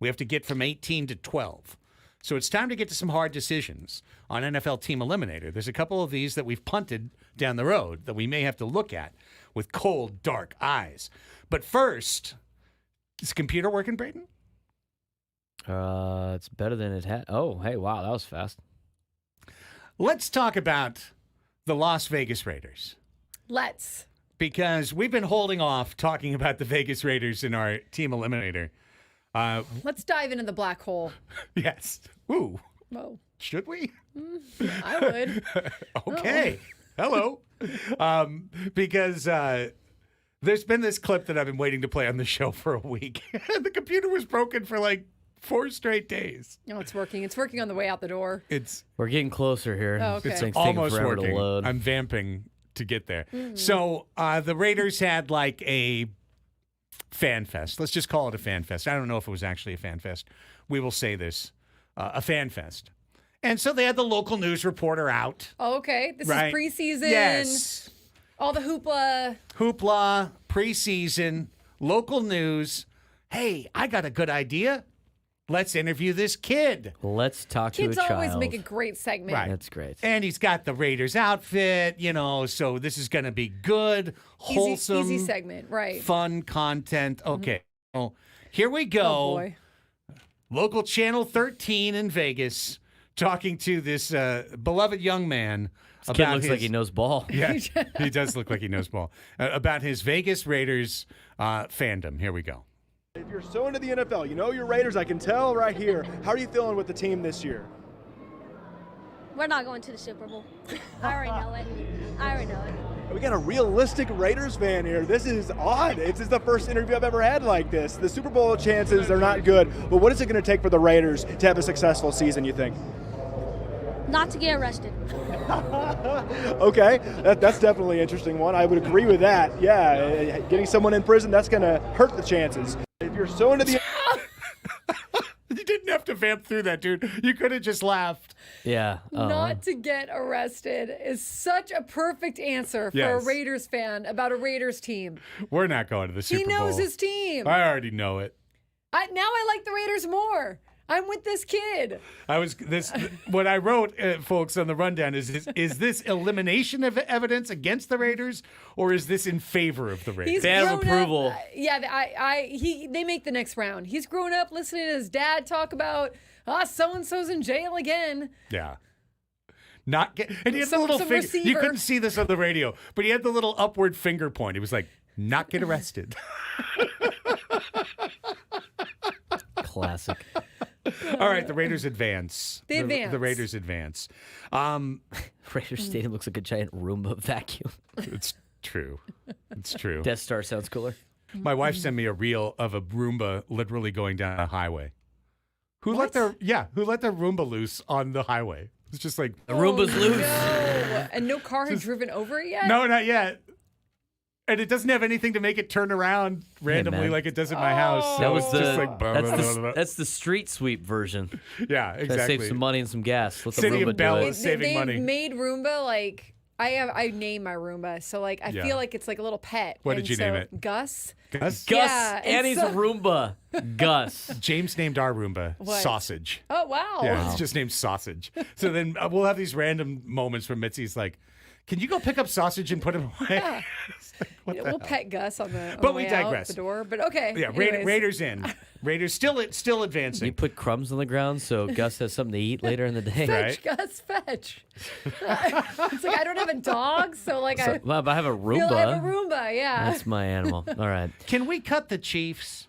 We have to get from 18 to 12. So it's time to get to some hard decisions on NFL Team Eliminator. There's a couple of these that we've punted down the road that we may have to look at with cold, dark eyes. But first, is the computer working, Brayden? It's better than it had. Oh, hey, wow, that was fast. Let's talk about the Las Vegas Raiders. Let's. Because we've been holding off talking about the Vegas Raiders in our Team Eliminator. Let's dive into the black hole. Yes. Ooh. Whoa. Should we? I would. Okay. Hello. Because there's been this clip that I've been waiting to play on the show for a week. The computer was broken for like 4 straight days. No, it's working. It's working on the way out the door. We're getting closer here. Oh, okay. This thing's Almost taking forever working. to load. I'm vamping to get there. So the Raiders had like a fan fest. Let's just call it a fan fest. I don't know if it was actually a fan fest. We will say this, a fan fest. And so they had the local news reporter out. Oh, okay. This Right. is preseason. Yes. All the Hoopla, preseason, local news. Hey, I got a good idea. Let's interview this kid. Let's talk Kids to a child. always make a great segment. Right. That's great. And he's got the Raiders outfit, so this is going to be good, wholesome, Easy segment, right. fun content. Okay. Well, here we go. Oh, boy. Local Channel 13 in Vegas talking to this beloved young man. This kid looks like he knows ball. Yeah, he does look like he knows ball. About his Vegas Raiders fandom. Here we go. If you're so into the NFL, you know your Raiders, I can tell right here. How are you feeling with the team this year? We're not going to the Super Bowl. I already know it. We got a realistic Raiders fan here. This is odd. This is the first interview I've ever had like this. The Super Bowl chances are not good, but what is it going to take for the Raiders to have a successful season, you think? Not to get arrested. Okay, that's definitely an interesting one. I would agree with that. Yeah, getting someone in prison, that's going to hurt the chances. If you're so into the You didn't have to vamp through that, dude. You could have just laughed. Yeah. Not to get arrested is such a perfect answer for Yes. a Raiders fan about a Raiders team. We're not going to the Super He Bowl. knows his team. I already know it. Now I like the Raiders more. I'm with this kid. What I wrote, folks, on the rundown is this elimination of evidence against the Raiders, or is this in favor of the Raiders? He's Fan of grown up- approval. They make the next round. He's grown up listening to his dad talk about so and so's in jail again. Yeah. And he had the Some little finger. You receiver. couldn't see this on the radio, but he had the little upward finger point. He was like, "Not get arrested." Classic. All right, the Raiders advance. They advance. The Raiders advance. Raiders Stadium looks like a giant Roomba vacuum. It's true. It's true. Death Star sounds cooler. My wife sent me a reel of a Roomba literally going down a highway. Who let their Roomba loose on the highway? It's just like, The Roomba's loose. No. And no car had driven over it yet? no, not yet. And it doesn't have anything to make it turn around randomly man. like it does at my house. So That was it's the just like, blah, blah, blah, blah, blah. that's the street sweep version. Yeah, Gotta exactly. save some money and some gas. Let the City Roomba of Bell do is it. saving They've money. made Roomba like I named my Roomba, so like I Yeah. feel like it's like a little pet. What And did you so name it? Gus. Gus? Gus, Yeah, and Annie's so- Roomba. Gus. James named our Roomba What? Sausage. Oh wow. Yeah, it's just named Sausage. So then we'll have these random moments where Mitzi's like, can you go pick up Sausage and put him away? It's like, what the We'll hell? pet Gus on the But we way out digress. the door. But okay. Yeah, anyways. Raiders in. Raiders still You advancing. put crumbs on the ground so Gus has something to eat later in the day. Right. Fetch, Gus, fetch. It's like I don't have a dog, so like So, well, if I have a I have a Roomba, Roomba. Yeah. that's my animal. All right. Can we cut the Chiefs?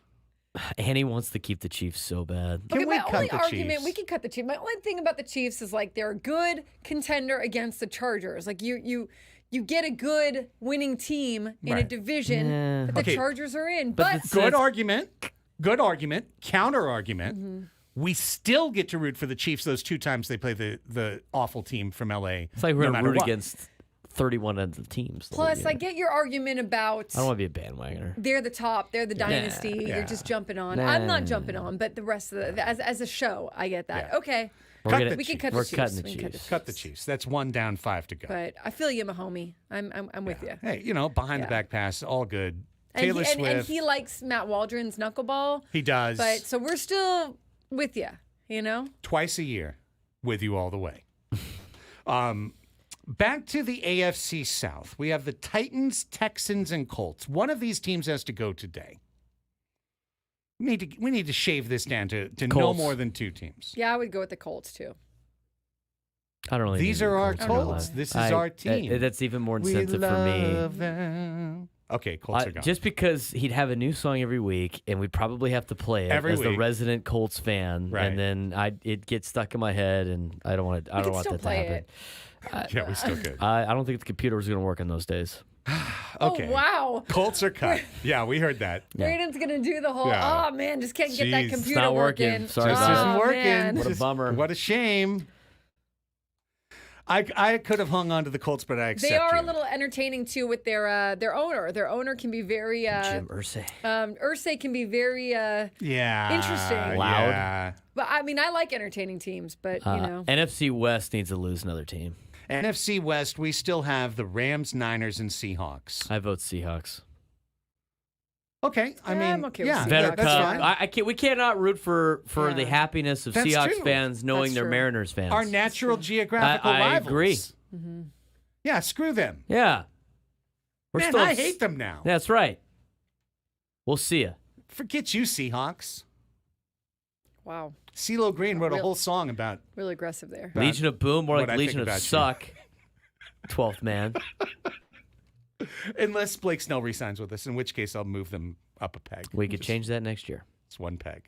Annie wants to keep the Chiefs so bad. Can Okay, we my cut only the argument, Chiefs? we can cut the Chiefs. My only thing about the Chiefs is like they're a good contender against the Chargers. Like you get a good winning team in a Right. division Yeah. that the Okay. Chargers are in. But But it's- Good argument. Good argument. Counter argument. Mm-hmm. We still get to root for the Chiefs those 2 times they play the awful team from LA. It's like we're no going to matter root what. against 31 other teams. the whole plus, year. I get your argument about I don't want to be a bandwagoner. they're the top, they're the dynasty. Yeah. You're just jumping on. Nah. I'm not jumping on, but the rest of as a show, I get that. Yeah. Okay, Cut the we can cut We're the Chiefs. cutting the We can cut Chiefs. Cut the Chiefs. That's 1 down, 5 to go. But I feel you, my homie. I'm with you. Hey, behind the Yeah. back pass, all good. And Taylor he, and Swift. he likes Matt Waldron's knuckleball. He does. But so we're still with you, Twice a year, with you all the way. Back to the AFC South. We have the Titans, Texans, and Colts. One of these teams has to go today. We need to shave this down to no Colts. more than 2 teams. Yeah, I would go with the Colts too. I don't really These think are the our Colts are Colts. alive. This is our team. That's even more We incentive for me. love them. Okay, Colts are gone. Just because he'd have a new song every week, and we'd probably have to play it Every as the week. resident Colts fan, Right. and then it gets stuck in my head, and I don't want can that still to play happen. it. Yeah, we still good. I don't think the computer was going to work in those days. Okay. Oh wow. Colts are cut. Yeah, we heard that. Braden's gonna do the whole. Yeah. Oh man, just can't get that Jeez. computer not working. Sorry Just about isn't it. working. Man. What a bummer. What a shame. I could have hung on to the Colts, but I accept They are you. a little entertaining too with their owner. Their owner can be very Jim Irsay. Irsay can be very Yeah. Interesting. Loud. Yeah. but I mean I like entertaining teams, but NFC West needs to lose another team. NFC West, we still have the Rams, Niners, and Seahawks. I vote Seahawks. Okay. I Yeah, mean, I'm okay with yeah, Seahawks. Better that's Cup. fine. I can't. We cannot root for Yeah. the happiness of That's Seahawks true. fans knowing That's they're true. Mariners fans. Our natural geographical I rivals. agree. Yeah, screw them. Yeah. We're Man, still I hate them now. That's right. We'll see you. Forget you, Seahawks. wow, CeeLo Green wrote a Real- whole song about really aggressive there. About Legion of Boom, more what like I think Legion of about you. Suck. 12th man. unless Blake Snell resigns with us, in which case I'll move them up a peg. We could change that next year. It's one peg.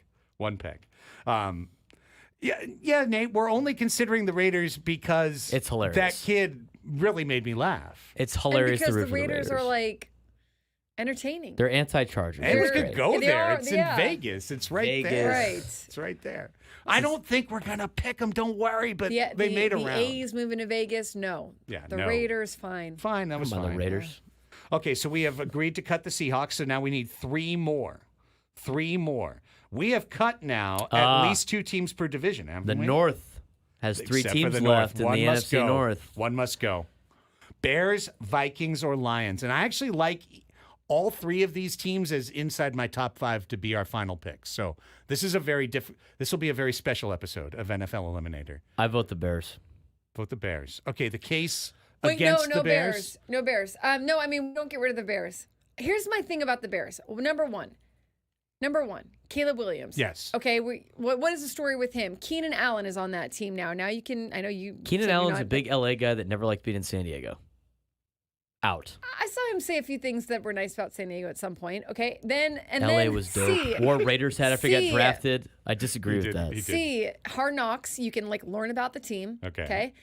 Yeah, Nate, we're only considering the Raiders because It's hilarious. That kid really made me laugh. It's And hilarious because to root the for Raiders are like entertaining. They're anti-Chargers. And we They're could great. go They there. are- It's in yeah. Vegas. It's right Vegas. there. Right. It's right there. I don't think we're gonna pick them. Don't worry. But Yeah, they made a the round. A's moving to Vegas. No. Yeah, The no. Raiders, fine. Fine, that was Come on, fine. the Raiders. Okay, so we have agreed to cut the Seahawks. So now we need 3 more. 3 more. We have cut now at least 2 teams per division. Haven't The we? North has 3 Except for teams the left North. in One the must NFC go. North. One must go. Bears, Vikings, or Lions. And I actually like all 3 of these teams as inside my top 5 to be our final picks. So this is a very this will be a very special episode of NFL Eliminator. I vote the Bears. Vote the Bears. Okay, the case Wait, against no the Bears. No Bears. No, I mean, don't get rid of the Bears. Here's my thing about the Bears. Number one, Caleb Williams. Yes. Okay, what is the story with him? Keenan Allen is on that team now. Now you can, I know you. Keenan said you're Allen's not- a big LA guy that never liked being in San Diego. Out. I saw him say a few things that were nice about San Diego at some point. Okay, then LA was dope. War Raiders had after he got C. drafted. I disagree He with did. that. He did. C, Hard Knocks, you can like learn about the team. Okay.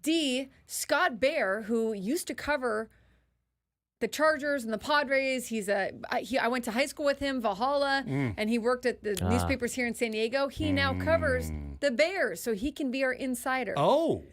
D, Scott Bair, who used to cover the Chargers and the Padres. I went to high school with him, Valhalla, and he worked at the newspapers here in San Diego. He now covers the Bears, so he can be our insider. Oh.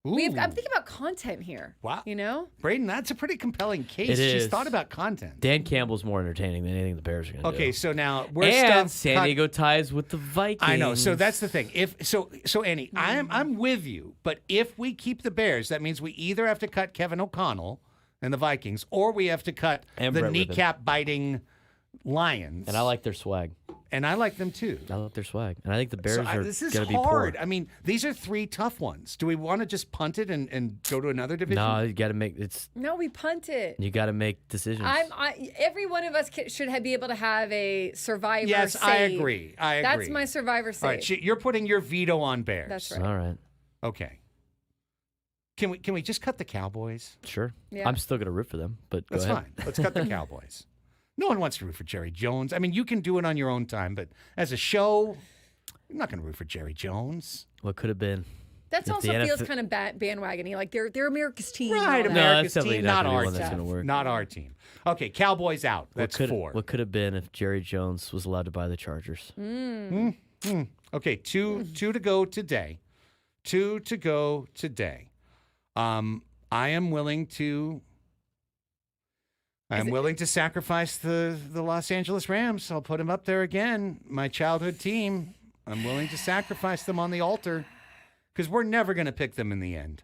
Ooh. I'm thinking about content here. Wow. You know? Braden, that's a pretty compelling case. It She's is. thought about content. Dan Campbell's more entertaining than anything the Bears are going to do. Okay, so now we're and stuff San Diego ties with the Vikings. I know. So that's the thing. So Annie, I'm with you. But if we keep the Bears, that means we either have to cut Kevin O'Connell and the Vikings, or we have to cut And the Brett Ribbon. kneecap biting Lions. And I like their swag. And I like them too. I like their swag. And I think the Bears So are this is going to be hard. poor. I mean, these are 3 tough ones. Do we want to just punt it and go to another division? No, you got to make it's. No, we punt it. You got to make decisions. Every one of us should be able to have a survivor Yes, save. I agree. That's my survivor save. All right, you're putting your veto on Bears. That's right. All right. Okay. Can we just cut the Cowboys? Sure. Yeah. I'm still going to root for them, but go That's ahead. fine. Let's cut the Cowboys. No one wants to root for Jerry Jones. I mean, you can do it on your own time, but as a show, you're not going to root for Jerry Jones. What could have been? That If also the feels NFL kind of bandwagony. Like they're America's team. and Right, all that. America's that's definitely team, not not gonna be our one that's team. gonna work. Not our team. Okay, Cowboys out. That's 4. What could have been if Jerry Jones was allowed to buy the Chargers? Okay, two to go today. 2 to go today. I am willing to sacrifice the Los Angeles Rams. I'll put them up there again. My childhood team. I'm willing to sacrifice them on the altar because we're never going to pick them in the end.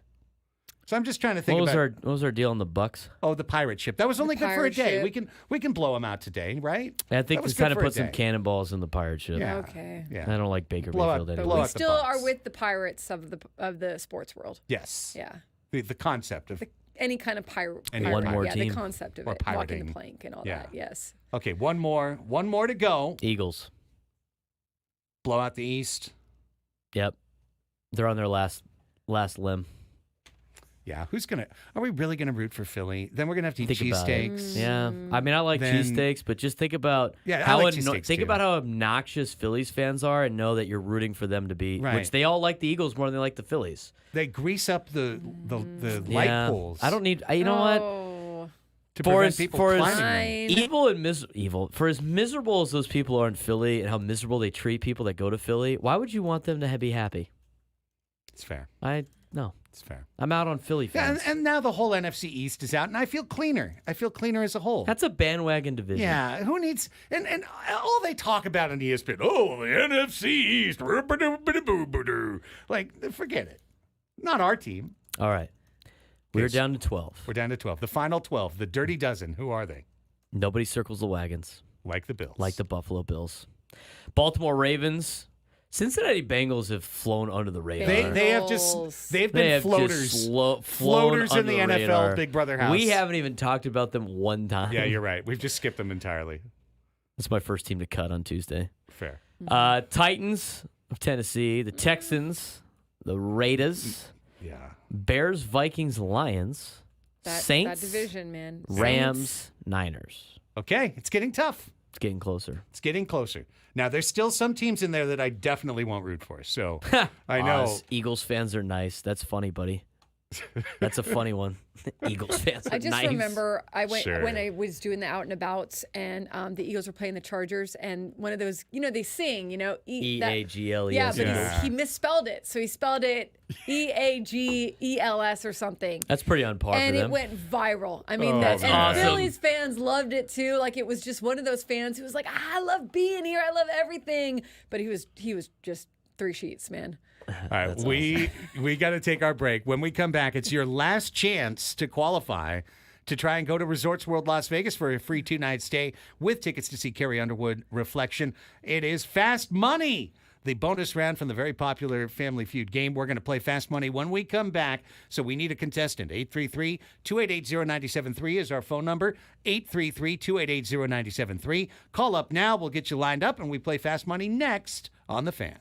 So I'm just trying to think What about was our deal on the Bucks? the pirate ship. That was only good for a pirate day. ship. We can blow them out today, right? I That think was it's good time to for a put some day. cannonballs in the pirate ship. Yeah. Okay. Yeah. I don't like Baker Blow out- Mayfield blow anyway. We out the still are Bucks. with the pirates of the sports world. Yes. Yeah. The concept of Any kind of pirate. Any pirate, one more yeah, team. the concept of Or it. Walking pirating. the plank and all Yeah. that. Yes. okay. One more to go. Eagles. Blow out the East. Yep. They're on their last limb. Yeah, are we really gonna root for Philly? Then we're gonna have to eat Think about it. cheesesteaks. Yeah. I mean, I like Then- cheesesteaks, but just think about Yeah, I how like cheesesteaks, think too. about how obnoxious Phillies fans are and know that you're rooting for them to be, Right. which they all like the Eagles more than they like the Phillies. They grease up the light Yeah. poles. I don't need. You know what? Oh. to for prevent as- people for as- climbing them. Fine. Evil. For as miserable as those people are in Philly and how miserable they treat people that go to Philly, why would you want them to be happy? It's fair. No. It's fair. I'm out on Philly Yeah, fans. and now the whole NFC East is out, and I feel cleaner. I feel cleaner as a whole. That's a bandwagon division. Yeah, who needs and all they talk about on ESPN? Oh, the NFC East, like forget it. Not our team. All right. We're Yes. down to 12. We're down to 12. The final 12, the dirty dozen. Who are they? Nobody circles the wagons Like the Bills. like the Buffalo Bills. Baltimore Ravens. Cincinnati Bengals have flown under the radar. They have Bengals. they've They been have floaters. just flown Floaters in under the the NFL radar. Big Brother house. We haven't even talked about them one time. Yeah, you're right. We've just skipped them entirely. That's my first team to cut on Tuesday. Fair. Titans of Tennessee, the Texans, the Raiders, Yeah. Bears, Vikings, Lions, Saints, That division, man. Rams, Saints. Niners. Okay, it's getting tough. It's getting closer. It's getting closer. Now, there's still some teams in there that I definitely won't root for. So I know. Us Eagles fans are nice. That's funny, buddy. That's a funny one. Eagles fans are I just nice. remember I went Sure. when I was doing the out and abouts, and the Eagles were playing the Chargers, and one of those, they sing, E-A-G-L-E-S. Yeah, but Yeah. he misspelled it, so he spelled it EAGELS or something. That's pretty on par And for it them. went viral. I mean, Oh, and man. awesome. Phillies fans loved it too. Like it was just one of those fans who was like, I love being here. I love everything. But he was just 3 sheets, man. All right, we got to take our break. When we come back, it's your last chance to qualify to try and go to Resorts World Las Vegas for a free 2-night stay with tickets to see Carrie Underwood Reflection. It is Fast Money, the bonus round from the very popular Family Feud game. We're going to play Fast Money when we come back, so we need a contestant. 833-288-0973 is our phone number, 833-288-0973. Call up now. We'll get you lined up, and we play Fast Money next on The Fan.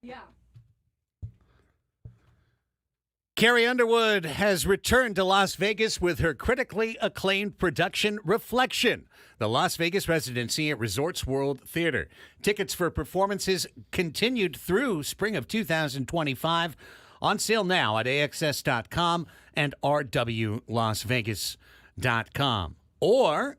Yeah. Carrie Underwood has returned to Las Vegas with her critically acclaimed production, Reflection, the Las Vegas residency at Resorts World Theater. Tickets for performances continued through spring of 2025. On sale now at AXS.com and RWLasVegas.com. Or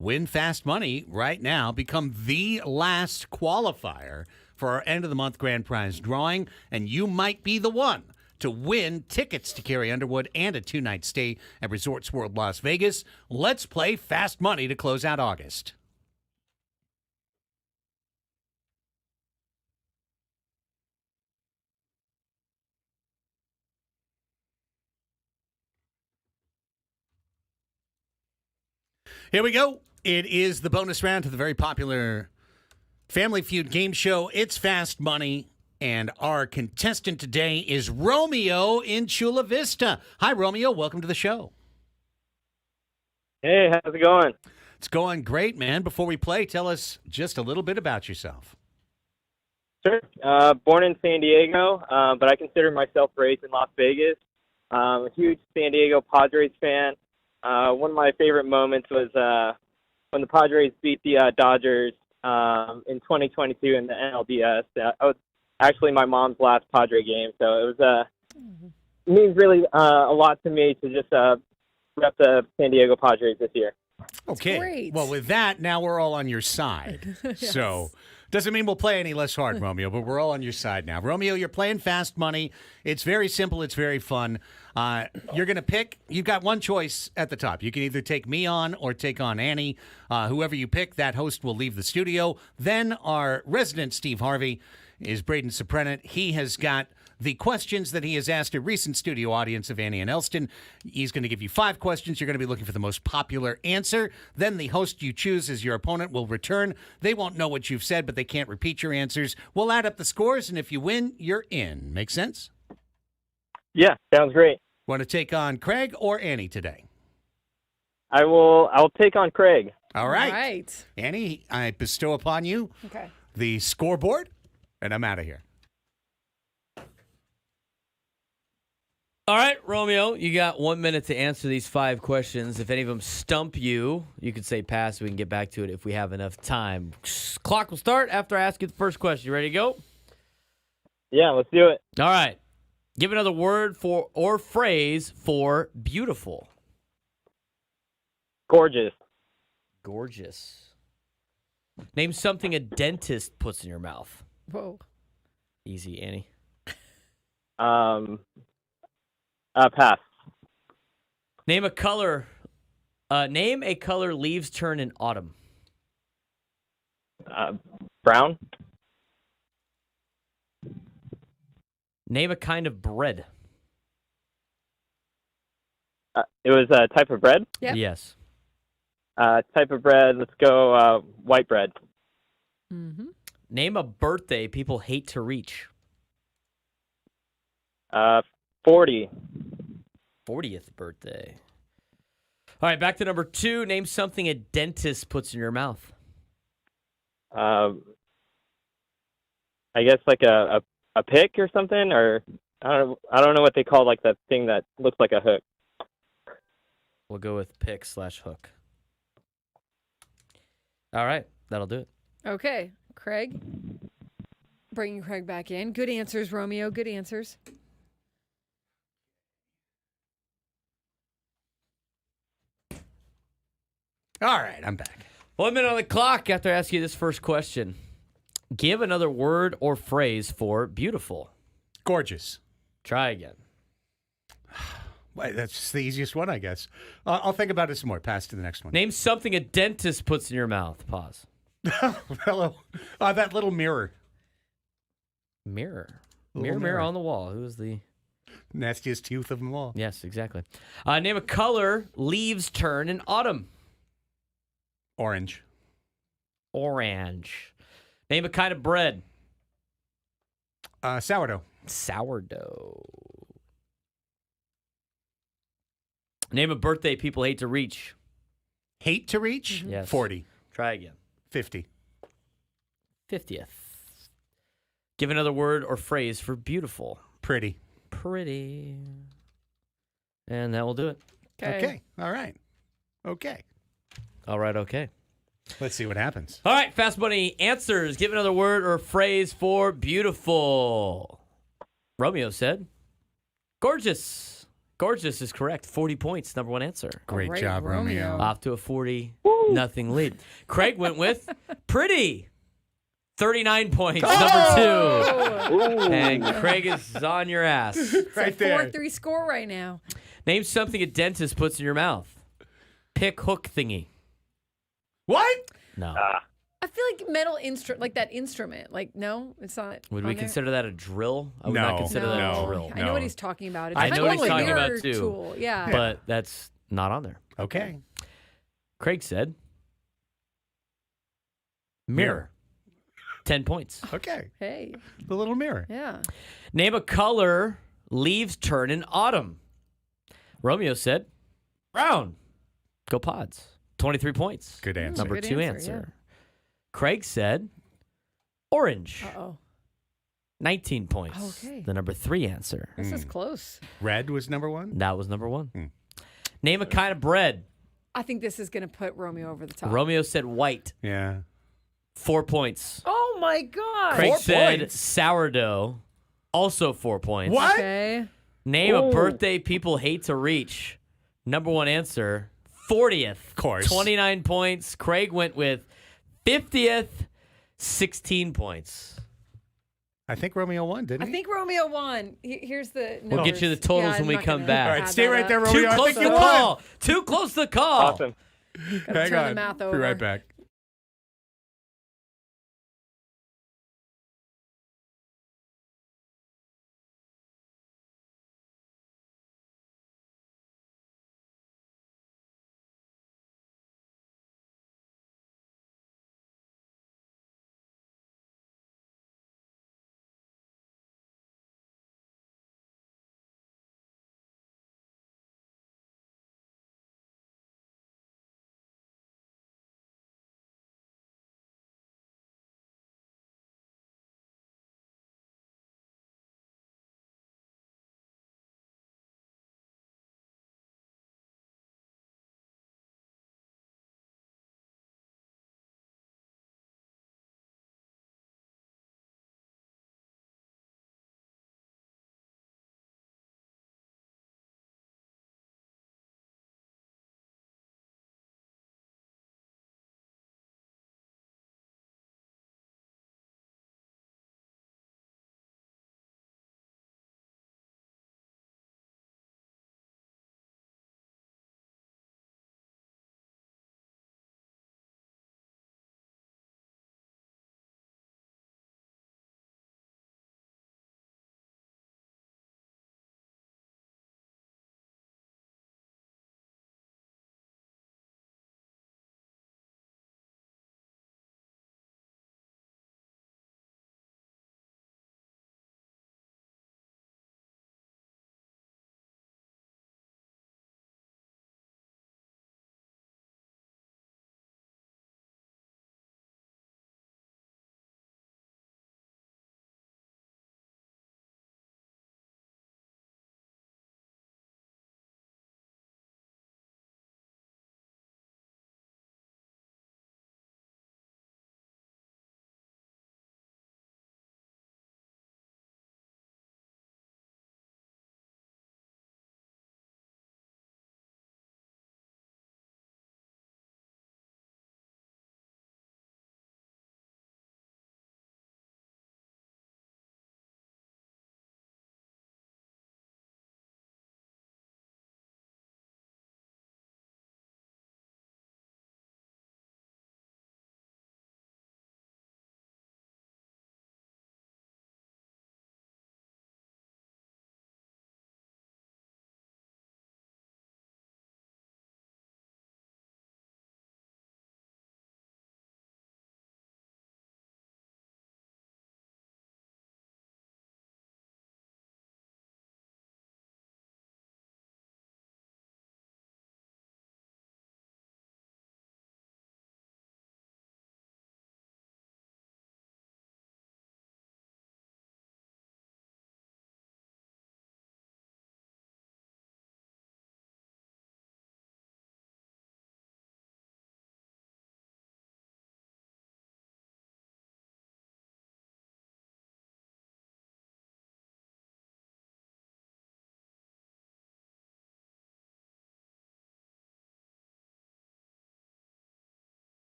win fast money right now. Become the last qualifier for our end of the month grand prize drawing, and you might be the one to win tickets to Carrie Underwood and a 2-night stay at Resorts World Las Vegas. Let's play fast money to close out August. Here we go. It is the bonus round to the very popular Family Feud game show. It's Fast Money. And our contestant today is Romeo in Chula Vista. Hi, Romeo. Welcome to the show. Hey, how's it going? It's going great, man. Before we play, tell us just a little bit about yourself. Sure. Born in San Diego, but I consider myself raised in Las Vegas. I'm a huge San Diego Padres fan. One of my favorite moments was when the Padres beat the Dodgers in 2022 in the NLDS. I was actually my mom's last Padre game, so it was it means really a lot to me to just rep the San Diego Padres this year. Okay. great. Well, with that, now we're all on your side. Yes. So doesn't mean we'll play any less hard, Romeo, but we're all on your side now. Romeo, you're playing Fast Money. It's very simple. It's very fun. You're going to pick. You've got one choice at the top. You can either take me on or take on Annie. Whoever you pick, that host will leave the studio. Then our resident Steve Harvey is Braden Soprenet. He has got the questions that he has asked a recent studio audience of Annie and Elsten. He's going to give you 5 questions. You're going to be looking for the most popular answer. Then the host you choose as your opponent will return. They won't know what you've said, but they can't repeat your answers. We'll add up the scores, and if you win, you're in. Make sense? Yeah, sounds great. Want to take on Craig or Annie today? I'll take on Craig. All right. All right. Annie, I bestow upon you Okay. the scoreboard, and I'm out of here. All right, Romeo, you got 1 minute to answer these 5 questions. If any of them stump you, you can say pass. We can get back to it if we have enough time. Clock will start after I ask you the first question. You ready to go? Yeah, let's do it. All right. Give another word for or phrase for beautiful. Gorgeous. Gorgeous. Name something a dentist puts in your mouth. Whoa. Easy, Annie. Pass. Name a color. Name a color leaves turn in autumn. Brown. Name a kind of bread. It was a type of bread. Yep. Yes. Type of bread. Let's go white bread. Mm-hmm. Name a birthday people hate to reach. 40. 40th birthday. All right, back to number 2. Name something a dentist puts in your mouth. I guess like a pick or something, or I don't know what they call like that thing that looks like a hook. We'll go with pick/hook. All right, that'll do it. Okay. Craig. Bringing Craig back in. Good answers, Romeo. Good answers. All right, I'm back. 1 minute on the clock after I ask you this first question. Give another word or phrase for beautiful. Gorgeous. Try again. Well, that's the easiest one, I guess. I'll think about it some more. Pass to the next one. Name something a dentist puts in your mouth. Pause. Hello. That little mirror. Mirror. Little Mirror on the wall. Who's the... Nastiest tooth of them all. Yes, exactly. Name a color leaves turn in autumn. Orange. Orange. Name a kind of bread. Sourdough. Sourdough. Name a birthday people hate to reach. Hate to reach? Yes. 40. Try again. 50. 50th. Give another word or phrase for beautiful. Pretty. Pretty. And that will do it. Okay. All right. Okay. All right, okay. Let's see what happens. All right, Fast Money answers. Give another word or phrase for beautiful. Romeo said, gorgeous. Gorgeous is correct. 40 points, number one answer. Great job, Romeo. Off to a 40-0 lead. Craig went with pretty. 39 points, number two. And Craig is on your ass. Right there. 4-3 score right now. Name something a dentist puts in your mouth. Pick hook thingy. What? No. I feel like metal instrument, like that instrument. Like, no, it's not. Would on we there? consider that a drill? I would No. not consider that a No. drill. I know what he's talking about. It's I kind know of what he's like a talking about, mirror too. Tool. Yeah. But that's not on there. Okay. Craig said, mirror. 10 points. Okay. Hey. The little mirror. Yeah. Name a color leaves turn in autumn. Romeo said, brown. Go Pods. 23 points. Good answer. Number Good two answer. Craig said, orange. Uh-oh. 19 points. Okay. The number three answer. This is close. Red was number one. That was number one. Name a kind of bread. I think this is going to put Romeo over the top. Romeo said white. Yeah. 4 points. Oh, my God. Craig 4 said points. sourdough. Also 4 points. What? Okay. Name a birthday people hate to reach. Number one answer, 40th. Of course. 29 points. Craig went with 50th, 16 points. I think Romeo won, didn't I he? think Romeo won. Here's the numbers. We'll get you the totals when I'm we not come gonna back. All right, add stay that right up. there, Too Romeo. I close think to you the won. call. Too close to the call. Awesome. Gotta Hang turn the on. math Be over. right back.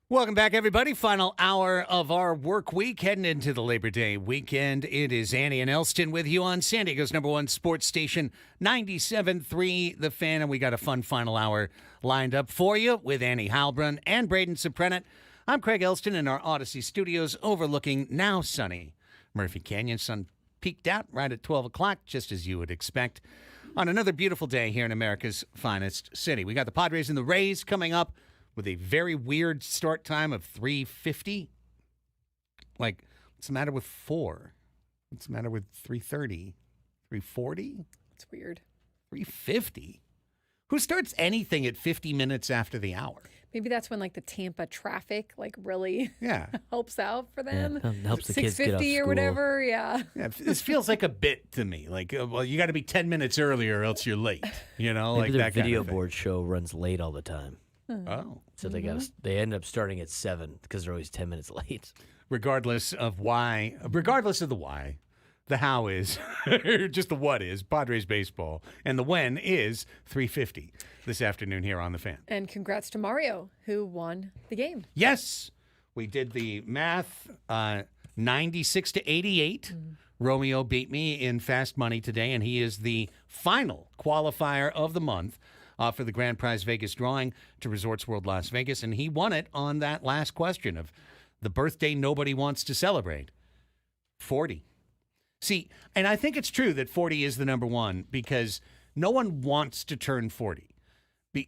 Welcome back, everybody. Final hour of our work week, heading into the Labor Day weekend. It is Annie and Elsten with you on San Diego's #1 sports station, 97.3 The Fan, and we got a fun final hour lined up for you with Annie Heilbrunn and Braden Suprenant. I'm Craig Elsten in our Odyssey studios overlooking now sunny Murphy Canyon. Sun peaked out right at 12 o'clock, just as you would expect, on another beautiful day here in America's finest city. We got the Padres and the Rays coming up with a very weird start time of 3:50. Like, what's the matter with 4? What's the matter with 3:30? 3:40? It's weird. 3:50? Who starts anything at 50 minutes after the hour? Maybe that's when like the Tampa traffic like really Yeah. helps out for them. Yeah, helps the kids get off 6:50 or school. whatever. Yeah. Yeah, this feels like a bit to me. Like, well, you got to be 10 minutes earlier or else you're late. You know, Maybe like their that kind video of thing. board show runs late all the time. Oh. So they end up starting at 7 because they're always 10 minutes late. Regardless of the why, the how is, just the what is, Padres baseball, and the when is 3:50 this afternoon here on The Fan. And congrats to Mario, who won the game. Yes, we did the math, 96 to 88. Romeo beat me in fast money today, and he is the final qualifier of the month for the Grand Prize Vegas drawing to Resorts World Las Vegas, and he won it on that last question of the birthday nobody wants to celebrate, 40. See, and I think it's true that 40 is the number one because no one wants to turn 40.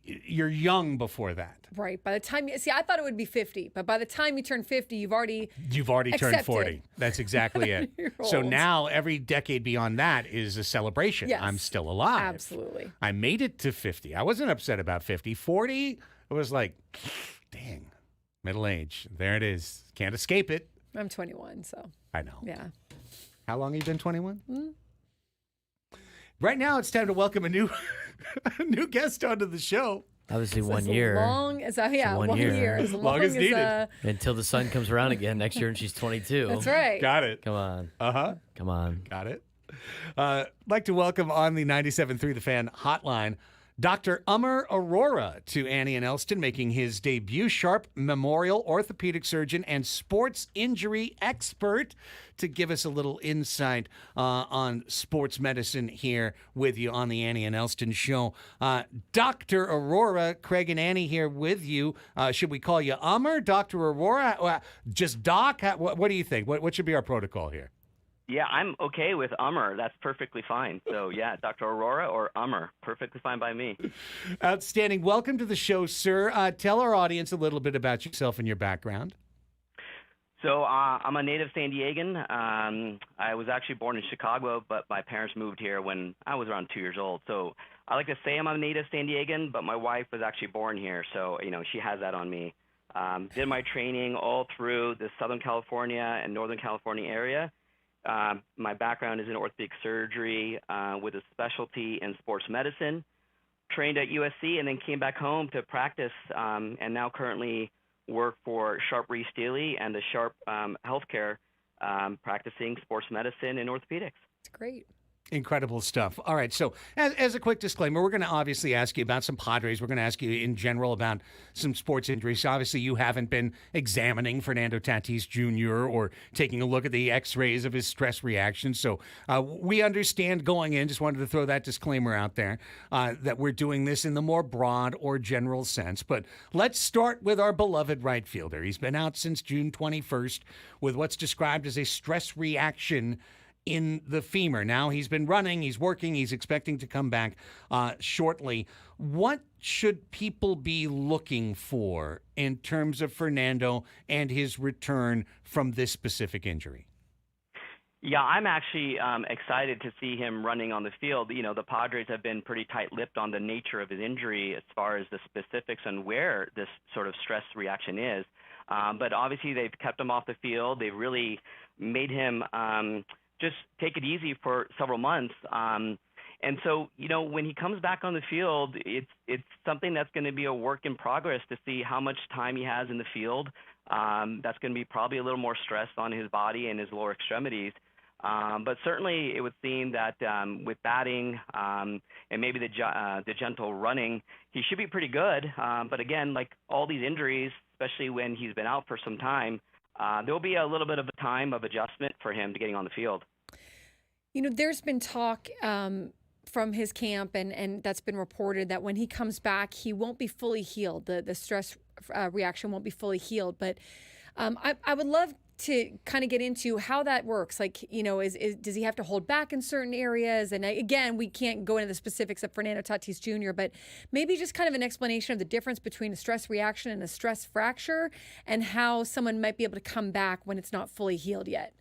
You're young before that. Right. By the time I thought it would be 50, but by the time you turn 50, you've already turned accepted. 40. That's exactly it. So old. now every decade beyond that is a celebration. Yes. I'm still alive. Absolutely. I made it to 50. I wasn't upset about 50. 40, it was like, dang, middle age. There it is. Can't escape it. I'm 21, so I know. yeah. How long have you been 21? Right now, it's time to welcome a new guest onto the show. Obviously, So 1 as year. long as one 1 year. year. As Long as needed. Until the sun comes around again next year and she's 22. That's right. Got it. Come on. Uh-huh. Come on. Got it. Like to welcome on the 97.3 The Fan hotline, Dr. Aurora to Annie and Elsten, making his debut. Sharp Memorial orthopedic surgeon and sports injury expert, to give us a little insight on sports medicine here with you on the Annie and Elsten show. Dr. Aurora, Craig and Annie here with you. Should we call you Dr. Aurora? Just Doc? What do you think? What should be our protocol here? Yeah, I'm okay with That's perfectly fine. So, yeah, Dr. Aurora or perfectly fine by me. Outstanding. Welcome to the show, sir. Tell our audience a little bit about yourself and your background. So, I'm a native San Diegan. I was actually born in Chicago, but my parents moved here when I was around 2 years old. So, I like to say I'm a native San Diegan, but my wife was actually born here. So, she has that on me. Did my training all through the Southern California and Northern California area. My background is in orthopedic surgery with a specialty in sports medicine. Trained at USC and then came back home to practice and now currently work for Sharp Reese Steely and the Sharp Healthcare practicing sports medicine and orthopedics. It's great. Incredible stuff. All right, so as a quick disclaimer, we're going to obviously ask you about some Padres. We're going to ask you in general about some sports injuries. Obviously, you haven't been examining Fernando Tatis Jr. or taking a look at the x-rays of his stress reaction. So we understand going in, just wanted to throw that disclaimer out there, that we're doing this in the more broad or general sense. But let's start with our beloved right fielder. He's been out since June 21st with what's described as a stress reaction in the femur. Now he's been running, he's working, he's expecting to come back shortly. What should people be looking for in terms of Fernando and his return from this specific injury? Yeah, I'm actually excited to see him running on the field. The Padres have been pretty tight-lipped on the nature of his injury as far as the specifics on where this sort of stress reaction is. But obviously they've kept him off the field. They've really made him just take it easy for several months. And so, when he comes back on the field, it's something that's going to be a work in progress to see how much time he has in the field. That's going to be probably a little more stress on his body and his lower extremities. But certainly, it would seem that with batting and maybe the gentle running, he should be pretty good. But again, like all these injuries, especially when he's been out for some time, there will be a little bit of a time of adjustment for him to getting on the field. There's been talk from his camp, and that's been reported that when he comes back, he won't be fully healed. The stress reaction won't be fully healed. But I would love to kind of get into how that works. Like, does he have to hold back in certain areas? And again, we can't go into the specifics of Fernando Tatis Jr., but maybe just kind of an explanation of the difference between a stress reaction and a stress fracture, and how someone might be able to come back when it's not fully healed yet.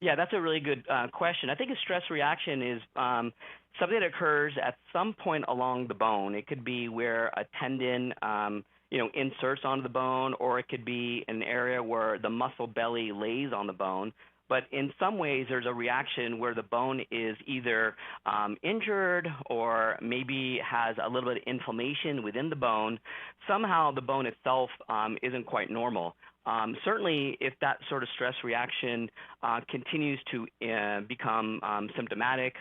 Yeah, that's a really good question. I think a stress reaction is something that occurs at some point along the bone. It could be where a tendon, inserts onto the bone, or it could be an area where the muscle belly lays on the bone. But in some ways, there's a reaction where the bone is either injured or maybe has a little bit of inflammation within the bone. Somehow the bone itself isn't quite normal. Certainly, if that sort of stress reaction continues to become symptomatic,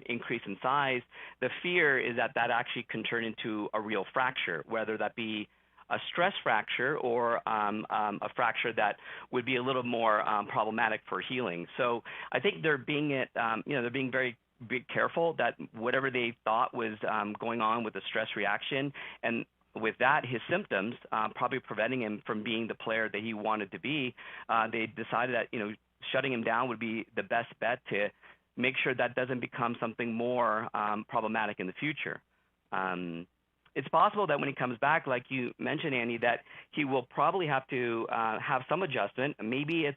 increase in size, the fear is that actually can turn into a real fracture, whether that be a stress fracture or a fracture that would be a little more problematic for healing. So I think they're being very careful that whatever they thought was going on with the stress reaction, and with that, his symptoms probably preventing him from being the player that he wanted to be, they decided that shutting him down would be the best bet to make sure that doesn't become something more problematic in the future. It's possible that when he comes back, like you mentioned, Andy, that he will probably have to have some adjustment. Maybe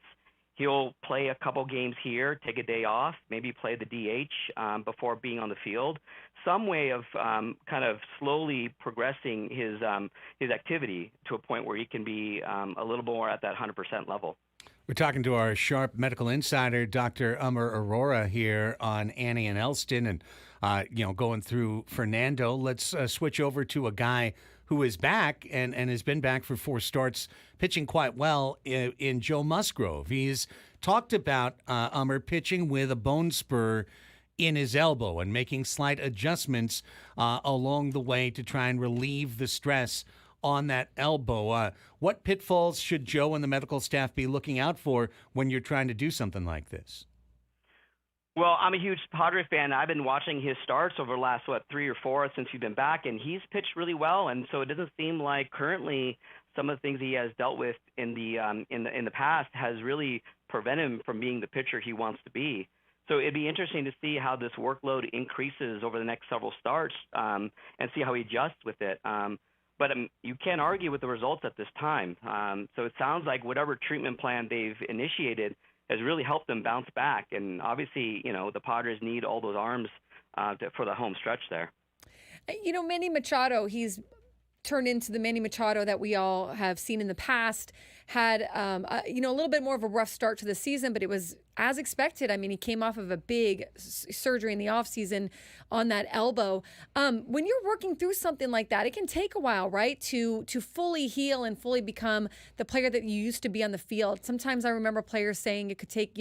he'll play a couple games here, take a day off, maybe play the DH before being on the field. Some way of kind of slowly progressing his activity to a point where he can be a little more at that 100% level. We're talking to our sharp medical insider, Dr. Aurora, here on Annie and Elsten, and going through Fernando. Let's switch over to a guy who is back and has been back for 4 starts, pitching quite well in Joe Musgrove. He's talked about pitching with a bone spur in his elbow and making slight adjustments along the way to try and relieve the stress on that elbow. What pitfalls should Joe and the medical staff be looking out for when you're trying to do something like this? Well, I'm a huge Padres fan. I've been watching his starts over the last 3 or 4 since he's been back, and he's pitched really well. And so it doesn't seem like currently some of the things he has dealt with in the past has really prevented him from being the pitcher he wants to be. So it'd be interesting to see how this workload increases over the next several starts and see how he adjusts with it. But you can't argue with the results at this time. So it sounds like whatever treatment plan they've initiated has really helped them bounce back. And obviously, the Padres need all those arms for the home stretch there. Manny Machado, he's turned into the Manny Machado that we all have seen in the past. Had a little bit more of a rough start to the season, but it was as expected. I mean, he came off of a big surgery in the offseason on that elbow. When you're working through something like that, it can take a while, right, to fully heal and fully become the player that you used to be on the field. Sometimes I remember players saying it could take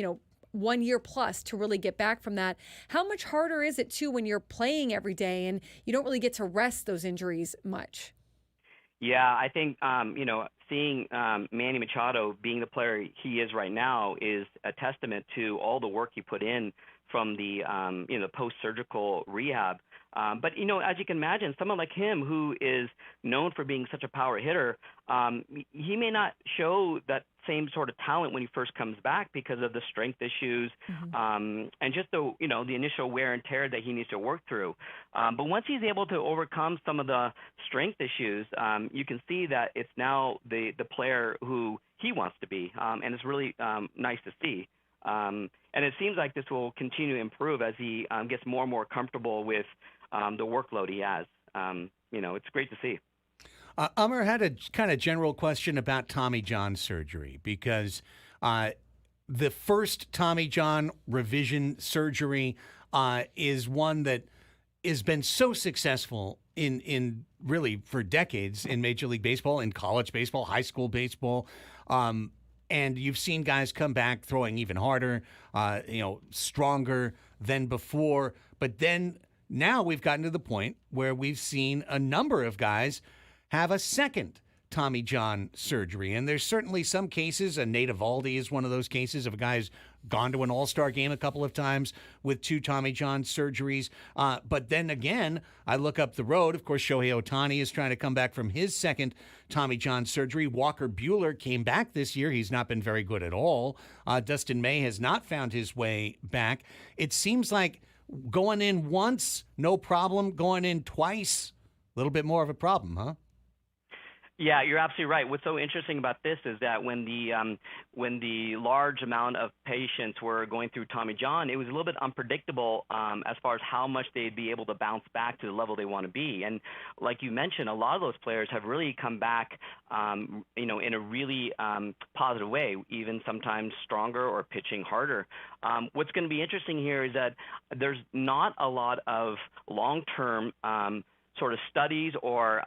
1 year plus to really get back from that. How much harder is it too when you're playing every day and you don't really get to rest those injuries much? Yeah, I think, seeing Manny Machado being the player he is right now is a testament to all the work he put in from the, post-surgical rehab. But, as you can imagine, someone like him who is known for being such a power hitter, he may not show that same sort of talent when he first comes back because of the strength issues and just the initial wear and tear that he needs to work through. But once he's able to overcome some of the strength issues, you can see that it's now the player who he wants to be, and it's really nice to see. And it seems like this will continue to improve as he gets more and more comfortable with the workload he has. It's great to see. Umar had a kind of general question about Tommy John surgery because the first Tommy John revision surgery is one that has been so successful in really for decades in Major League Baseball, in college baseball, high school baseball. And you've seen guys come back throwing even harder, stronger than before. But then now we've gotten to the point where we've seen a number of guys have a second Tommy John surgery. And there's certainly some cases, and Nate Eovaldi is one of those cases of a guy who's gone to an all-star game a couple of times with 2 Tommy John surgeries. But then again, I look up the road. Of course, Shohei Ohtani is trying to come back from his second Tommy John surgery. Walker Buehler came back this year. He's not been very good at all. Dustin May has not found his way back. It seems like going in once, no problem. Going in twice, a little bit more of a problem, huh? Yeah, you're absolutely right. What's so interesting about this is that when the large amount of patients were going through Tommy John, it was a little bit unpredictable as far as how much they'd be able to bounce back to the level they want to be. And like you mentioned, a lot of those players have really come back, in a really positive way, even sometimes stronger or pitching harder. What's going to be interesting here is that there's not a lot of long-term sort of studies or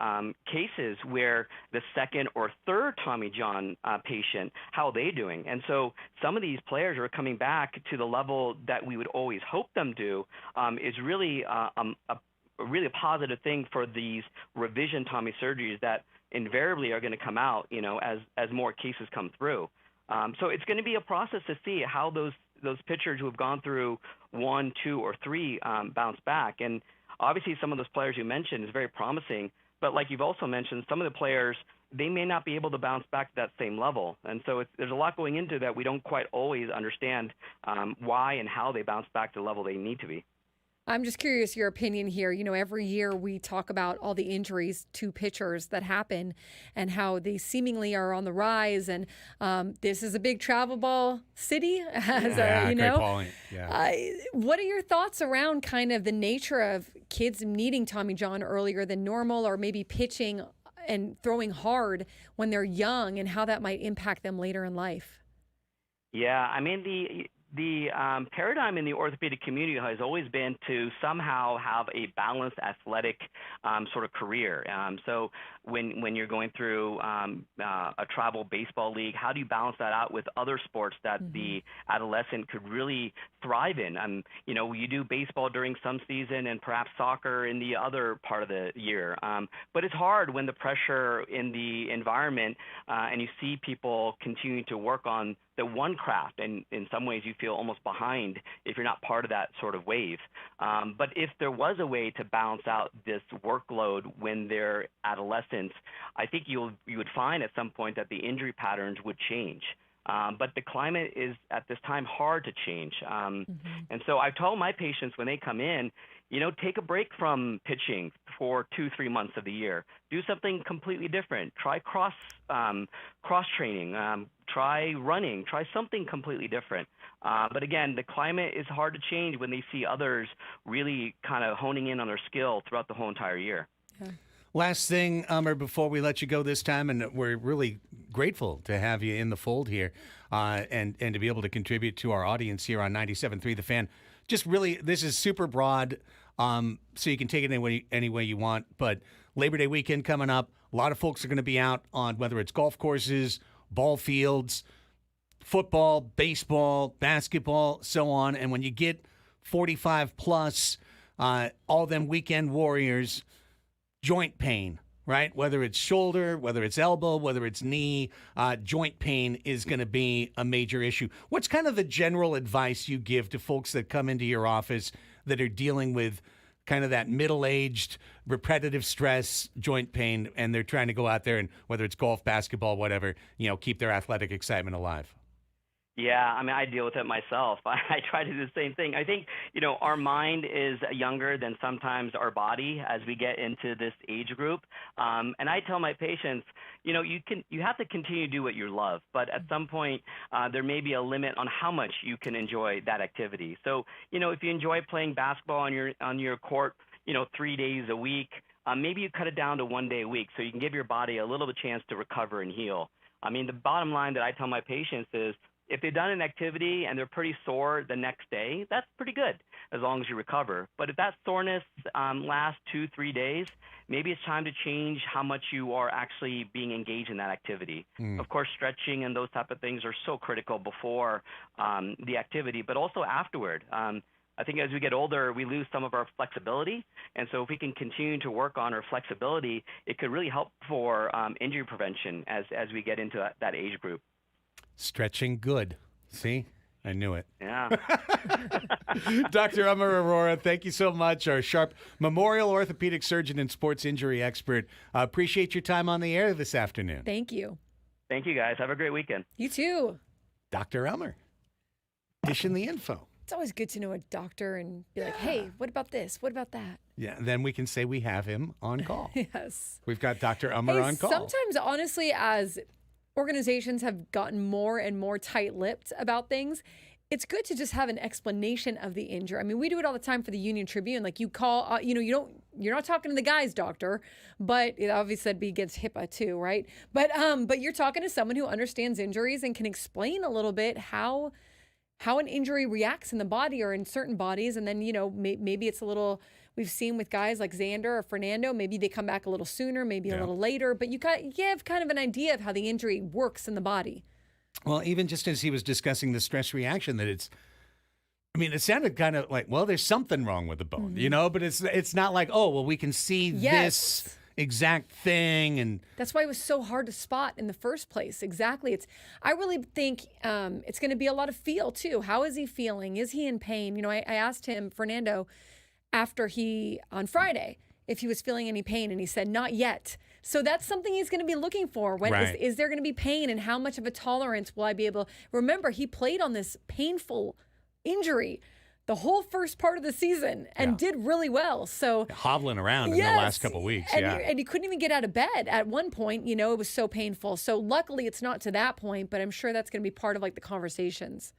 cases where the second or third Tommy John patient, how are they doing? And so some of these players are coming back to the level that we would always hope them to is really really a positive thing for these revision Tommy surgeries that invariably are going to come out, as more cases come through. So it's going to be a process to see how those pitchers who have gone through 1, 2, or 3 bounce back. And obviously, some of those players you mentioned is very promising, but like you've also mentioned, some of the players, they may not be able to bounce back to that same level. And so there's a lot going into that. We don't quite always understand why and how they bounce back to the level they need to be. I'm just curious your opinion here. Every year we talk about all the injuries to pitchers that happen and how they seemingly are on the rise. And this is a big travel ball city, Great point. Yeah. What are your thoughts around kind of the nature of kids needing Tommy John earlier than normal, or maybe pitching and throwing hard when they're young, and how that might impact them later in life? Yeah, I mean, the paradigm in the orthopedic community has always been to somehow have a balanced athletic sort of career. So when you're going through a travel baseball league, how do you balance that out with other sports that the adolescent could really thrive in? You do baseball during some season and perhaps soccer in the other part of the year. But it's hard when the pressure in the environment and you see people continuing to work on the one craft, and in some ways you feel almost behind if you're not part of that sort of wave. But if there was a way to balance out this workload when they're adolescents, I think you would find at some point that the injury patterns would change. But the climate is at this time hard to change. And so I've told my patients when they come in, take a break from pitching for 2-3 months of the year. Do something completely different. Try cross training. Try running. Try something completely different. But again, the climate is hard to change when they see others really kind of honing in on their skill throughout the whole entire year. Yeah. Last thing, Umar, before we let you go this time, and we're really grateful to have you in the fold here and to be able to contribute to our audience here on 97.3 The Fan. Just really, this is super broad, so you can take it any way you want. But Labor Day weekend coming up, a lot of folks are going to be out on whether it's golf courses, ball fields, football, baseball, basketball, so on. And when you get 45 plus, all them weekend warriors, joint pain, right? Whether it's shoulder, whether it's elbow, whether it's knee, joint pain is going to be a major issue. What's kind of the general advice you give to folks that come into your office that are dealing with kind of that middle-aged, repetitive stress, joint pain, and they're trying to go out there and, whether it's golf, basketball, whatever, keep their athletic excitement alive? Yeah, I mean, I deal with it myself. I try to do the same thing. I think, our mind is younger than sometimes our body as we get into this age group. And I tell my patients, you have to continue to do what you love, but at some point there may be a limit on how much you can enjoy that activity. So, if you enjoy playing basketball on your court, 3 days a week, maybe you cut it down to 1 day a week so you can give your body a little bit chance to recover and heal. I mean, the bottom line that I tell my patients is, if they've done an activity and they're pretty sore the next day, that's pretty good as long as you recover. But if that soreness lasts 2-3 days, maybe it's time to change how much you are actually being engaged in that activity. Of course, stretching and those type of things are so critical before the activity, but also afterward. I think as we get older, we lose some of our flexibility. And so if we can continue to work on our flexibility, it could really help for injury prevention as we get into that age group. Stretching good. See? I knew it. Yeah. Dr. Aurora, thank you so much. Our sharp memorial orthopedic surgeon and sports injury expert. Appreciate your time on the air this afternoon. Thank you. Thank you, guys. Have a great weekend. You too. Dr. Elmer, dishing the info. It's always good to know a doctor and be like, hey, what about this? What about that? Yeah, then we can say we have him on call. Yes. We've got Dr. Elmer on call. Sometimes, honestly, as organizations have gotten more and more tight-lipped about things, it's good to just have an explanation of the injury. I mean, we do it all the time for the Union Tribune. Like you call, you're not talking to the guy's doctor, but it obviously said be against HIPAA too, right? But you're talking to someone who understands injuries and can explain a little bit how an injury reacts in the body or in certain bodies. And then, maybe it's a little, we've seen with guys like Xander or Fernando, maybe they come back a little sooner, maybe a little later, but you have kind of an idea of how the injury works in the body. Well, even just as he was discussing the stress reaction, it sounded kind of like, well, there's something wrong with the bone, but it's not like, oh, well, we can see this exact thing. And that's why it was so hard to spot in the first place. Exactly. I really think it's going to be a lot of feel too. How is he feeling? Is he in pain? I asked him, Fernando, after on Friday, if he was feeling any pain, and he said, not yet. So that's something he's going to be looking for. When is there going to be pain, and how much of a tolerance will I be able? Remember, he played on this painful injury the whole first part of the season and did really well. So hobbling around in the last couple of weeks. And he couldn't even get out of bed at one point. It was so painful. So luckily it's not to that point, but I'm sure that's going to be part of like the conversations.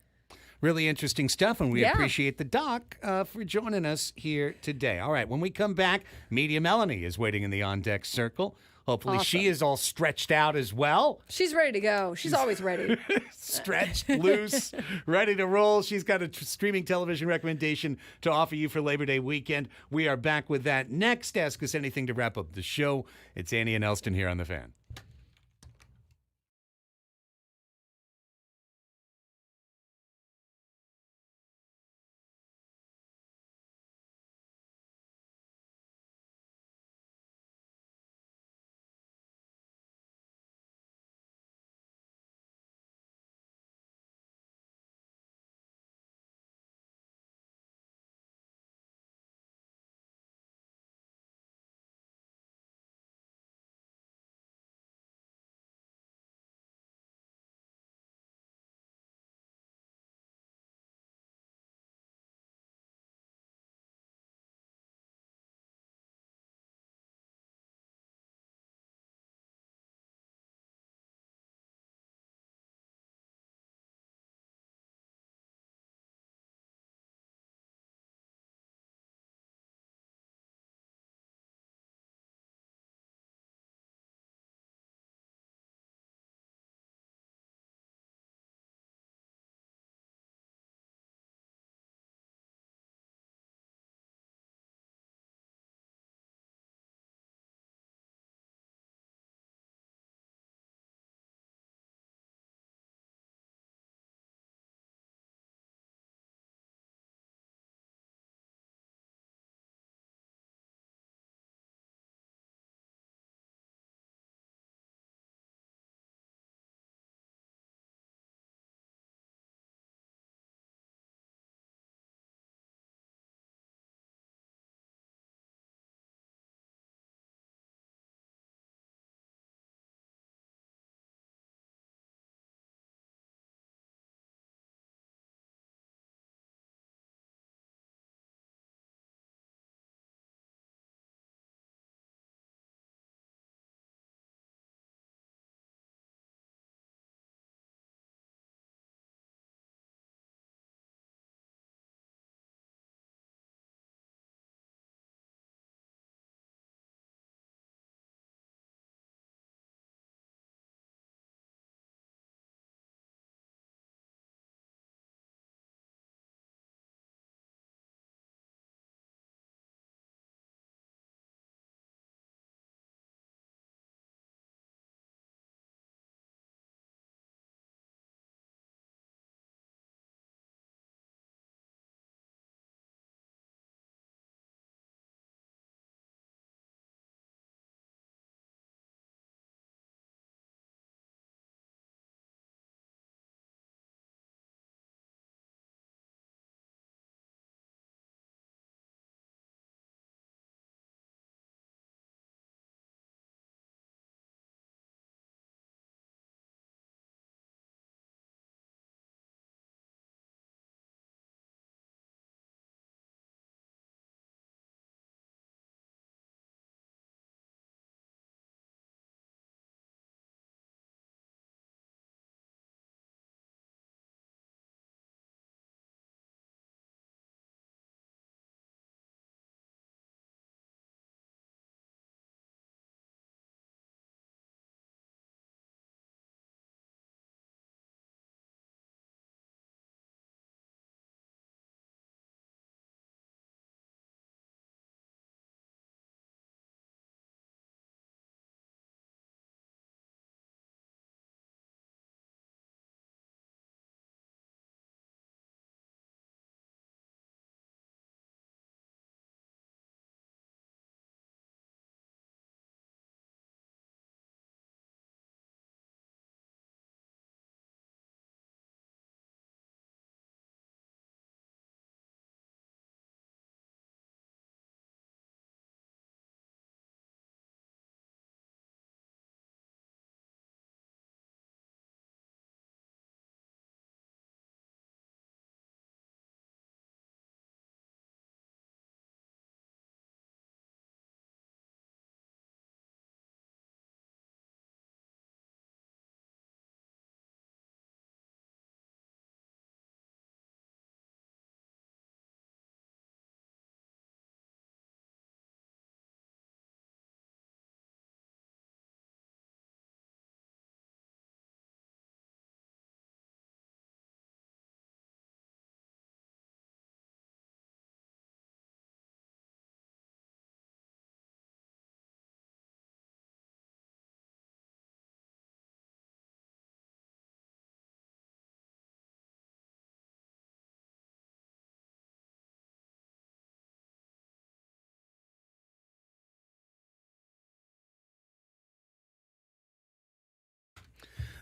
Really interesting stuff, and we appreciate the doc for joining us here today. All right, when we come back, Media Melanie is waiting in the on-deck circle. Hopefully she is all stretched out as well. She's ready to go. She's always ready. Stretched, loose, ready to roll. She's got a streaming television recommendation to offer you for Labor Day weekend. We are back with that next. Ask Us Anything to wrap up the show. It's Annie and Elsten here on The Fan.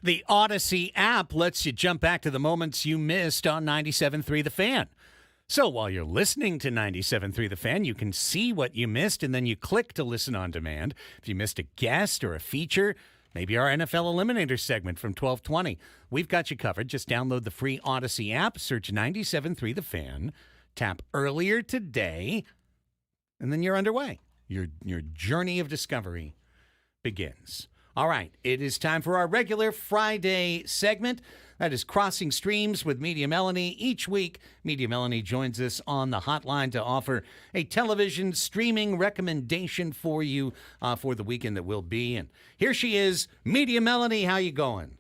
The Odyssey app lets you jump back to the moments you missed on 97.3 The Fan. So while you're listening to 97.3 The Fan, you can see what you missed, and then you click to listen on demand. If you missed a guest or a feature, maybe our NFL Eliminator segment from 12:20, we've got you covered. Just download the free Odyssey app, search 97.3 The Fan, tap earlier today, and then you're underway. Your journey of discovery begins. All right, it is time for our regular Friday segment. That is Crossing Streams with Media Melanie. Each week, Media Melanie joins us on the hotline to offer a television streaming recommendation for you for the weekend that will be. And here she is, Media Melanie. How you going?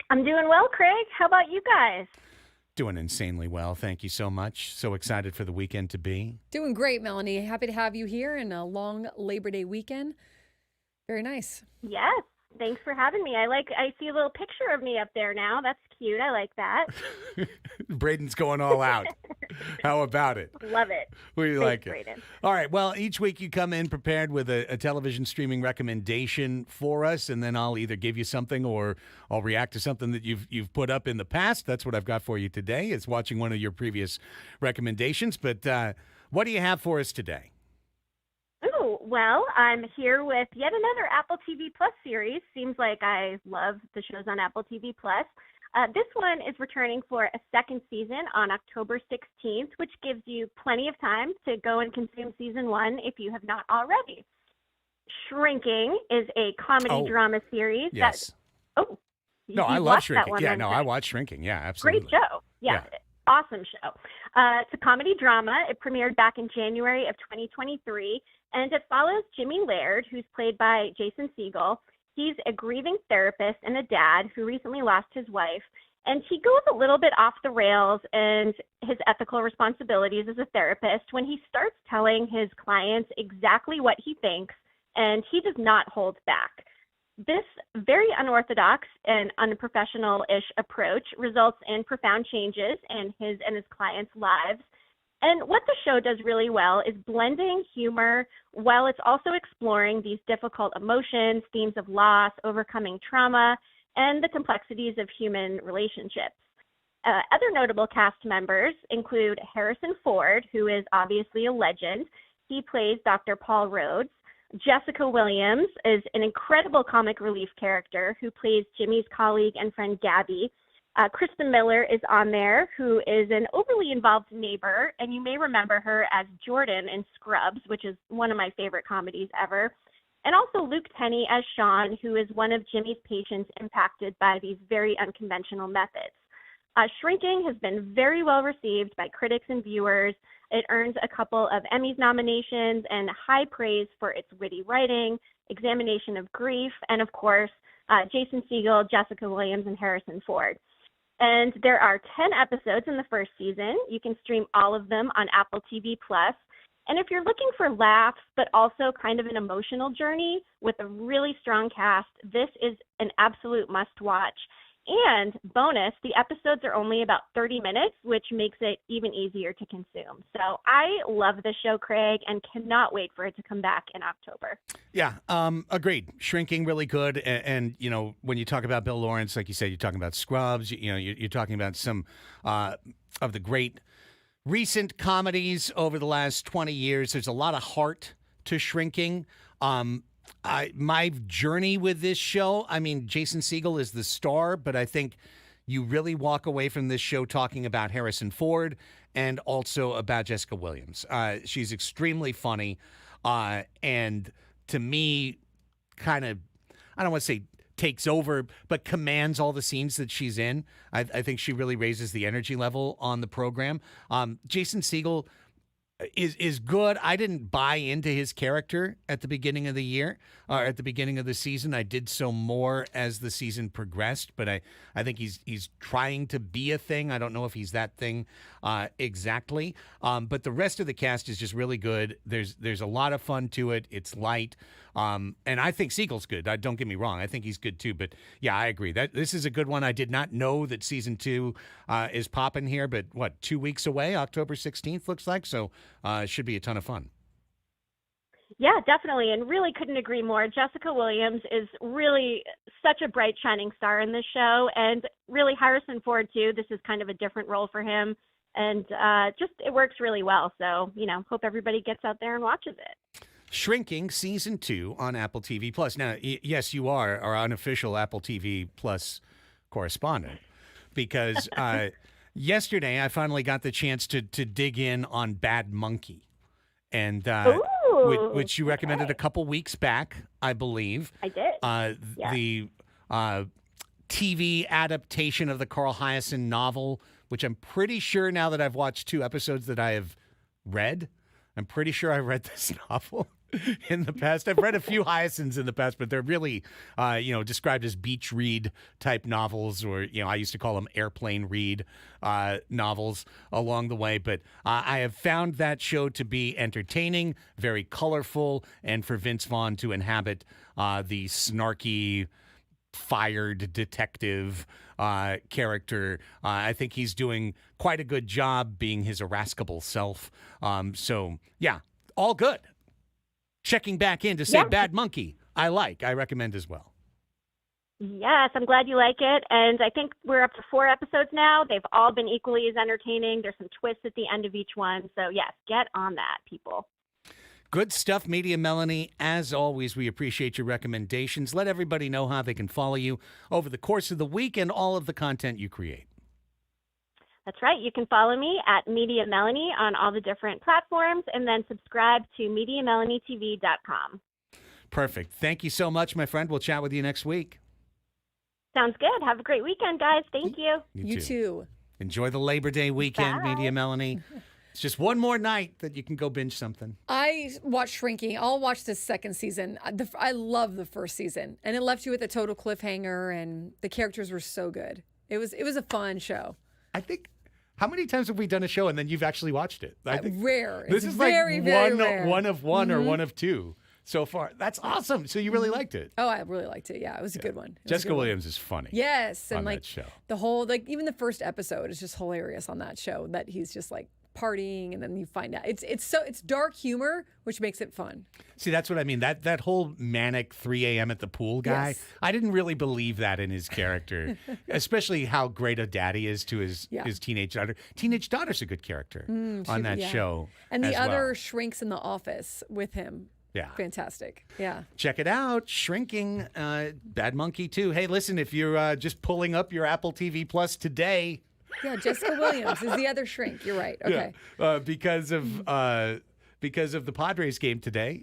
I'm doing well, Craig. How about you guys? Doing insanely well. Thank you so much. So excited for the weekend to be. Doing great, Melanie. Happy to have you here in a long Labor Day weekend. Very nice. Yes. Thanks for having me. I see a little picture of me up there now. That's cute. I like that. Braden's going all out. How about it? Love it. We Thanks, like it. Braden. All right. Well, each week you come in prepared with a television streaming recommendation for us, and then I'll either give you something or I'll react to something that you've put up in the past. That's what I've got for you today, is watching one of your previous recommendations. But what do you have for us today? Oh, well, I'm here with yet another Apple TV Plus series. Seems like I love the shows on Apple TV Plus. This one is returning for a second season on October 16th, which gives you plenty of time to go and consume season 1 if you have not already. Shrinking is a comedy drama series. Yes. I love Shrinking. Yeah, no, I watch Shrinking. Yeah, absolutely. Great show. Yeah. Awesome show. It's a comedy drama. It premiered back in January of 2023, and it follows Jimmy Laird, who's played by Jason Segel. He's a grieving therapist and a dad who recently lost his wife, and he goes a little bit off the rails and his ethical responsibilities as a therapist when he starts telling his clients exactly what he thinks, and he does not hold back. This very unorthodox and unprofessional-ish approach results in profound changes in his and his clients' lives. And what the show does really well is blending humor while it's also exploring these difficult emotions, themes of loss, overcoming trauma, and the complexities of human relationships. Other notable cast members include Harrison Ford, who is obviously a legend. He plays Dr. Paul Rhodes. Jessica Williams is an incredible comic relief character who plays Jimmy's colleague and friend Gabby. Kristen Miller is on there, who is an overly involved neighbor, and you may remember her as Jordan in Scrubs, which is one of my favorite comedies ever. And also Luke Tenney as Sean, who is one of Jimmy's patients impacted by these very unconventional methods. Shrinking has been very well received by critics and viewers. It earns a couple of Emmys nominations and high praise for its witty writing, examination of grief, and of course, Jason Segel, Jessica Williams, and Harrison Ford. And there are 10 episodes in the first season. You can stream all of them on Apple TV Plus. And if you're looking for laughs, but also kind of an emotional journey with a really strong cast, this is an absolute must-watch. And bonus, the episodes are only about 30 minutes, which makes it even easier to consume. So I love this show, Craig, and cannot wait for it to come back in October. Yeah, agreed. Shrinking, really good. And, you know, when you talk about Bill Lawrence, like you said, you're talking about Scrubs. You're talking about some of the great recent comedies over the last 20 years. There's a lot of heart to Shrinking. My journey with this show, I mean, Jason Segel is the star, but I think you really walk away from this show talking about Harrison Ford and also about Jessica Williams. She's extremely funny, and to me, kind of, I don't want to say takes over, but commands all the scenes that she's in. I think she really raises the energy level on the program. Jason Segel is good. I didn't buy into his character at the beginning of the year, or at the beginning of the season. I did so more as the season progressed, but I think he's trying to be a thing. I don't know if he's that thing exactly. But the rest of the cast is just really good. There's a lot of fun to it. It's light. And I think Segel's good. Don't get me wrong. I think he's good too. But yeah, I agree. This is a good one. I did not know that season 2 is popping here, but 2 weeks away, October 16th looks like. So it should be a ton of fun. Yeah, definitely, and really couldn't agree more. Jessica Williams is really such a bright, shining star in this show, and really Harrison Ford too. This is kind of a different role for him, and just it works really well. So, hope everybody gets out there and watches it. Shrinking season 2 on Apple TV Plus. Now, yes, you are our unofficial Apple TV Plus correspondent, because yesterday I finally got the chance to dig in on Bad Monkey, and which you recommended a couple weeks back, I believe. I did. Yeah. The TV adaptation of the Carl Hiaasen novel, which I'm pretty sure now that I've watched 2 episodes that I have read. I'm pretty sure I read this novel in the past. I've read a few Hyacinths in the past, but they're really, described as beach read type novels, or, I used to call them airplane read novels along the way. But I have found that show to be entertaining, very colorful, and for Vince Vaughn to inhabit the snarky, fired detective character. I think he's doing quite a good job being his irascible self. So, yeah, all good. Checking back in to say Bad Monkey, I recommend as well. Yes, I'm glad you like it. And I think we're up to 4 episodes now. They've all been equally as entertaining. There's some twists at the end of each one. So, yes, get on that, people. Good stuff, Media Melanie. As always, we appreciate your recommendations. Let everybody know how they can follow you over the course of the week and all of the content you create. That's right. You can follow me at Media Melanie on all the different platforms, and then subscribe to MediaMelanieTV.com. Perfect. Thank you so much, my friend. We'll chat with you next week. Sounds good. Have a great weekend, guys. Thank you. You too. Enjoy the Labor Day weekend, Bye. Media Melanie. It's just one more night that you can go binge something. I watched Shrinking. I'll watch the second season. I love the first season, and it left you with a total cliffhanger, and the characters were so good. It was a fun show. I think. How many times have we done a show and then you've actually watched it? I think rare. This It's is very, like very one rare. of one or one of 2 so far. That's awesome. So you really liked it. Oh, I really liked it. Yeah, it was a good one. It was a Jessica good one. Williams is funny. Yes, and on like that show. the whole even the first episode is just hilarious on that show. That he's just like partying, and then you find out it's dark humor, which makes it fun. See, that's what I mean. That whole manic 3 a.m. at the pool guy, Yes. I didn't really believe that in his character, especially how great a daddy is to his teenage daughter. Teenage daughter's a good character on that show. And the as other well. shrinks in the office with him. Yeah. Fantastic. Yeah. Check it out. Shrinking, Bad Monkey too. Hey, listen, if you're just pulling up your Apple TV Plus today. Yeah, Jessica Williams is the other shrink. You're right. Okay. Yeah. Because of the Padres game today,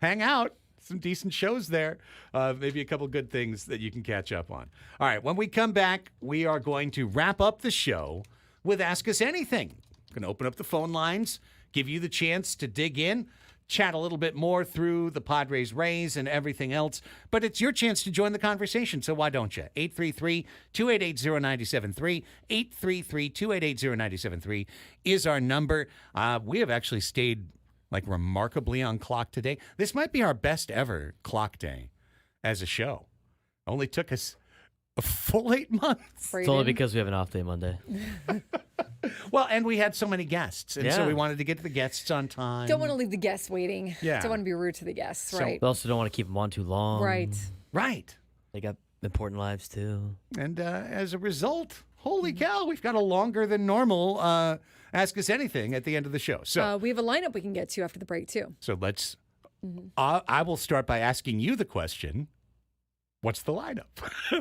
hang out. Some decent shows there. Maybe a couple good things that you can catch up on. All right, when we come back, we are going to wrap up the show with Ask Us Anything. Going to open up the phone lines, give you the chance to dig in, chat a little bit more through the Padres Rays and everything else. But it's your chance to join the conversation, so why don't you? 833-288-0973. 833-288-0973 is our number. We have actually stayed remarkably on clock today. This might be our best ever clock day as a show. Only took us a full 8 months. It's only because we have an off day Monday. Well, and we had so many guests, and so Yeah. we wanted to get to the guests on time. Don't want to leave the guests waiting. Yeah. Don't want to be rude to the guests, So- right? We also don't want to keep them on too long. Right. Right. They got important lives too. And as a result, holy cow, we've got a longer than normal Ask Us Anything at the end of the show. So, We have a lineup we can get to after the break, too. so let's. I will start by asking you the question. What's the lineup?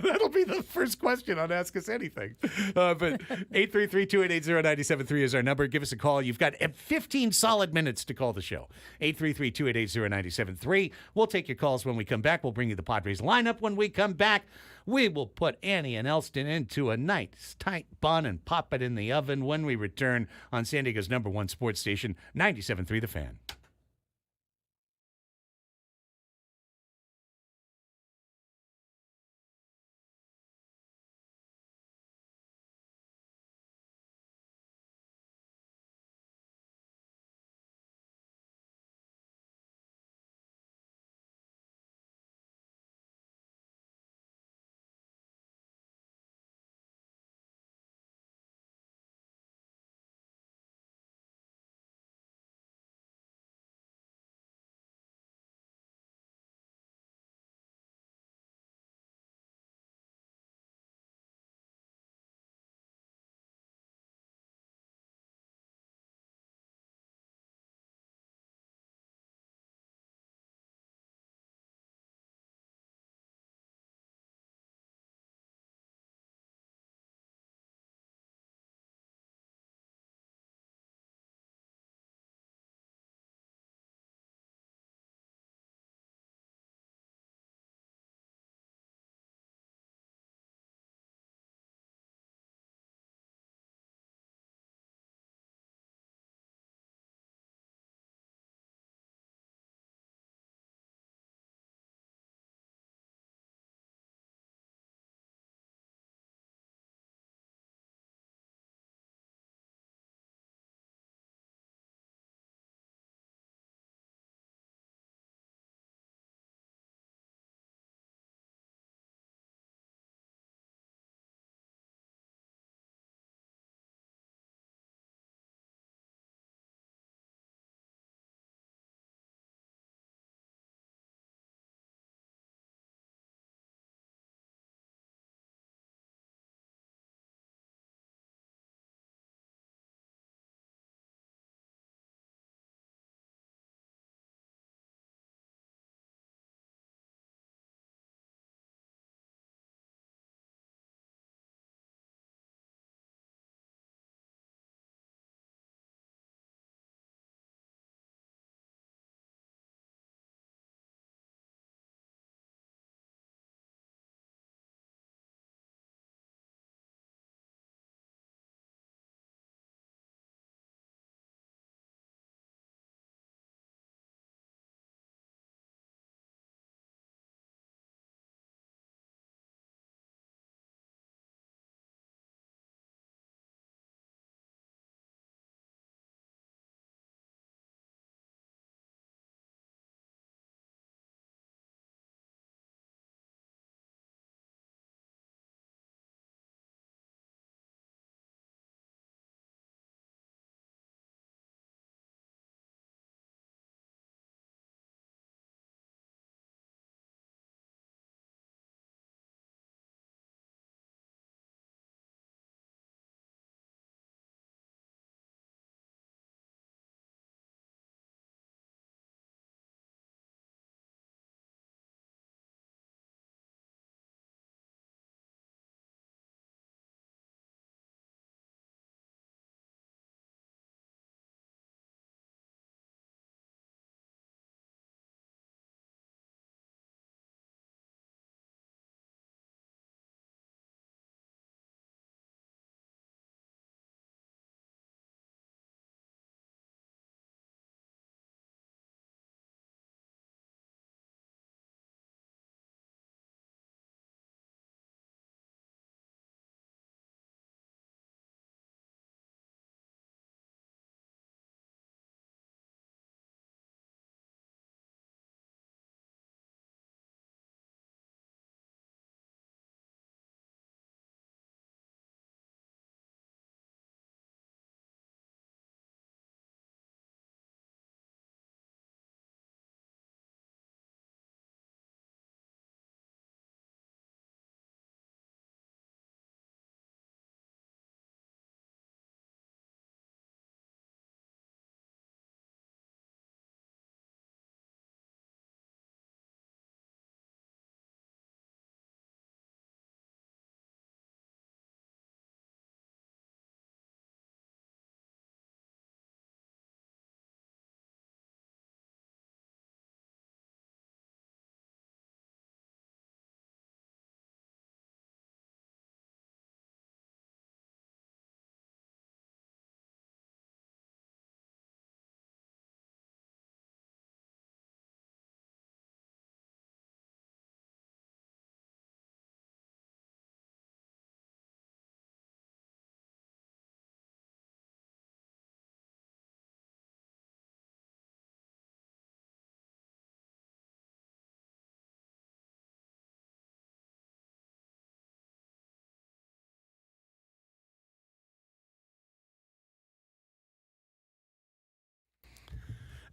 That'll be the first question on Ask Us Anything. But 833-288-0973 is our number. Give us a call. You've got 15 solid minutes to call the show. 833-288-0973. We'll take your calls when we come back. We'll bring you the Padres lineup when we come back. We will put Annie and Elsten into a nice tight bun and pop it in the oven when we return on San Diego's #1 sports station, 97.3 The Fan.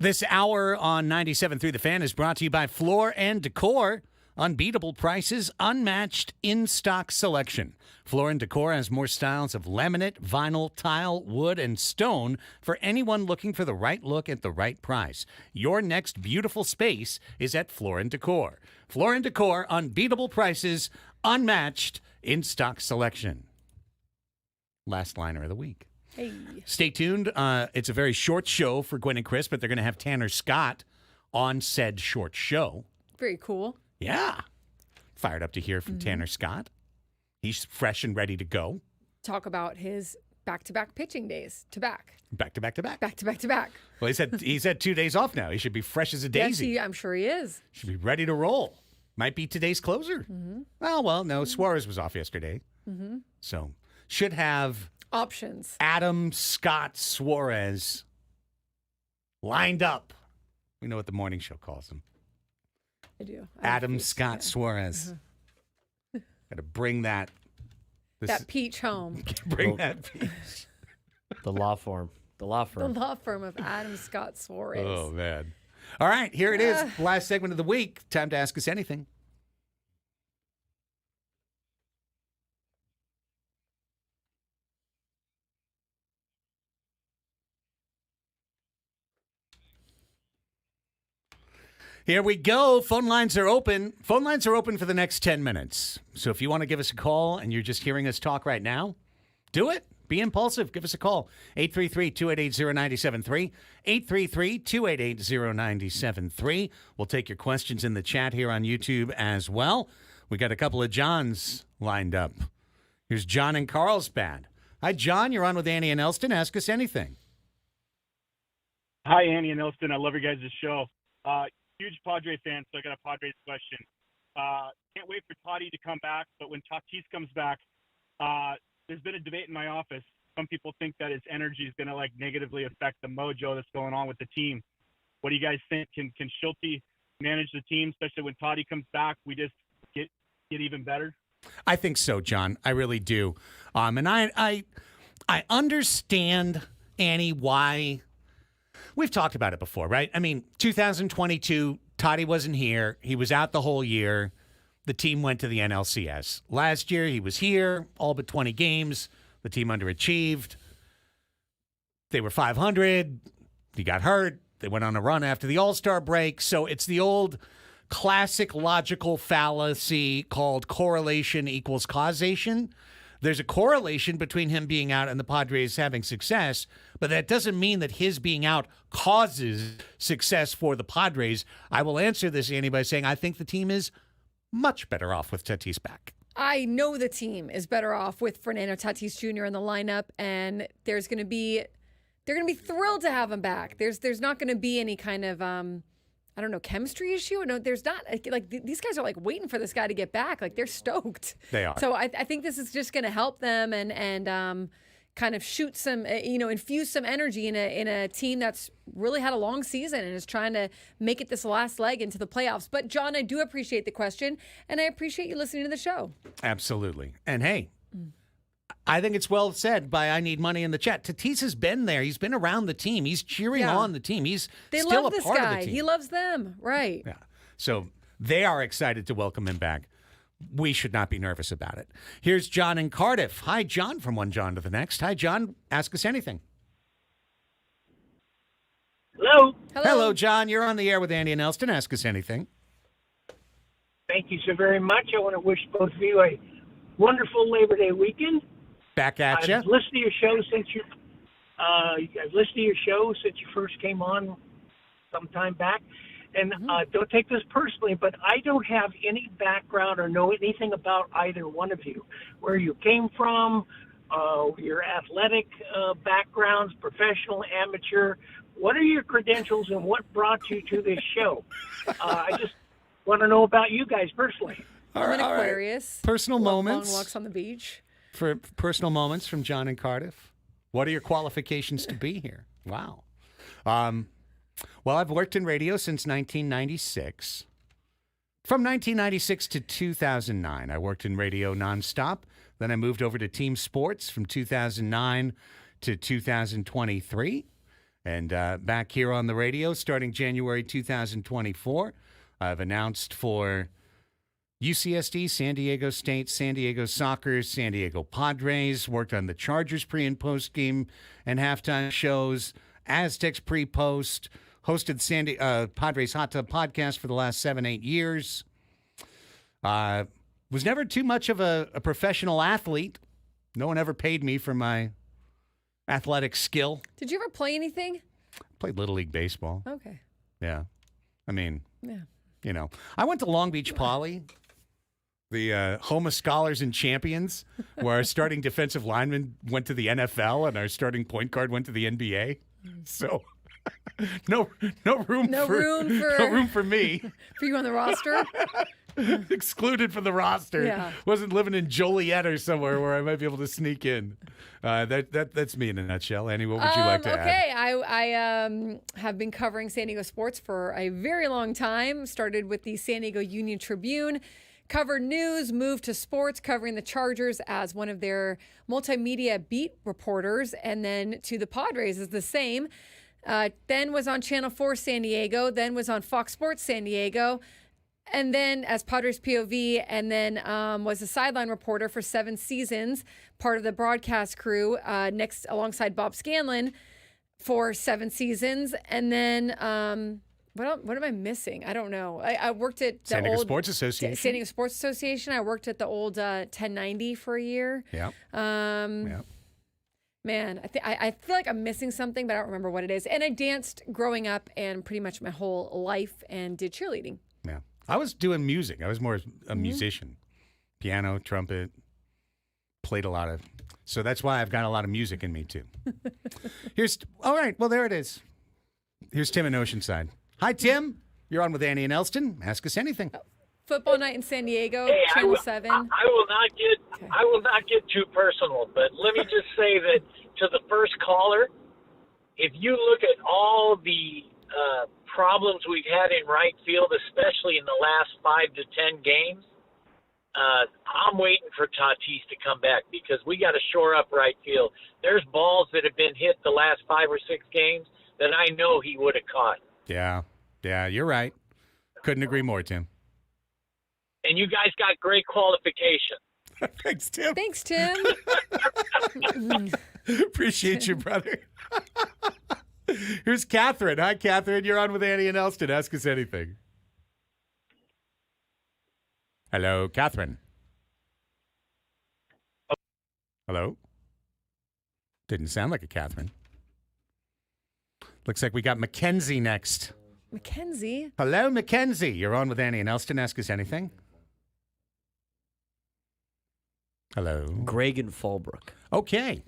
This hour on 97.3 The Fan is brought to you by Floor & Decor. Unbeatable prices, unmatched in-stock selection. Floor & Decor has more styles of laminate, vinyl, tile, wood, and stone for anyone looking for the right look at the right price. Your next beautiful space is at Floor & Decor. Floor & Decor, unbeatable prices, unmatched in-stock selection. Last liner of the week. Hey. Stay tuned. It's a very short show for Gwen and Chris, but they're going to have Tanner Scott on said short show. Very cool. Yeah. Fired up to hear from Tanner Scott. He's fresh and ready to go. Talk about his back-to-back pitching days. Back to back. to back. Well, he's had 2 days off now. He should be fresh as a daisy. Yes, I'm sure he is. Should be ready to roll. Might be today's closer. Well, no. Suarez was off yesterday. So should have options. Adam Scott Suarez lined up. We know what the morning show calls him. I do. Adam Scott Suarez. Got to bring that. That peach home. Bring that peach. The law firm. The law firm of Adam Scott Suarez. Oh, man. All right, here it is. Last segment of the week. Time to ask us anything. Here we go. Phone lines are open. Phone lines are open for the next 10 minutes. So if you want to give us a call and you're just hearing us talk right now, do it. Be impulsive. Give us a call. 833-288-0973. 833-288-0973. We'll take your questions in the chat here on YouTube as well. We got a couple of Johns lined up. Here's John in Carlsbad. Hi, John. You're on with Annie and Elsten. Ask us anything. Hi, Annie and Elsten. I love your guys' show. Huge Padre fan, so I got a Padres question. Can't wait for Toddy to come back, but when Tatis comes back, there's been a debate in my office. Some people think that his energy is going to negatively affect the mojo that's going on with the team. What do you guys think? Can Schulte manage the team, especially when Toddy comes back? We just get even better. I think so, John. I really do. And I understand, Annie, why. We've talked about it before, right? I mean, 2022, Toddy wasn't here. He was out the whole year. The team went to the NLCS. Last year, he was here, all but 20 games. The team underachieved. They were 500. He got hurt. They went on a run after the All-Star break. So it's the old classic logical fallacy called correlation equals causation. There's a correlation between him being out and the Padres having success, but that doesn't mean that his being out causes success for the Padres. I will answer this, Annie, by saying I think the team is much better off with Tatis back. I know the team is better off with Fernando Tatis Jr. in the lineup, and they're going to be thrilled to have him back. There's not going to be any kind of I don't know, chemistry issue. No, there's not. These guys are waiting for this guy to get back. They're stoked. They are. So I think this is just going to help them and kind of shoot some, infuse some energy in a team that's really had a long season and is trying to make it this last leg into the playoffs. But John, I do appreciate the question, and I appreciate you listening to the show. Absolutely. And hey, I think it's well said by I Need Money in the chat. Tatis has been there. He's been around the team. He's cheering on the team. They still love a this part guy. of the team. He loves them. Right. Yeah. So they are excited to welcome him back. We should not be nervous about it. Here's John in Cardiff. Hi, John, from one John to the next. Hi, John. Ask us anything. Hello. Hello, John. You're on the air with Andy and Elsten. Ask us anything. Thank you so very much. I want to wish both of you a wonderful Labor Day weekend. Back at you. I've listened to your show since you first came on some time back. And don't take this personally, but I don't have any background or know anything about either one of you. Where you came from, your athletic backgrounds, professional, amateur. What are your credentials and what brought you to this show? I just want to know about you guys personally. I'm an Aquarius. Right. Personal moments. Long walks on the beach. For personal moments from John in Cardiff. What are your qualifications to be here? Wow. Well, I've worked in radio since 1996. From 1996 to 2009, I worked in radio nonstop. Then I moved over to team sports from 2009 to 2023. And back here on the radio starting January 2024, I've announced for UCSD, San Diego State, San Diego Soccer, San Diego Padres, worked on the Chargers pre- and post-game and halftime shows, Aztecs pre-post, hosted Padres Hot Tub Podcast for the last 7-8 years. Was never too much of a professional athlete. No one ever paid me for my athletic skill. Did you ever play anything? Played Little League Baseball. Okay. Yeah. I mean, Yeah. I went to Long Beach Poly, the home of scholars and champions, where our starting defensive lineman went to the NFL and our starting point guard went to the NBA. So no room for me. For you on the roster? Excluded from the roster. Yeah. Wasn't living in Joliet or somewhere where I might be able to sneak in. That's me in a nutshell. Annie, what would you like to add? Okay, I have been covering San Diego sports for a very long time. Started with the San Diego Union Tribune, covered news, moved to sports, covering the Chargers as one of their multimedia beat reporters, and then to the Padres is the same. Then was on Channel 4 San Diego, then was on Fox Sports San Diego, and then as Padres POV, and then was a sideline reporter for 7 seasons, part of the broadcast crew, next alongside Bob Scanlon for 7 seasons. And then what am I missing? I don't know. I worked at the San Diego old Sports Association. San Diego Sports Association. I worked at the old 1090 for a year. Yeah. Man, I feel like I'm missing something, but I don't remember what it is. And I danced growing up and pretty much my whole life and did cheerleading. Yeah. I was doing music. I was more a musician. Piano, trumpet, played a lot of. So that's why I've got a lot of music in me, too. All right. Well, there it is. Here's Tim in Oceanside. Hi, Tim. You're on with Annie and Elston. Ask us anything. Football night in San Diego, Hey, Channel 7. I will not get too personal, but let me just say that to the first caller, if you look at all the problems we've had in right field, especially in the last 5 to 10 games, I'm waiting for Tatis to come back because we got to shore up right field. There's balls that have been hit the last 5 or 6 games that I know he would have caught. Yeah, you're right. Couldn't agree more, Tim. And you guys got great qualification. Thanks, Tim. Thanks, Tim. Appreciate you, brother. Here's Catherine. Hi, Catherine. You're on with Annie and Elston. Ask us anything. Hello, Catherine. Hello? Didn't sound like a Catherine. Looks like we got Mackenzie next. Mackenzie? Hello, Mackenzie. You're on with Annie and Elston. Ask us anything. Hello. Greg and Fallbrook. Okay.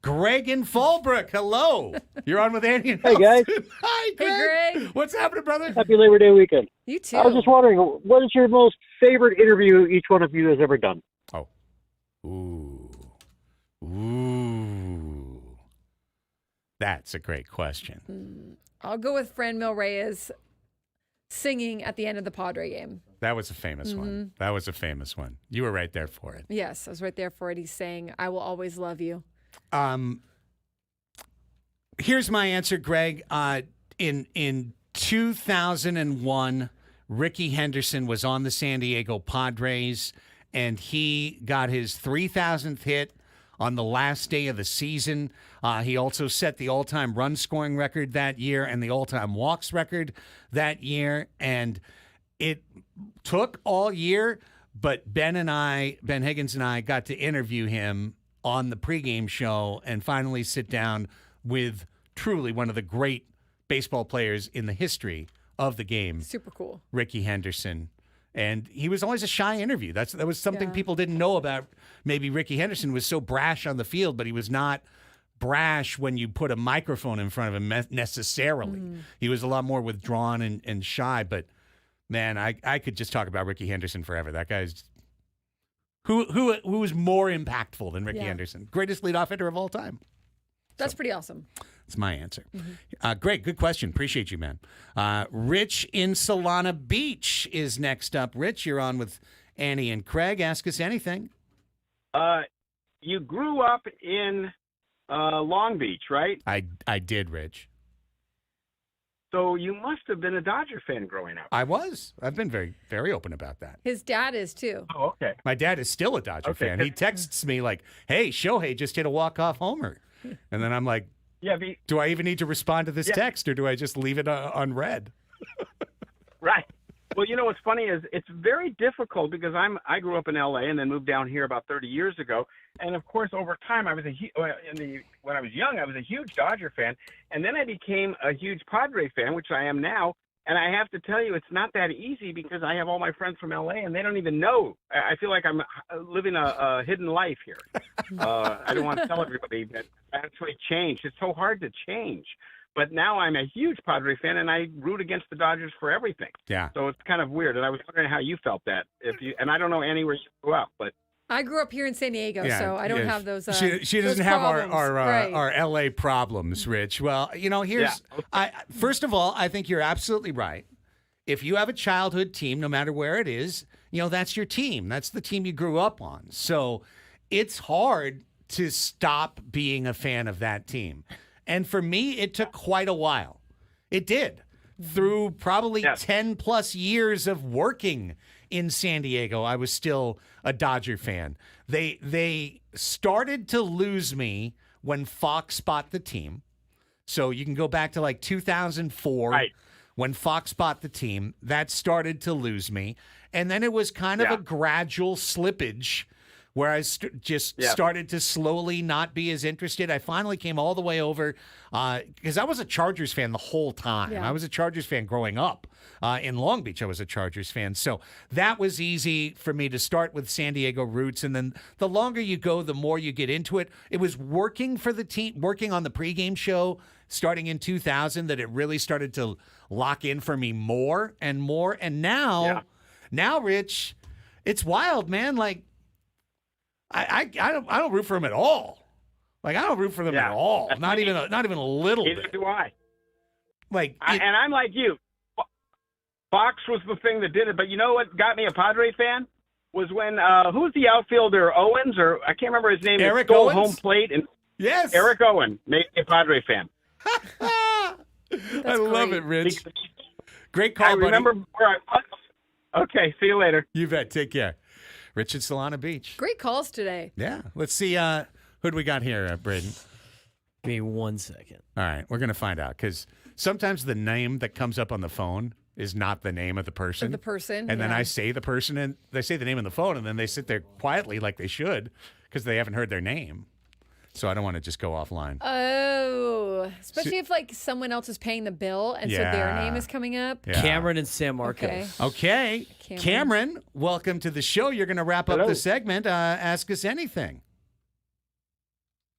Greg and Fallbrook. Hello. You're on with Annie and Hey, guys. Hi, Greg. Hey, Greg. What's happening, brother? Happy Labor Day weekend. You too. I was just wondering, what is your most favorite interview each one of you has ever done? Oh. Ooh. That's a great question. I'll go with Fran Mil Reyes singing at the end of the Padre game. That was a famous one. That was a famous one. You were right there for it. Yes, I was right there for it. He's saying, "I will always love you." Here's my answer, Greg. In 2001, Ricky Henderson was on the San Diego Padres, and he got his 3,000th hit on the last day of the season. He also set the all-time run scoring record that year and the all-time walks record that year. And it took all year, but Ben Higgins and I got to interview him on the pregame show and finally sit down with truly one of the great baseball players in the history of the game. Super cool. Ricky Henderson. And he was always a shy interview. That was something people didn't know about. Maybe Ricky Henderson was so brash on the field, but he was not brash when you put a microphone in front of him necessarily. He was a lot more withdrawn and shy. But, man, I could just talk about Ricky Henderson forever. That guy's who was more impactful than Ricky Henderson? Greatest leadoff hitter of all time. That's pretty awesome. That's my answer. Great. Good question. Appreciate you, man. Rich in Solana Beach is next up. Rich, you're on with Annie and Craig. Ask us anything. You grew up in Long Beach, right? I did, Rich. So you must have been a Dodger fan growing up. I was. I've been very, very open about that. His dad is too. Oh, okay. My dad is still a Dodger fan. He texts me like, "Hey, Shohei just hit a walk-off homer," and then I'm like, Yeah, "Do I even need to respond to this Yeah. text, or do I just leave it unread?" right. Well, you know what's funny is it's very difficult because I grew up in L.A. and then moved down here about 30 years ago, and of course over time I was when I was young I was a huge Dodger fan, and then I became a huge Padre fan, which I am now. And I have to tell you, it's not that easy because I have all my friends from L.A. and they don't even know. I feel like I'm living a hidden life here. I don't want to tell everybody that I actually changed. It's so hard to change. But now I'm a huge Padre fan, and I root against the Dodgers for everything. Yeah. So it's kind of weird, and I was wondering how you felt that. And I don't know anywhere you grew up, but I grew up here in San Diego, so I don't have those. She doesn't those have problems. our LA problems, Rich. Well, here's first of all, I think you're absolutely right. If you have a childhood team, no matter where it is, that's your team. That's the team you grew up on. So it's hard to stop being a fan of that team. And for me, it took quite a while. It did. Through probably 10 plus years of working in San Diego, I was still a Dodger fan. They started to lose me when Fox bought the team. So you can go back to like 2004 when Fox bought the team. That started to lose me. And then it was kind of a gradual slippage where I started to slowly not be as interested. I finally came all the way over because I was a Chargers fan the whole time. Yeah. I was a Chargers fan growing up. In Long Beach, I was a Chargers fan. So that was easy for me to start with San Diego roots. And then the longer you go, the more you get into it. It was working for the team, working on the pregame show starting in 2000 that it really started to lock in for me more and more. And now, Rich, it's wild, man. Like, I don't root for him at all. Like, I don't root for them at all. Not even a little neither bit. do I. Like, and I'm like you. Fox was the thing that did it, but you know what got me a Padre fan was when who's the outfielder, Owens, or I can't remember his name. Eric stole Owens? home plate, and yes, Eric Owen made me a Padre fan. I love it, Rich. Great call, I buddy. remember where I was. Okay, see you later. You bet. Take care. Rich at Solana Beach. Great calls today. Yeah. Let's see who do we got here, Braden. Give me 1 second. All right. We're going to find out because sometimes the name that comes up on the phone is not the name of the person. And then I say the person and they say the name on the phone and then they sit there quietly like they should because they haven't heard their name. So I don't want to just go offline. Oh, especially if like someone else is paying the bill and so their name is coming up. Yeah. Cameron and San Marcos. Okay. Cameron, welcome to the show. You're going to wrap up the segment. Ask us anything.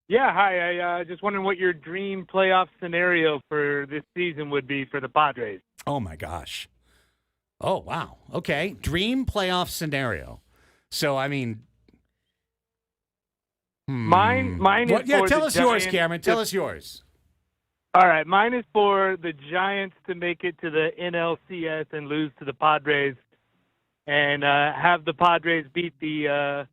Yeah, hi. I just wondering what your dream playoff scenario for this season would be for the Padres. Oh, my gosh. Oh, wow. Okay. Dream playoff scenario. So, I mean... Mine is for tell the us yours, Giants. Cameron. Tell us yours. All right, mine is for the Giants to make it to the NLCS and lose to the Padres, and have the Padres beat the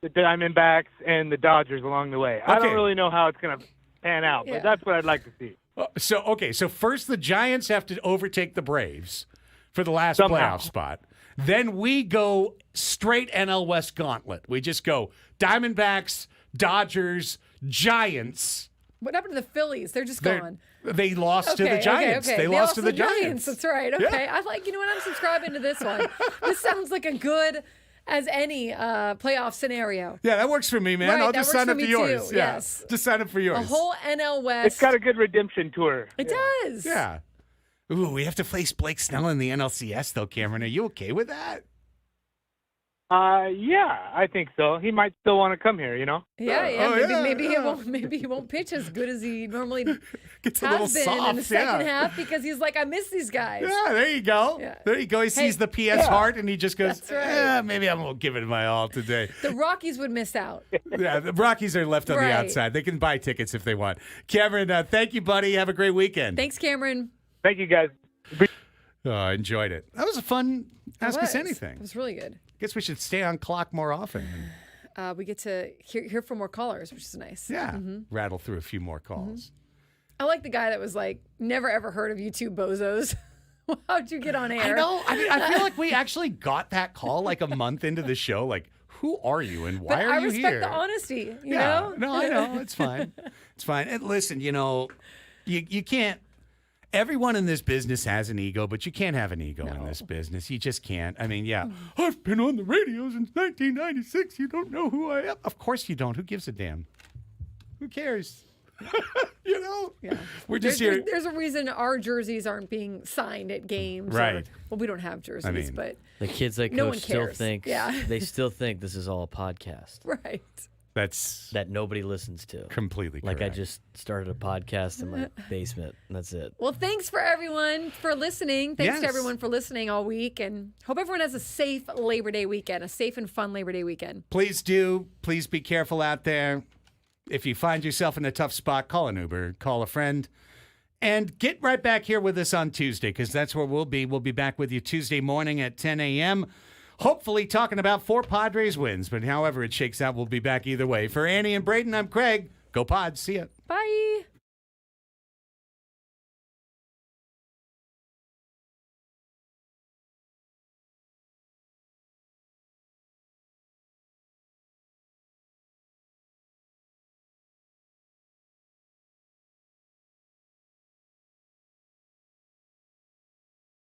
Diamondbacks and the Dodgers along the way. I don't really know how it's going to pan out, but that's what I'd like to see. So first the Giants have to overtake the Braves for the last Somehow. playoff spot. Then we go straight NL West gauntlet. We just go Diamondbacks, Dodgers, Giants. What happened to the Phillies? They're just gone. They lost to the Giants. Okay. They lost to the Giants. That's right. Okay. I like, you know what? I'm subscribing to this one. This sounds like a good as any playoff scenario. Yeah, that works for me, man. Right, I'll that just works sign for up to me yours. too, Yeah. yes. Just sign up for yours. A whole NL West. It's got a good redemption tour. It does. Yeah. Ooh, we have to face Blake Snell in the NLCS, though, Cameron. Are you okay with that? Yeah, I think so. He might still want to come here, you know? Yeah. Maybe he won't pitch as good as he normally Gets a little has been soft, in the second yeah. half because he's like, I miss these guys. Yeah, there you go. Yeah. There you go. He sees the PS heart and he just goes, That's right. maybe I won't give it my all today. The Rockies would miss out. Yeah, the Rockies are left on the Right. outside. They can buy tickets if they want. Cameron, thank you, buddy. Have a great weekend. Thanks, Cameron. Thank you, guys. Oh, I enjoyed it. That was a fun Ask Us was. Anything. It was really good. Guess we should stay on clock more often. we get to hear from more callers, which is nice. Yeah. Rattle through a few more calls. I like the guy that was like, never ever heard of you two bozos. How'd you get on air? I know. I mean, I feel like we actually got that call like a month into the show. Like, who are you and why are you here? I respect the honesty, you know? No, I know. It's fine. It's fine. And listen, you can't. Everyone in this business has an ego, but you can't have an ego in this business. You just can't. I mean, I've been on the radio since 1996. You don't know who I am. Of course you don't. Who gives a damn? Who cares? Yeah. We're just here. There's a reason our jerseys aren't being signed at games. Right. Well, we don't have jerseys, but the kids I no coach one still cares. think they still think this is all a podcast. Right. That nobody listens to. Completely correct. Like I just started a podcast in my basement, and that's it. Well, thanks for everyone for listening. Thanks to Yes. everyone for listening all week, and hope everyone has a safe Labor Day weekend, a safe and fun Labor Day weekend. Please do. Please be careful out there. If you find yourself in a tough spot, call an Uber, call a friend, and get right back here with us on Tuesday, because that's where we'll be. We'll be back with you Tuesday morning at 10 a.m., hopefully talking about 4 Padres wins. But however it shakes out, we'll be back either way. For Annie and Braden, I'm Craig. Go Pods. See ya. Bye.